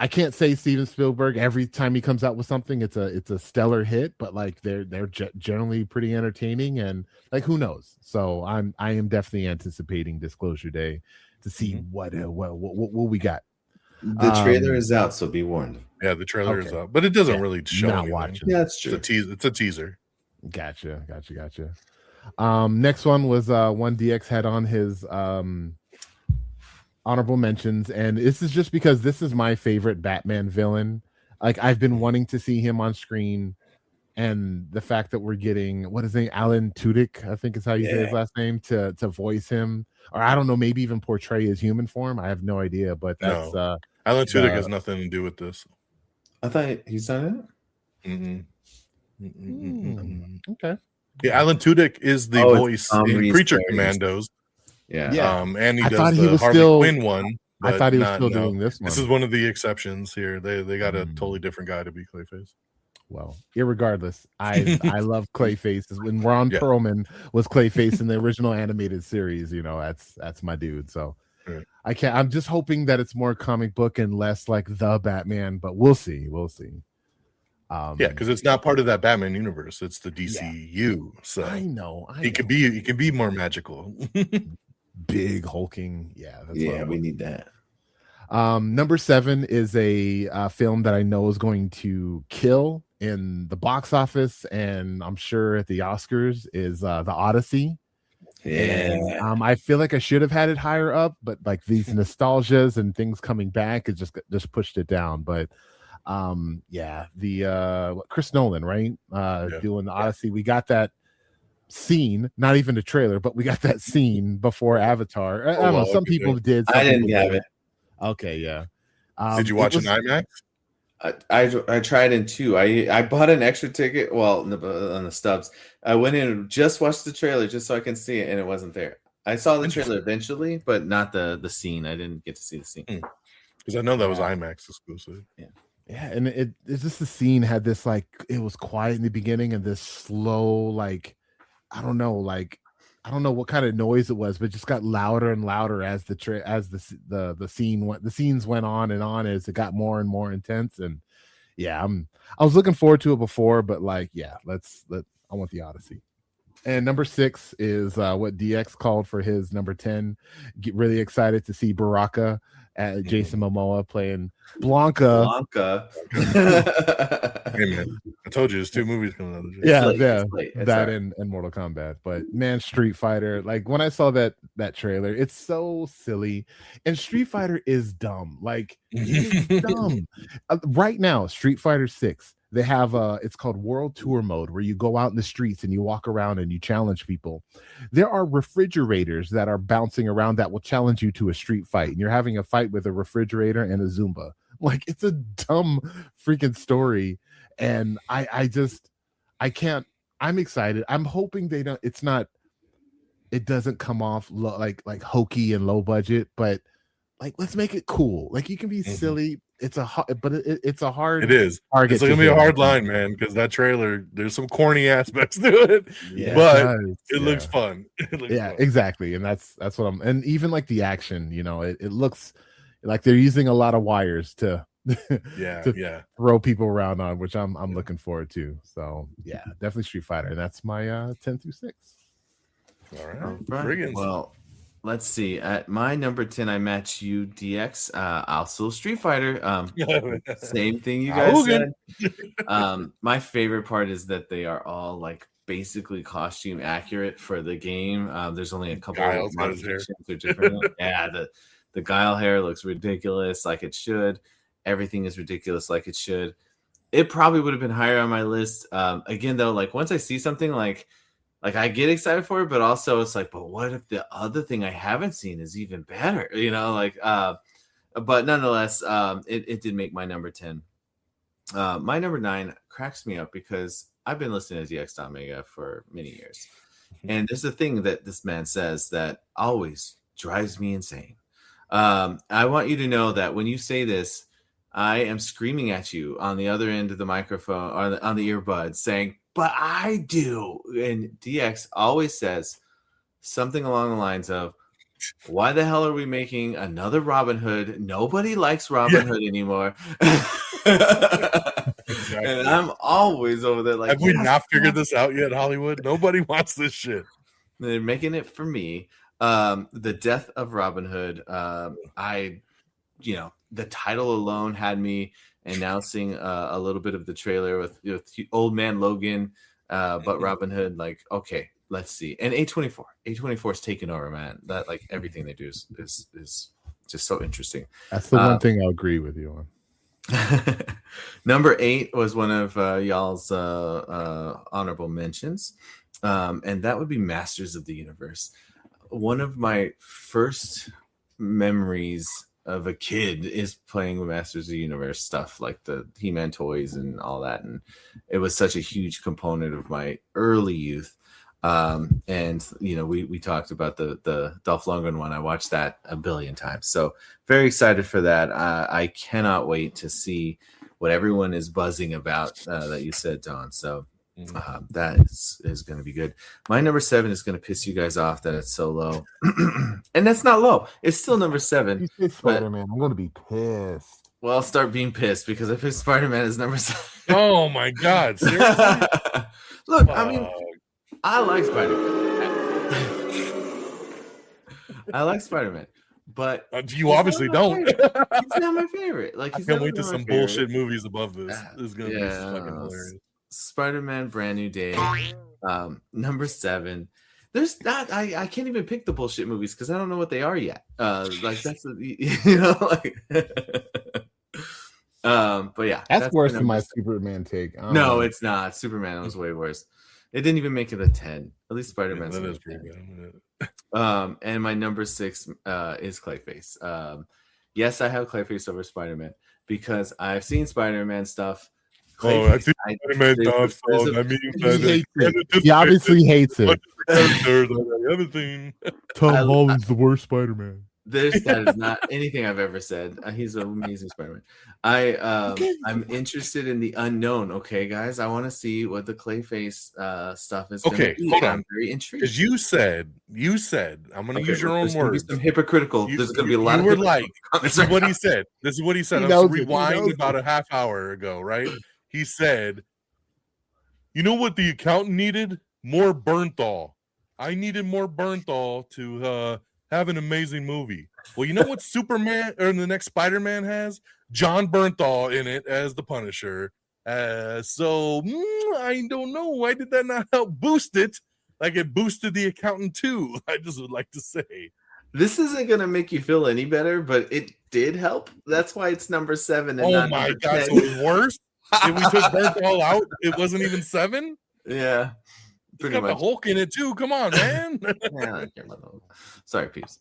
Speaker 3: can't say Steven Spielberg every time he comes out with something it's a stellar hit, but like they're generally pretty entertaining, and like who knows. So I am definitely anticipating Disclosure Day to see what we got.
Speaker 2: The trailer is out, so be warned.
Speaker 1: Yeah, the trailer is out, but it doesn't really show anything.
Speaker 3: Watching.
Speaker 2: Yeah, that's true.
Speaker 1: It's a teaser.
Speaker 3: Gotcha. Next one was 1DX had on his honorable mentions, and this is just because this is my favorite Batman villain. Like, I've been wanting to see him on screen, and the fact that we're getting, what is his name, Alan Tudyk, I think is how you say his last name, to voice him, or I don't know, maybe even portray his human form. I have no idea, but that's
Speaker 1: Alan Tudyk has nothing to do with this.
Speaker 2: I thought he's not it.
Speaker 3: Okay.
Speaker 1: Yeah, Alan Tudyk is the voice in Creature Commandos.
Speaker 2: Yeah.
Speaker 1: And he
Speaker 3: I
Speaker 1: does
Speaker 3: thought
Speaker 1: the
Speaker 3: he was
Speaker 1: Harley
Speaker 3: still-
Speaker 1: Quinn one.
Speaker 3: I thought he was still doing this one.
Speaker 1: This is one of the exceptions here. They got a totally different guy to be Clayface.
Speaker 3: Well, irregardless, I love Clayface. When Ron Perlman was Clayface in the original animated series, that's my dude. So I can't. I'm just hoping that it's more comic book and less like the Batman, but we'll see.
Speaker 1: Because it's not part of that Batman universe. It's the DCU. So
Speaker 3: I know.
Speaker 1: He can be more magical.
Speaker 3: Big hulking.
Speaker 2: We need that.
Speaker 3: Number 7 is a film that I know is going to kill in the box office, and I'm sure at the Oscars, is The Odyssey. And, I feel like I should have had it higher up, but like these nostalgias and things coming back, it just pushed it down. But Chris Nolan, right?
Speaker 1: Yeah.
Speaker 3: Doing the Odyssey. We got that scene, not even the trailer, but we got that scene before Avatar. I don't know. Some people did. Some
Speaker 2: I didn't
Speaker 3: people
Speaker 2: have
Speaker 3: didn't.
Speaker 2: it.
Speaker 3: Okay, yeah.
Speaker 1: Did you watch an IMAX?
Speaker 2: I tried in two. I bought an extra ticket. Well, on the stubs, I went in and just watched the trailer just so I can see it, and it wasn't there. I saw the trailer eventually, but not the scene. I didn't get to see the scene
Speaker 1: because I know that was IMAX exclusive.
Speaker 3: Yeah, and it's just the scene had this like it was quiet in the beginning and this slow like I don't know what kind of noise it was, but it just got louder and louder as the scenes went on and on as it got more and more intense. And yeah, I was looking forward to it before, but like I want the Odyssey. And number 6 is what DX called for his number 10. Get really excited to see Baraka at Jason Momoa playing Blanca.
Speaker 1: Hey man, I told you there's 2 movies coming out.
Speaker 3: That and Mortal Kombat. But man, Street Fighter. Like when I saw that trailer, it's so silly, and Street Fighter is dumb. Like it's dumb. Right now, Street Fighter 6. They have it's called World Tour mode, where you go out in the streets and you walk around and you challenge people. There are refrigerators that are bouncing around that will challenge you to a street fight, and you're having a fight with a refrigerator and a Zumba. Like it's a dumb freaking story, and I can't. I'm excited. I'm hoping they don't. It doesn't come off like hokey and low budget, but like let's make it cool. Like you can be silly. It's a hard.
Speaker 1: It is. It's gonna be a hard line, man, because that trailer, there's some corny aspects to it, but it looks fun.
Speaker 3: Exactly, and that's what I'm. And even like the action, it looks like they're using a lot of wires to throw people around on, which I'm looking forward to. So yeah, definitely Street Fighter, and that's my 10 through 6.
Speaker 1: All right.
Speaker 2: Well, let's see. At my number 10, I match you, DX. Also Street Fighter. Same thing you guys said. My favorite part is that they are all like basically costume accurate for the game. There's only a couple of modifications or different. The Guile hair looks ridiculous, like it should. Everything is ridiculous, like it should. It probably would have been higher on my list. Again, though, like once I see something like I get excited for it, but also it's like, but what if the other thing I haven't seen is even better? But nonetheless, it did make my number 10. My number 9 cracks me up because I've been listening to DX DONMEGA for many years. And there's a thing that this man says that always drives me insane. I want you to know that when you say this, I am screaming at you on the other end of the microphone or on the earbuds saying, but I do. And DX always says something along the lines of, why the hell are we making another Robin Hood? Nobody likes Robin Hood anymore. Exactly. And I'm always over there like,
Speaker 1: have we not figured this out yet, Hollywood? Nobody wants this shit.
Speaker 2: They're making it for me. The death of Robin Hood. The title alone had me announcing a little bit of the trailer with Old Man Logan, but Robin Hood, like, okay, let's see. And A24 is taking over, man. That like everything they do is just so interesting.
Speaker 3: That's the one thing I'll agree with you on.
Speaker 2: Number 8 was one of y'all's honorable mentions, and that would be Masters of the Universe. One of my first memories of a kid is playing with Masters of the Universe stuff, like the He-Man toys and all that, and it was such a huge component of my early youth. And we talked about the Dolph Lundgren one. I watched that a billion times, so very excited for that. I cannot wait to see what everyone is buzzing about that you said, Don. So that is going to be good. My number 7 is going to piss you guys off that it's so low, and that's not low. It's still number 7.
Speaker 3: You say Spider-Man, I'm going to be pissed.
Speaker 2: Well, I'll start being pissed because I picked Spider-Man as number 7.
Speaker 1: Oh my god! Seriously?
Speaker 2: Look, I mean, I like Spider-Man. But
Speaker 1: you obviously don't.
Speaker 2: He's not my favorite. Like,
Speaker 1: I can't wait to some bullshit movies above this. This is gonna be fucking hilarious.
Speaker 2: Spider-Man Brand New Day, number 7. There's not. I can't even pick the bullshit movies because I don't know what they are yet. Like that's But yeah,
Speaker 3: That's worse
Speaker 2: my
Speaker 3: than my
Speaker 2: number 6.
Speaker 3: Superman take. I don't
Speaker 2: No,
Speaker 3: know.
Speaker 2: it's not. Superman was way worse. It didn't even make it a 10. At least Spider-Man's
Speaker 1: that
Speaker 2: a
Speaker 1: is
Speaker 2: 10.
Speaker 1: pretty bad.
Speaker 2: And my number 6 is Clayface. Yes, I have Clayface over Spider-Man because I've seen Spider-Man stuff.
Speaker 1: I've seen Spider-Man stuff, so that means
Speaker 3: He hates it. He obviously hates it.
Speaker 1: characters I haven't seen.
Speaker 3: Tom Holland's the worst Spider-Man.
Speaker 2: That is not anything I've ever said. He's an amazing Spider-Man. I'm interested in the unknown. Okay, guys, I want to see what the Clayface stuff is.
Speaker 1: Okay, hold on.
Speaker 2: I'm very intrigued.
Speaker 1: Because you said, I'm going to use your own words.
Speaker 2: Some hypocritical. There's going to be a lot.
Speaker 1: You were like, this is what he said. This is what he said. I was rewind about a half hour ago, right? He said, "You know what the accountant needed? More Bernthal. I needed more Bernthal to have an amazing movie." Well, you know what Superman or the next Spider-Man has? John Bernthal in it as the Punisher. So I don't know. Why did that not help boost it? Like it boosted the accountant too. I just would like to say.
Speaker 2: This isn't going to make you feel any better, but it did help. That's why it's number 7. And
Speaker 1: oh my God, so it was worse? If we took Bernthal out, it wasn't even 7?
Speaker 2: Yeah.
Speaker 1: It's got the Hulk in it too. Come on, man.
Speaker 2: Yeah, I don't care about the Hulk. Sorry, Peeps.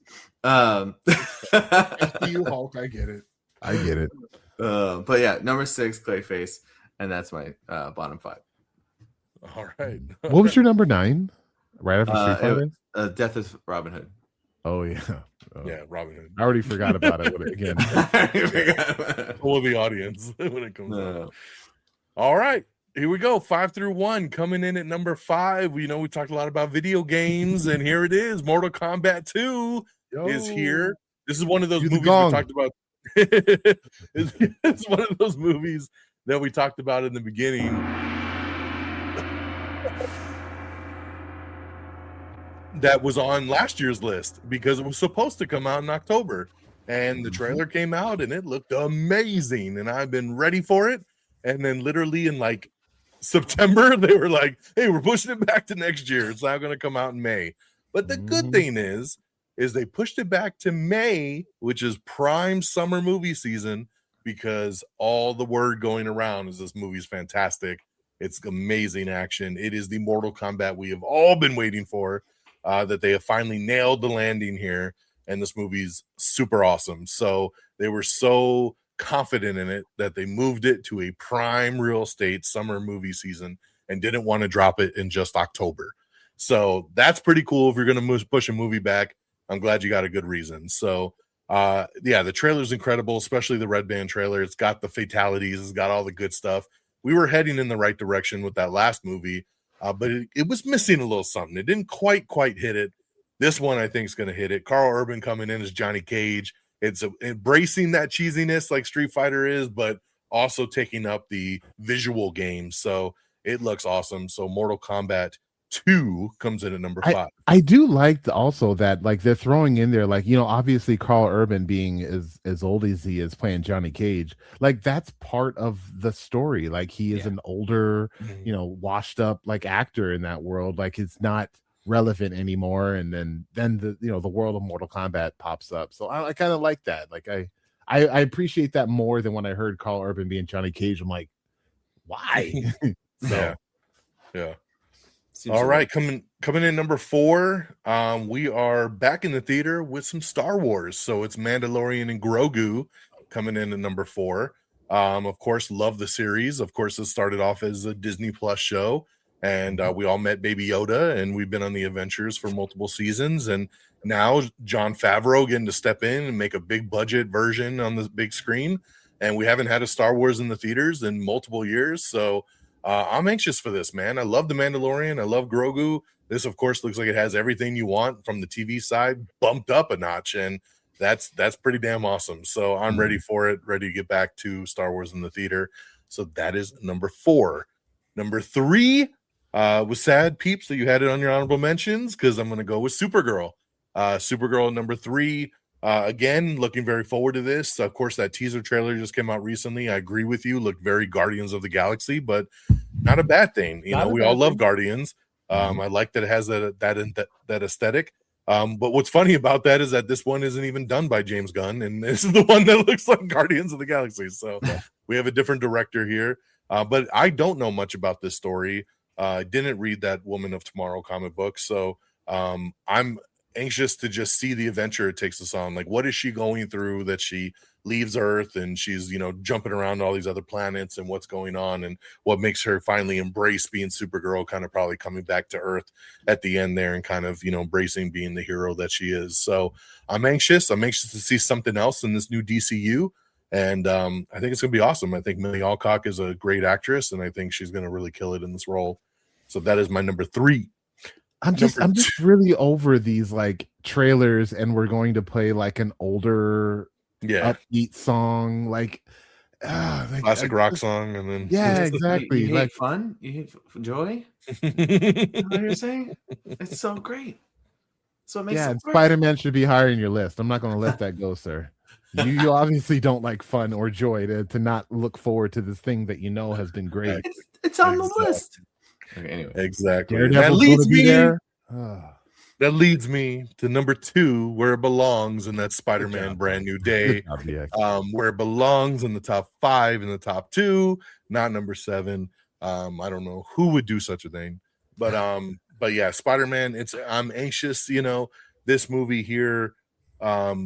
Speaker 3: You Hulk, I get it. I get it.
Speaker 2: But yeah, number 6, Clayface, and that's my bottom 5.
Speaker 1: All right.
Speaker 3: What was your number 9? Right after Street Fighter?
Speaker 2: Death of Robin Hood.
Speaker 3: Oh yeah.
Speaker 1: Yeah, Robin Hood.
Speaker 3: I already forgot about it again.
Speaker 1: For the audience when it comes out. All right. Here we go. 5 through 1 coming in at number 5. We talked a lot about video games, and here it is. Mortal Kombat 2 is here. This is one of those movies we talked about. It's one of those movies that we talked about in the beginning. That was on last year's list because it was supposed to come out in October, and the trailer came out and it looked amazing, and I've been ready for it. And then literally in like September, they were like, "Hey, we're pushing it back to next year. It's not going to come out in May." But the good thing is they pushed it back to May, which is prime summer movie season, because all the word going around is this movie's fantastic. It's amazing action. It is the Mortal Kombat we have all been waiting for. That they have finally nailed the landing here, and this movie's super awesome. So they were so confident in it that they moved it to a prime real estate summer movie season and didn't want to drop it in just October. So that's pretty cool. If you're going to push a movie back, I'm glad you got a good reason. So yeah, the trailer's incredible, especially the Red Band trailer. It's got the fatalities. It's got all the good stuff. We were heading in the right direction with that last movie. But it was missing a little something. It didn't quite hit it. This one, I think, is going to hit it. Carl Urban coming in as Johnny Cage. It's embracing that cheesiness like Street Fighter is, but also taking up the visual game. So it looks awesome. So Mortal Kombat 2 comes in at number 5.
Speaker 3: I do like also that like they're throwing in there, like, obviously Carl Urban being as old as he is playing Johnny Cage, like that's part of the story. Like he is an older, washed up like actor in that world. Like it's not relevant anymore. And then the world of Mortal Kombat pops up. So I kind of like that. Like I appreciate that more than when I heard Carl Urban being Johnny Cage. I'm like, why?
Speaker 1: Yeah. All right, coming in number 4, we are back in the theater with some Star Wars. So it's Mandalorian and Grogu coming in at number 4. Of course, love the series. Of course, it started off as a Disney Plus show, and we all met Baby Yoda, and we've been on the adventures for multiple seasons. And now Jon Favreau getting to step in and make a big budget version on the big screen. And we haven't had a Star Wars in the theaters in multiple years. So I'm anxious for this, man. I love The Mandalorian. I love Grogu. This, of course, looks like it has everything you want from the TV side bumped up a notch, and that's pretty damn awesome. So I'm ready for it, ready to get back to Star Wars in the theater. So that is number 4. Number 3 was sad, Peeps, that you had it on your honorable mentions, because I'm going to go with Supergirl. Supergirl number 3. Again, looking very forward to this. Of course, that teaser trailer just came out recently. I agree with you. Looked very Guardians of the Galaxy, but not a bad thing. We all love Guardians. I like that it has that aesthetic. But what's funny about that is that this one isn't even done by James Gunn, and this is the one that looks like Guardians of the Galaxy. So we have a different director here. But I don't know much about this story. I didn't read that Woman of Tomorrow comic book, so I'm anxious to just see the adventure it takes us on. Like, what is she going through that she leaves Earth and she's, you know, jumping around all these other planets, and what's going on, and what makes her finally embrace being Supergirl, kind of probably coming back to Earth at the end there and kind of, you know, embracing being the hero that she is. So I'm anxious to see something else in this new DCU. And I think it's gonna be awesome. I think Millie Alcock is a great actress, and I think she's gonna really kill it in this role. So that is my number 3.
Speaker 3: I'm just really over these like trailers, and we're going to play like an older upbeat song, like
Speaker 1: classic rock song, and then
Speaker 3: exactly.
Speaker 2: You hate
Speaker 3: like
Speaker 2: fun, you hate joy. You know what you're saying? It's so great. So it makes it great.
Speaker 3: Spider-Man should be higher in your list. I'm not going to let that go, sir. You obviously don't like fun or joy to not look forward to this thing that you know has been great.
Speaker 2: It's on the list. Okay, anyway,
Speaker 1: exactly. That leads me to number 2, where it belongs, and that's Spider-Man Brand New Day. Where it belongs in the top 5, in the top 2, not number 7. I don't know who would do such a thing, but yeah, Spider-Man. I'm anxious. You know, this movie here, a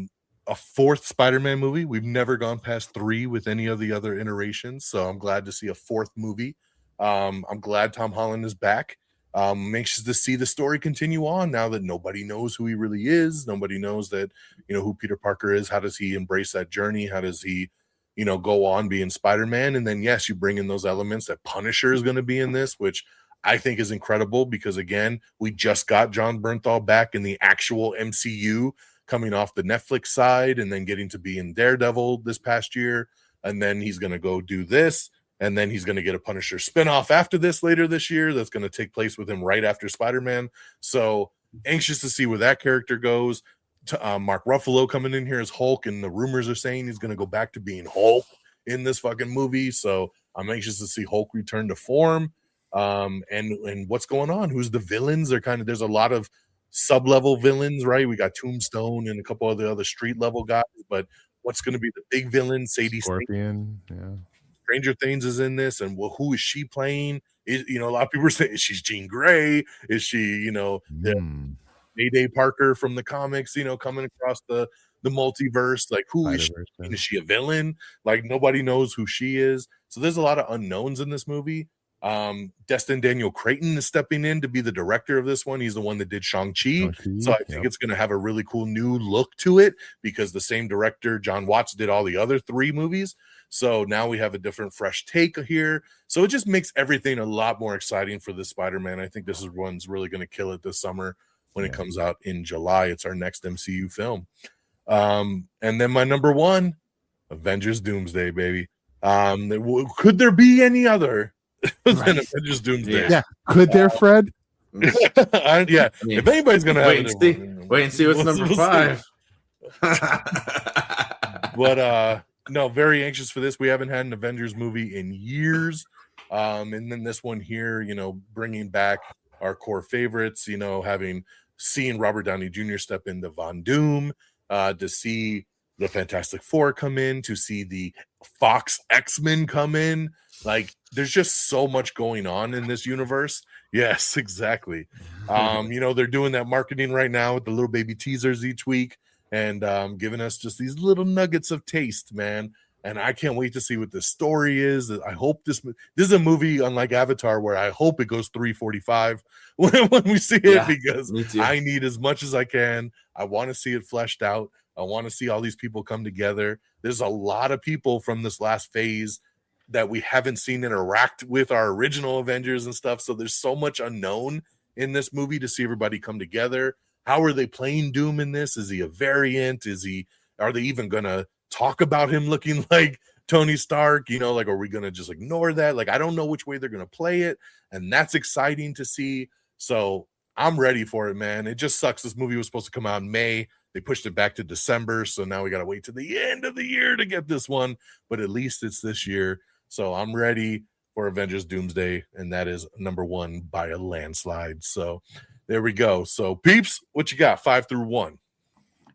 Speaker 1: 4th Spider-Man movie. We've never gone past 3 with any of the other iterations, so I'm glad to see a 4th movie. I'm glad Tom Holland is back. I'm anxious to see the story continue on now that nobody knows who he really is. Nobody knows that, you know, who Peter Parker is. How does he embrace that journey? How does he, you know, go on being Spider-Man? And then, yes, you bring in those elements that Punisher is going to be in this, which I think is incredible because, again, we just got John Bernthal back in the actual MCU, coming off the Netflix side and then getting to be in Daredevil this past year. And then he's going to go do this. And then he's going to get a Punisher spinoff after this later this year. That's going to take place with him right after Spider-Man. So anxious to see where that character goes. Mark Ruffalo coming in here as Hulk, and the rumors are saying he's going to go back to being Hulk in this fucking movie. So I'm anxious to see Hulk return to form. And what's going on? Who's the villains? There's a lot of sub-level villains, right? We got Tombstone and a couple of the other street level guys, but what's going to be the big villain? Sadie
Speaker 3: Scorpion,
Speaker 1: Stranger Things is in this, and who is she playing? A lot of people are saying, is she Jean Grey? Is she, the Mayday Parker from the comics, coming across the multiverse? Like, who is she? Is she a villain? Like, nobody knows who she is. So there's a lot of unknowns in this movie. Destin Daniel Cretton is stepping in to be the director of this one. He's the one that did Shang-Chi. So I think it's going to have a really cool new look to it because the same director, John Watts, did all the other 3 movies. So now we have a different, fresh take here. So it just makes everything a lot more exciting for this Spider-Man. I think this one's really going to kill it this summer when it comes out in July. It's our next MCU film. And then my number 1, Avengers Doomsday, baby. Could there be any other than Avengers Doomsday?
Speaker 3: Yeah. Could there, Fred?
Speaker 1: If anybody's going to have
Speaker 2: wait and see what's number 5.
Speaker 1: But no, very anxious for this. We haven't had an Avengers movie in years. And then this one here, bringing back our core favorites, having seen Robert Downey Jr. step into Von Doom, to see the Fantastic Four come in, to see the Fox X-Men come in. Like, there's just so much going on in this universe. Yes, exactly. They're doing that marketing right now with the little baby teasers each week and giving us just these little nuggets of taste, man. And I can't wait to see what the story is. I hope this is a movie unlike Avatar where I hope it goes 3:45 when we see it, because I need as much as I can. I want to see it fleshed out. I want to see all these people come together. There's a lot of people from this last phase that we haven't seen interact with our original Avengers and stuff. So there's so much unknown in this movie to see everybody come together. How are they playing Doom in this? Is he a variant? Are they even going to talk about him looking like Tony Stark? Are we going to just ignore that? Like, I don't know which way they're going to play it. And that's exciting to see. So I'm ready for it, man. It just sucks. This movie was supposed to come out in May. They pushed it back to December. So now we got to wait to the end of the year to get this one. But at least it's this year. So I'm ready for Avengers Doomsday. And that is number 1 by a landslide. So there we go. So, Peeps, what you got? 5 through 1.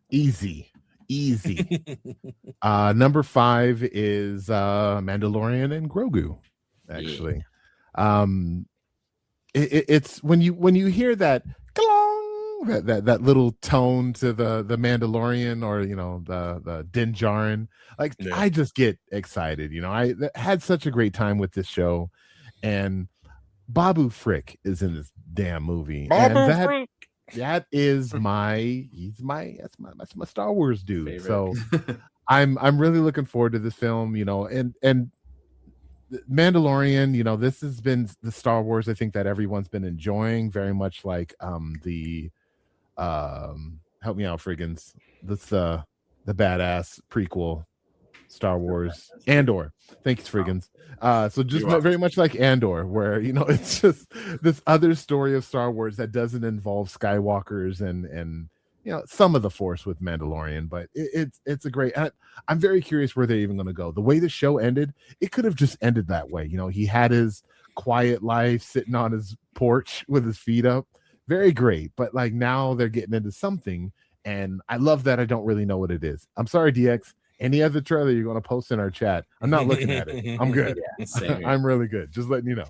Speaker 3: Easy. Easy. Number 5 is Mandalorian and Grogu. Actually, it's when you hear that that little tone to the Mandalorian, or the Din Djarin, like I just get excited. I had such a great time with this show, and Babu Frick is in this damn movie, and that is that's my Star Wars dude. Favorite. So I'm really looking forward to this film, and Mandalorian, this has been the Star Wars I think that everyone's been enjoying very much, like the help me out, Frigginz. That's the badass prequel Star Wars Andor. Thanks, Frigginz. So just very much like Andor, where it's just this other story of Star Wars that doesn't involve Skywalkers and some of the Force with Mandalorian, but it's a great. I'm very curious where they're even going to go. The way the show ended, it could have just ended that way. He had his quiet life sitting on his porch with his feet up, very great. But like now they're getting into something, and I love that. I don't really know what it is. I'm sorry, DX. Any other trailer you're going to post in our chat, I'm not looking at it. I'm good. I'm really good. Just letting you know.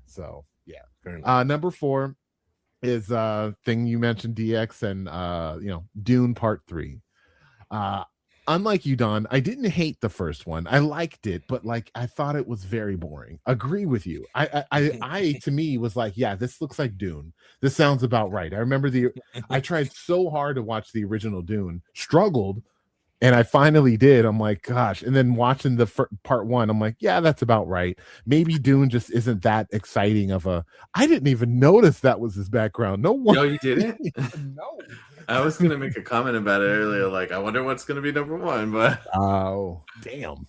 Speaker 3: So yeah. Number 4 is thing you mentioned, DX, and Dune Part 3. Unlike you, Don, I didn't hate the first one. I liked it, but like I thought it was very boring. Agree with you. I to me was like, yeah, this looks like Dune. This sounds about right. I remember I tried so hard to watch the original Dune, struggled. And I finally did. I'm like, gosh. And then watching the part 1, I'm like, yeah, that's about right. Maybe Dune just isn't that exciting of a. I didn't even notice that was his background. No one.
Speaker 2: No, you didn't?
Speaker 3: No.
Speaker 2: I was going to make a comment about it earlier. Like, I wonder what's going to be number 1. But
Speaker 3: oh, damn.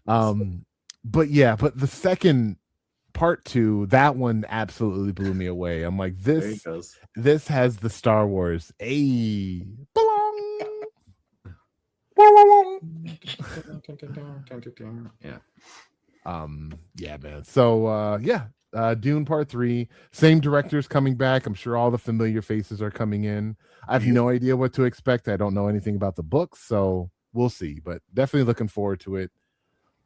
Speaker 3: But the second part 2, that one absolutely blew me away. I'm like, this has the Star Wars. Yeah. Yeah, man. So Dune Part 3, same directors coming back. I'm sure all the familiar faces are coming in. I have no idea what to expect. I don't know anything about the books, so we'll see, but definitely looking forward to it.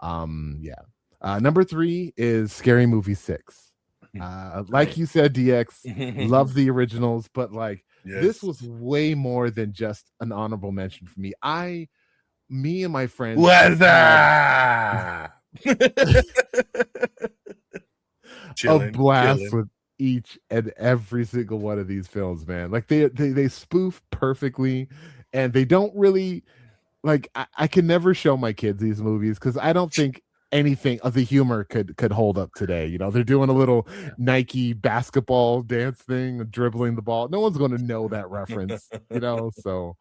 Speaker 3: Number 3 is Scary Movie 6. Like you said, DX, love the originals, but like this was way more than just an honorable mention for me. Me and my friends a blast with each and every single one of these films, man. Like they spoof perfectly, and they don't really like. I can never show my kids these movies because I don't think anything of the humor could hold up today. They're doing a little Nike basketball dance thing, dribbling the ball. No one's going to know that reference, so.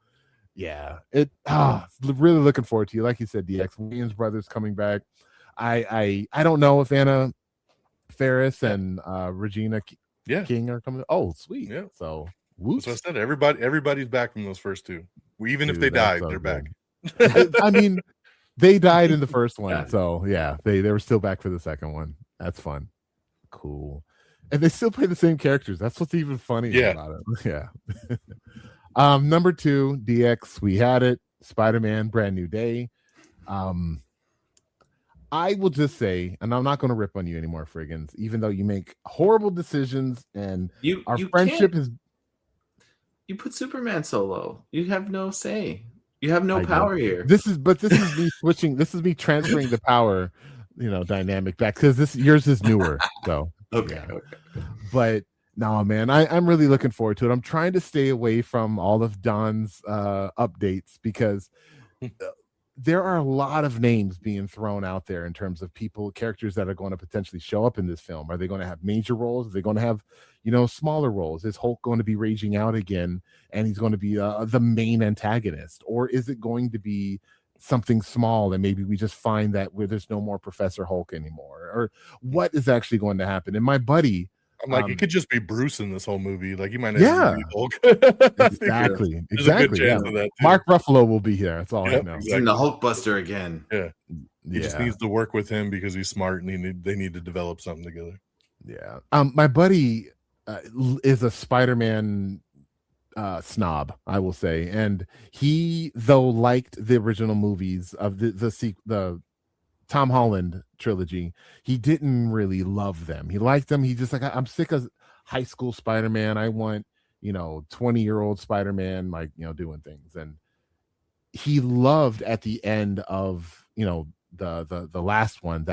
Speaker 3: Yeah, really looking forward to you. Like you said, DX, Williams brothers coming back. I don't know if Anna Faris and Regina King are coming. Oh, sweet. Yeah. So whoops.
Speaker 1: That's what I said. Everybody's back from those first 2. Even if they died, they're back.
Speaker 3: I mean, they died in the first one, so yeah, they were still back for the second one. That's fun. Cool. And they still play the same characters. That's what's even funny about it. Yeah. Number 2, DX, we had it. Spider-Man, Brand New Day. I will just say, and I'm not going to rip on you anymore, Frigginz, even though you make horrible decisions, and our friendship is.
Speaker 2: You put Superman so low. You have no say. You have no power here.
Speaker 3: This is me switching. This is me transferring the power, dynamic back, because yours is newer. So
Speaker 2: okay.
Speaker 3: But. No, man, I'm really looking forward to it. I'm trying to stay away from all of Don's updates because there are a lot of names being thrown out there in terms of characters that are going to potentially show up in this film. Are they going to have major roles? Are they going to have, smaller roles? Is Hulk going to be raging out again and he's going to be the main antagonist? Or is it going to be something small and maybe we just find that where there's no more Professor Hulk anymore? Or what is actually going to happen? And my buddy,
Speaker 1: I'm like, it could just be Bruce in this whole movie. Like, you might not
Speaker 3: even be
Speaker 1: Hulk.
Speaker 3: Exactly. Mark Ruffalo will be here. That's all I know.
Speaker 2: He's in the Hulkbuster again.
Speaker 1: Yeah. He just needs to work with him because he's smart and they need to develop something together.
Speaker 3: Yeah. My buddy is a Spider-Man snob, I will say. And he, though, liked the original movies of the Tom Holland trilogy, he didn't really love them. He liked them. He just like, I'm sick of high school Spider-Man. I want, 20-year-old Spider-Man, like, doing things. And he loved at the end of, the last one,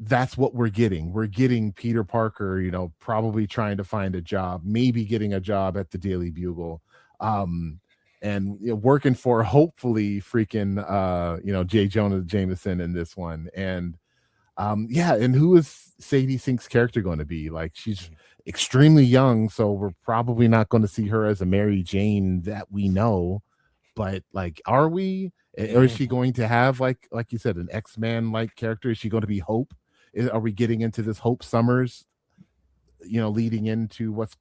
Speaker 3: that's what we're getting. We're getting Peter Parker, probably trying to find a job, maybe getting a job at the Daily Bugle, and working for hopefully freaking J. Jonah Jameson in this one. And and who is Sadie Sink's character going to be? Like, she's extremely young, so we're probably not going to see her as a Mary Jane that we know. But like, are we? Or is she going to have like you said, an X-Man like character? Is she going to be Hope? Are we getting into this Hope Summers, leading into what's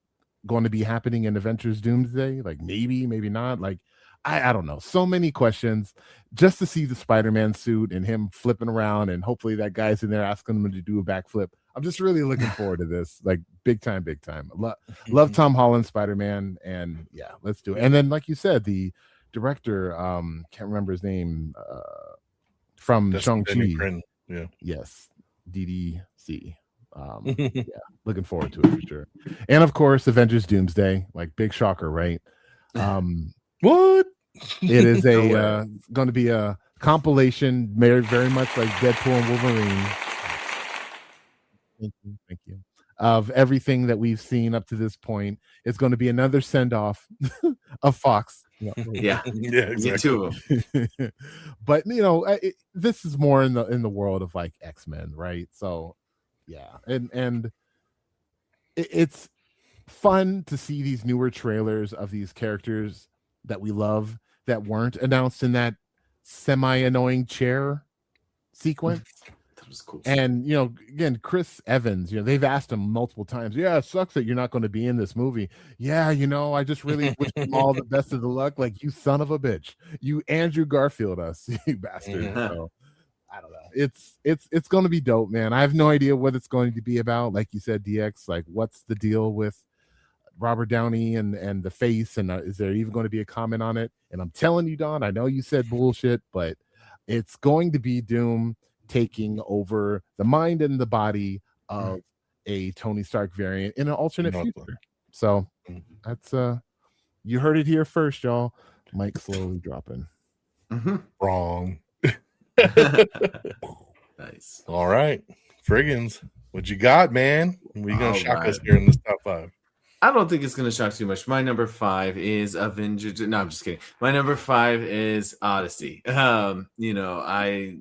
Speaker 3: going to be happening in Avengers Doomsday? Like, maybe not. Like, I don't know. So many questions. Just to see the Spider-Man suit and him flipping around, and hopefully that guy's in there asking him to do a backflip. I'm just really looking forward to this. Like, big time. Love Tom Holland Spider-Man, and yeah, let's do it. And then, like you said, the director, can't remember his name, from Shang-Chi.
Speaker 1: Yeah.
Speaker 3: Yes. DDC. Yeah, looking forward to it for sure. And of course, Avengers Doomsday, like, big shocker, right?
Speaker 1: What?
Speaker 3: It is a going to be a compilation, very, very much like Deadpool and Wolverine. Thank you. Of everything that we've seen up to this point. It's going to be another send-off of Fox.
Speaker 2: Yeah,
Speaker 1: exactly.
Speaker 2: Me too.
Speaker 3: But this is more in the world of like X-Men, right? So yeah, and it's fun to see these newer trailers of these characters that we love that weren't announced in that semi-annoying chair sequence.
Speaker 2: That was cool.
Speaker 3: And again, Chris Evans, they've asked him multiple times, yeah, it sucks that you're not going to be in this movie. Yeah, I just really wish him all the best of the luck. Like, you son of a bitch, you Andrew Garfield us, you bastard. So I don't know. It's going to be dope, man. I have no idea what it's going to be about. Like you said, DX, like, what's the deal with Robert Downey and the face, and is there even going to be a comment on it? And I'm telling you, Don, I know you said bullshit, but it's going to be Doom taking over the mind and the body of a Tony Stark variant in an alternate future. So that's you heard it here first, y'all. Mike slowly dropping.
Speaker 1: Wrong.
Speaker 2: Nice.
Speaker 1: All right, Frigginz, what you got, man? We're gonna shock us here in this top 5.
Speaker 2: I don't think it's going to shock too much. My number 5 is Avengers. No, I'm just kidding. My number 5 is Odyssey. I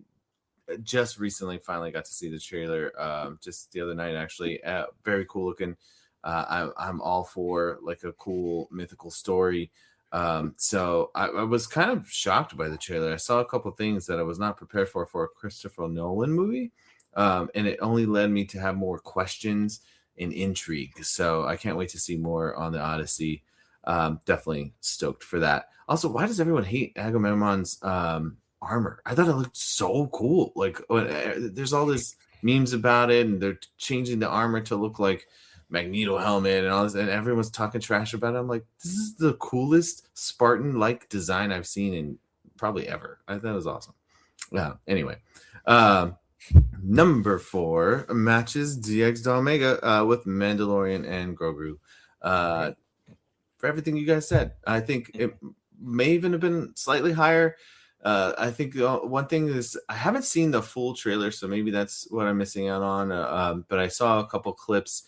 Speaker 2: just recently finally got to see the trailer just the other night, actually. Very cool looking. I'm all for like a cool mythical story. So I was kind of shocked by the trailer. I saw a couple things that I was not prepared for a Christopher Nolan movie. And it only led me to have more questions and intrigue. So I can't wait to see more on the Odyssey. Definitely stoked for that. Also, why does everyone hate Agamemnon's armor? I thought it looked so cool. Like, there's all this memes about it, and they're changing the armor to look like Magneto helmet and all this, and everyone's talking trash about it. I'm like, this is the coolest Spartan-like design I've seen in probably ever. I thought it was awesome. Yeah. Anyway, number 4 matches DX DONMEGA with Mandalorian and Grogu. For everything you guys said, I think it may even have been slightly higher. I think one thing is I haven't seen the full trailer, so maybe that's what I'm missing out on. But I saw a couple clips,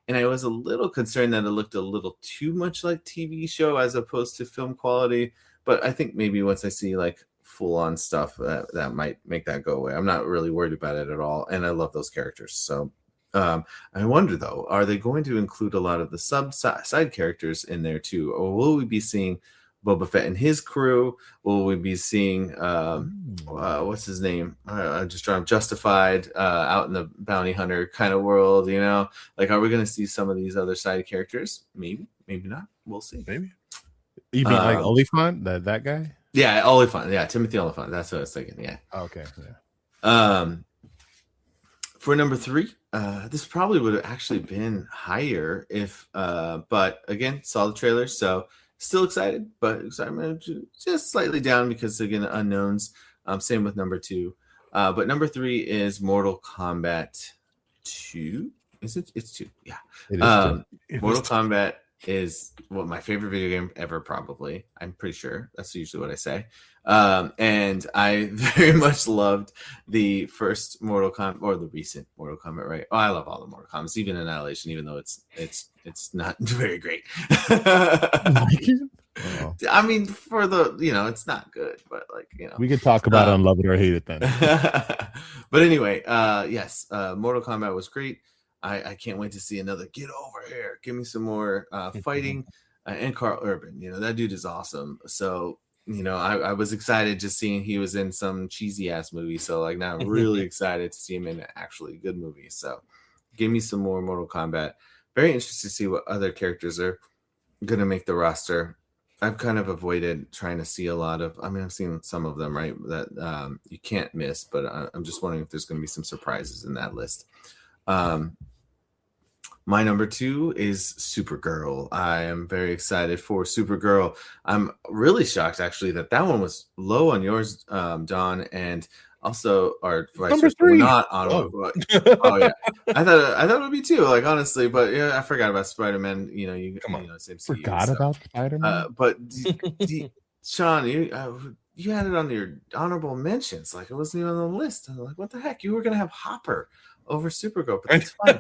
Speaker 2: and I was a little concerned that it looked a little too much like TV show as opposed to film quality. But I think maybe once I see like full-on stuff, that might make that go away. I'm not really worried about it at all, and I love those characters. So I wonder, though, are they going to include a lot of the side characters in there too, or will we be seeing Boba Fett and his crew? Will we be seeing what's his name? I just drawn Justified out in the bounty hunter kind of world, Like, are we going to see some of these other side characters? Maybe not. We'll see.
Speaker 1: Maybe.
Speaker 3: You mean like Oliphant, that guy?
Speaker 2: Yeah, Oliphant. Yeah, Timothy Oliphant. That's what I was thinking. Yeah.
Speaker 3: Okay. Yeah.
Speaker 2: For number 3, this probably would have actually been higher if, but again, saw the trailer, so still excited, but excitement just slightly down because again, unknowns. Same with number 2. But number 3 is Mortal Kombat 2. Is it? It's 2. Yeah.
Speaker 3: It is
Speaker 2: Mortal Kombat is my favorite video game ever, probably. I'm pretty sure. That's usually what I say. And I very much loved the first Mortal Kombat, or the recent Mortal Kombat, right? Oh, I love all the Mortal Kombat, even Annihilation, even though it's not very great.
Speaker 3: Oh.
Speaker 2: I mean, for the, it's not good, but
Speaker 3: We can talk about it and love it or hate it then.
Speaker 2: But anyway, yes, Mortal Kombat was great. I can't wait to see another. Get over here, give me some more fighting. And Carl Urban, that dude is awesome. So I was excited just seeing he was in some cheesy ass movie. So now I'm really excited to see him in an actually good movie. So give me some more Mortal Kombat. Very interested to see what other characters are gonna make the roster. I've kind of avoided trying to see a lot of. I mean, I've seen some of them, right? That you can't miss. But I'm just wondering if there's going to be some surprises in that list. My number 2 is Supergirl. I am very excited for Supergirl. I'm really shocked, actually, that one was low on yours, Don, and also our
Speaker 1: number 3.
Speaker 2: Not on. Oh yeah, I thought it would be 2. Honestly, but yeah, I forgot about Spider-Man.
Speaker 1: Come on,
Speaker 2: same
Speaker 3: forgot about Spider-Man.
Speaker 2: But Sean, you had it on your honorable mentions. It wasn't even on the list. I'm like, what the heck? You were gonna have Hopper over Supergirl, but that's fine.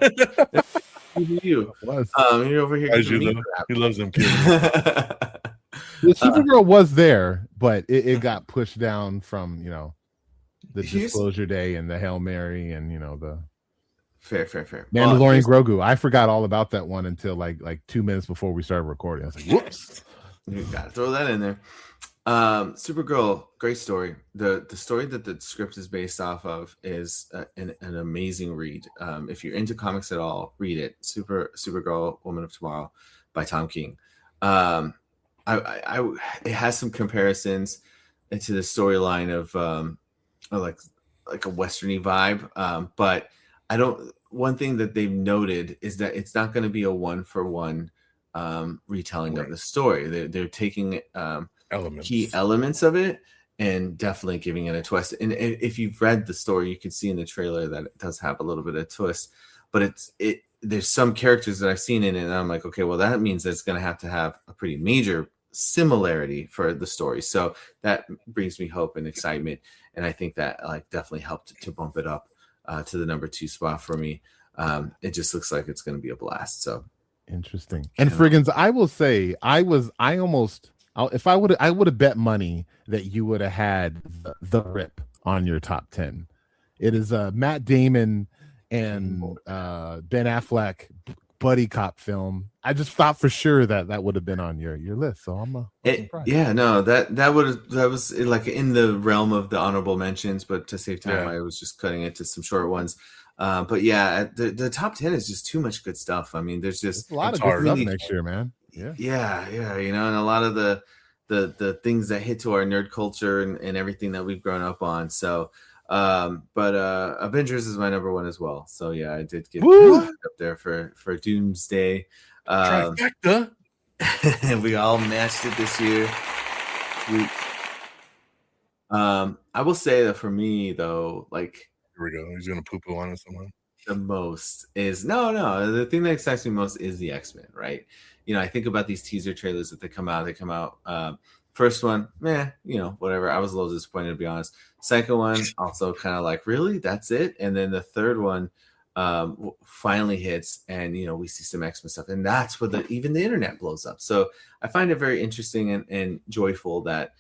Speaker 2: You. You're over here.
Speaker 1: He loves them kids.
Speaker 3: The Supergirl was there, but it got pushed down from the Disclosure Day and the Hail Mary and the
Speaker 2: fair
Speaker 3: Mandalorian Grogu. I forgot all about that one until like 2 minutes before we started recording. I was like, whoops.
Speaker 2: You gotta throw that in there. Supergirl, great story. The story that the script is based off of is an amazing read. If you're into comics at all, read it. Supergirl, Woman of Tomorrow by Tom King. It has some comparisons to the storyline of like a westerny vibe. But one thing that they've noted is that it's not going to be a 1-for-1 retelling of the story. They're taking key elements of it and definitely giving it a twist. And if you've read the story, you can see in the trailer that it does have a little bit of twist. But there's some characters that I've seen in it, and I'm like, okay, well, that means that it's going to have a pretty major similarity for the story. So that brings me hope and excitement, and I think that definitely helped to bump it up to the number 2 spot for me. It just looks like it's going to be a blast. So
Speaker 3: interesting. And Frigginz, I will say, I would have bet money that you would have had the Rip on your top 10. It is a Matt Damon and Ben Affleck buddy cop film. I just thought for sure that would have been on your list. So I'm surprised.
Speaker 2: Yeah, no, that was in the realm of the honorable mentions, but to save time, I was just cutting it to some short ones. But yeah, the top 10 is just too much good stuff. I mean, there's a
Speaker 3: lot of good stuff next year, man.
Speaker 2: Yeah, and a lot of the things that hit to our nerd culture and everything that we've grown up on. So, but Avengers is my number 1 as well. So yeah, I did get up there for Doomsday.
Speaker 1: Trifecta.
Speaker 2: And we all matched it this year. I will say that for me though,
Speaker 1: here we go. He's gonna poo-poo on us somehow.
Speaker 2: The most is no. The thing that excites me most is the X-Men, right? I think about these teaser trailers that they come out. First one, whatever. I was a little disappointed, to be honest. Second one, also kind of really? That's it? And then the third one finally hits, and we see some X-Men stuff, and that's where even the internet blows up. So I find it very interesting and joyful that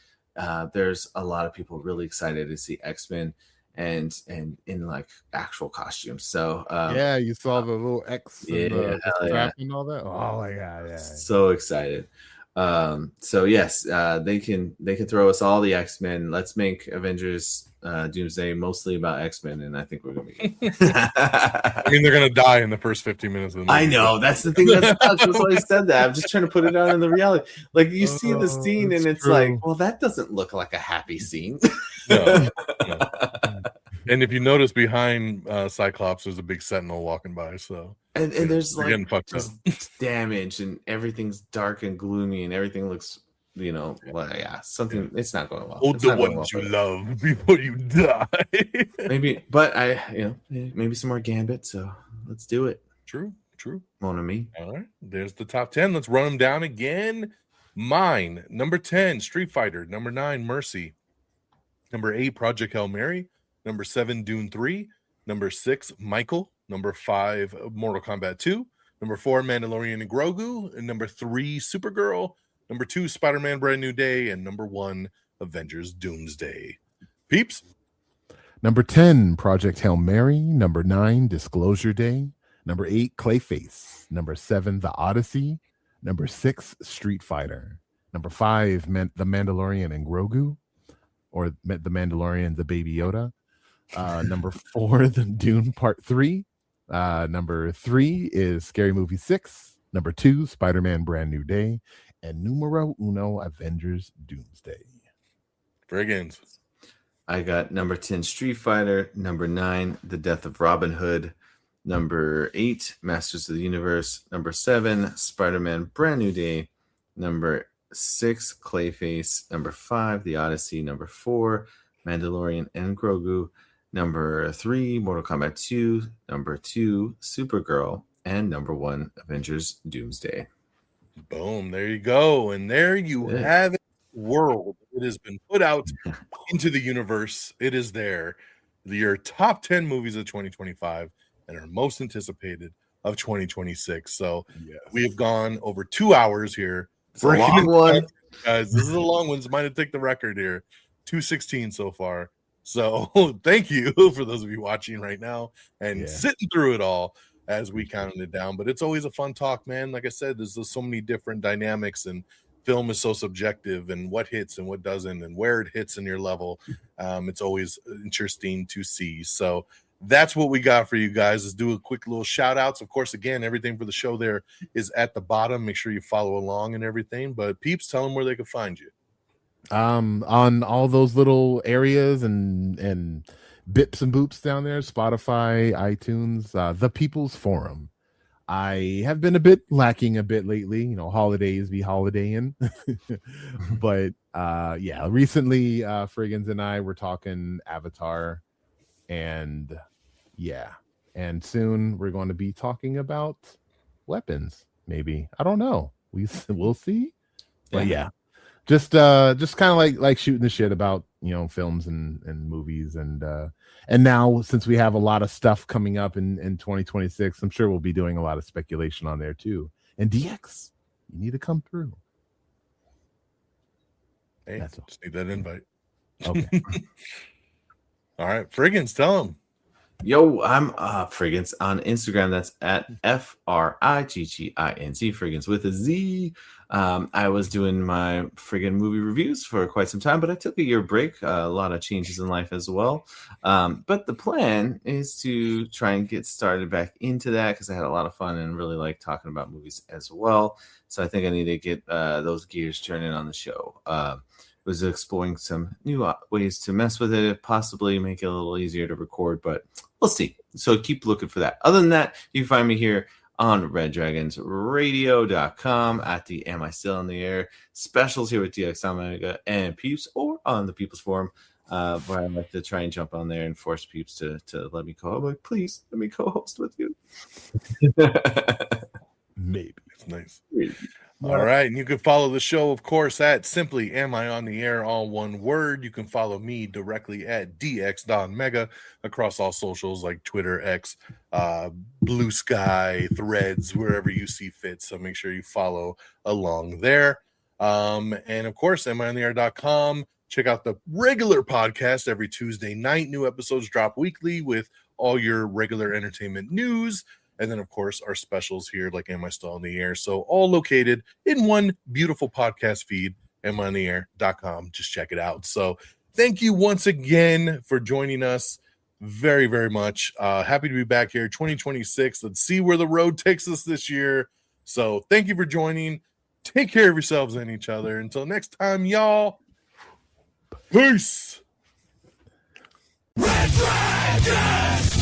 Speaker 2: there's a lot of people really excited to see X-Men and in actual costumes. So
Speaker 3: you saw the little X and the strap and all that. Oh my god, yeah.
Speaker 2: So excited. So yes, they can throw us all the X-Men. Let's make Avengers Doomsday mostly about X-Men, and I think we're gonna be
Speaker 1: I mean, they're gonna die in the first 15 minutes of the movie.
Speaker 2: I know, that's the thing that's why I said that. I'm just trying to put it out in the reality. You see the scene and it's true. Well, that doesn't look like a happy scene.
Speaker 1: No. And if you notice behind Cyclops, there's a big sentinel walking by. So
Speaker 2: and there's
Speaker 1: they're
Speaker 2: like
Speaker 1: getting fucked
Speaker 2: just
Speaker 1: up.
Speaker 2: damage, and everything's dark and gloomy, and everything looks, like something. It's not going well.
Speaker 1: Hold
Speaker 2: It's
Speaker 1: the
Speaker 2: not going well
Speaker 1: ones you
Speaker 2: for them.
Speaker 1: love before you die.
Speaker 2: Maybe, but maybe some more Gambit. So let's do it.
Speaker 1: True.
Speaker 2: Mon ami.
Speaker 1: All right, there's the top 10. Let's run them down again. Mine, number 10, Street Fighter. Number 9, Mercy. Number 8, Project Hail Mary. Number 7, Dune 3. Number 6, Michael. Number 5, Mortal Kombat 2. Number 4, Mandalorian and Grogu. And number 3, Supergirl. Number 2, Spider-Man Brand New Day. And number 1, Avengers Doomsday. Peeps?
Speaker 3: Number 10, Project Hail Mary. Number 9, Disclosure Day. Number 8, Clayface. Number 7, The Odyssey. Number 6, Street Fighter. Number 5, The Mandalorian and Grogu, or The Mandalorian, the Baby Yoda. Number 4, The Dune Part 3. Number 3 is Scary Movie 6. Number 2, Spider-Man Brand New Day. And numero uno, Avengers Doomsday.
Speaker 1: Frigginz.
Speaker 2: I got number 10, Street Fighter. Number 9, The Death of Robin Hood. Number 8, Masters of the Universe. Number 7, Spider-Man Brand New Day. Number 6, Clayface. Number 5, The Odyssey. Number 4, Mandalorian and Grogu. Number 3, Mortal Kombat 2. Number 2, Supergirl. And number 1, Avengers Doomsday.
Speaker 1: Boom, there you go. And there you have it, world. It has been put out into the universe. It is there. Your top 10 movies of 2025 and our most anticipated of 2026. So we have gone over 2 hours here.
Speaker 2: It's a long one.
Speaker 1: Guys, this is a long one. This might have taken the record here. 2:16 so far. So thank you for those of you watching right now and sitting through it all as we counted it down. But it's always a fun talk, man. Like I said, there's so many different dynamics, and film is so subjective, and what hits and what doesn't, and where it hits in your level. It's always interesting to see. So that's what we got for you guys. Let's do a quick little shout outs. Of course, again, everything for the show there is at the bottom. Make sure you follow along and everything. But Peeps, tell them where they can find you.
Speaker 3: On all those little areas and bips and boops down there, Spotify, iTunes, the People's Forum. I have been a bit lacking a bit lately, holidays be holidaying. But recently Frigginz and I were talking Avatar, and soon we're going to be talking about weapons, maybe. I don't know. We'll see. But just kind of like shooting the shit about films and movies, and now since we have a lot of stuff coming up in 2026, I'm sure we'll be doing a lot of speculation on there too. And DX, you need to come through.
Speaker 1: Hey, just need that invite.
Speaker 3: Okay.
Speaker 1: All right, Frigginz, tell them.
Speaker 2: Yo, I'm Frigginz on Instagram. That's at FRIGGINZ, Frigginz with a Z. I was doing my friggin' movie reviews for quite some time, but I took a year break. A lot of changes in life as well. But the plan is to try and get started back into that, because I had a lot of fun and really like talking about movies as well. So I think I need to get those gears turning on the show. Was exploring some new ways to mess with it, possibly make it a little easier to record, but we'll see. So keep looking for that. Other than that, you can find me here on reddragonsradio.com at the Am I Still in the Air specials here with DX DONMEGA and Peeps, or on the People's Forum, where I like to try and jump on there and force Peeps to let me I'm like, please let me co-host with you.
Speaker 3: Maybe.
Speaker 1: It's nice. Maybe. All right, and you can follow the show, of course, at simply Am I on the Air, all one word. You can follow me directly at DX DONMEGA across all socials like Twitter, X, Blue Sky, Threads, wherever you see fit. So make sure you follow along there. And of course, amiontheair.com. Check out the regular podcast every Tuesday night. New episodes drop weekly with all your regular entertainment news. And then, of course, our specials here, like Am I Still on the Air? So all located in one beautiful podcast feed, amiontheair.com. Just check it out. So thank you once again for joining us very, very much. Happy to be back here, 2026. Let's see where the road takes us this year. So thank you for joining. Take care of yourselves and each other. Until next time, y'all. Peace.
Speaker 4: Red Dragons!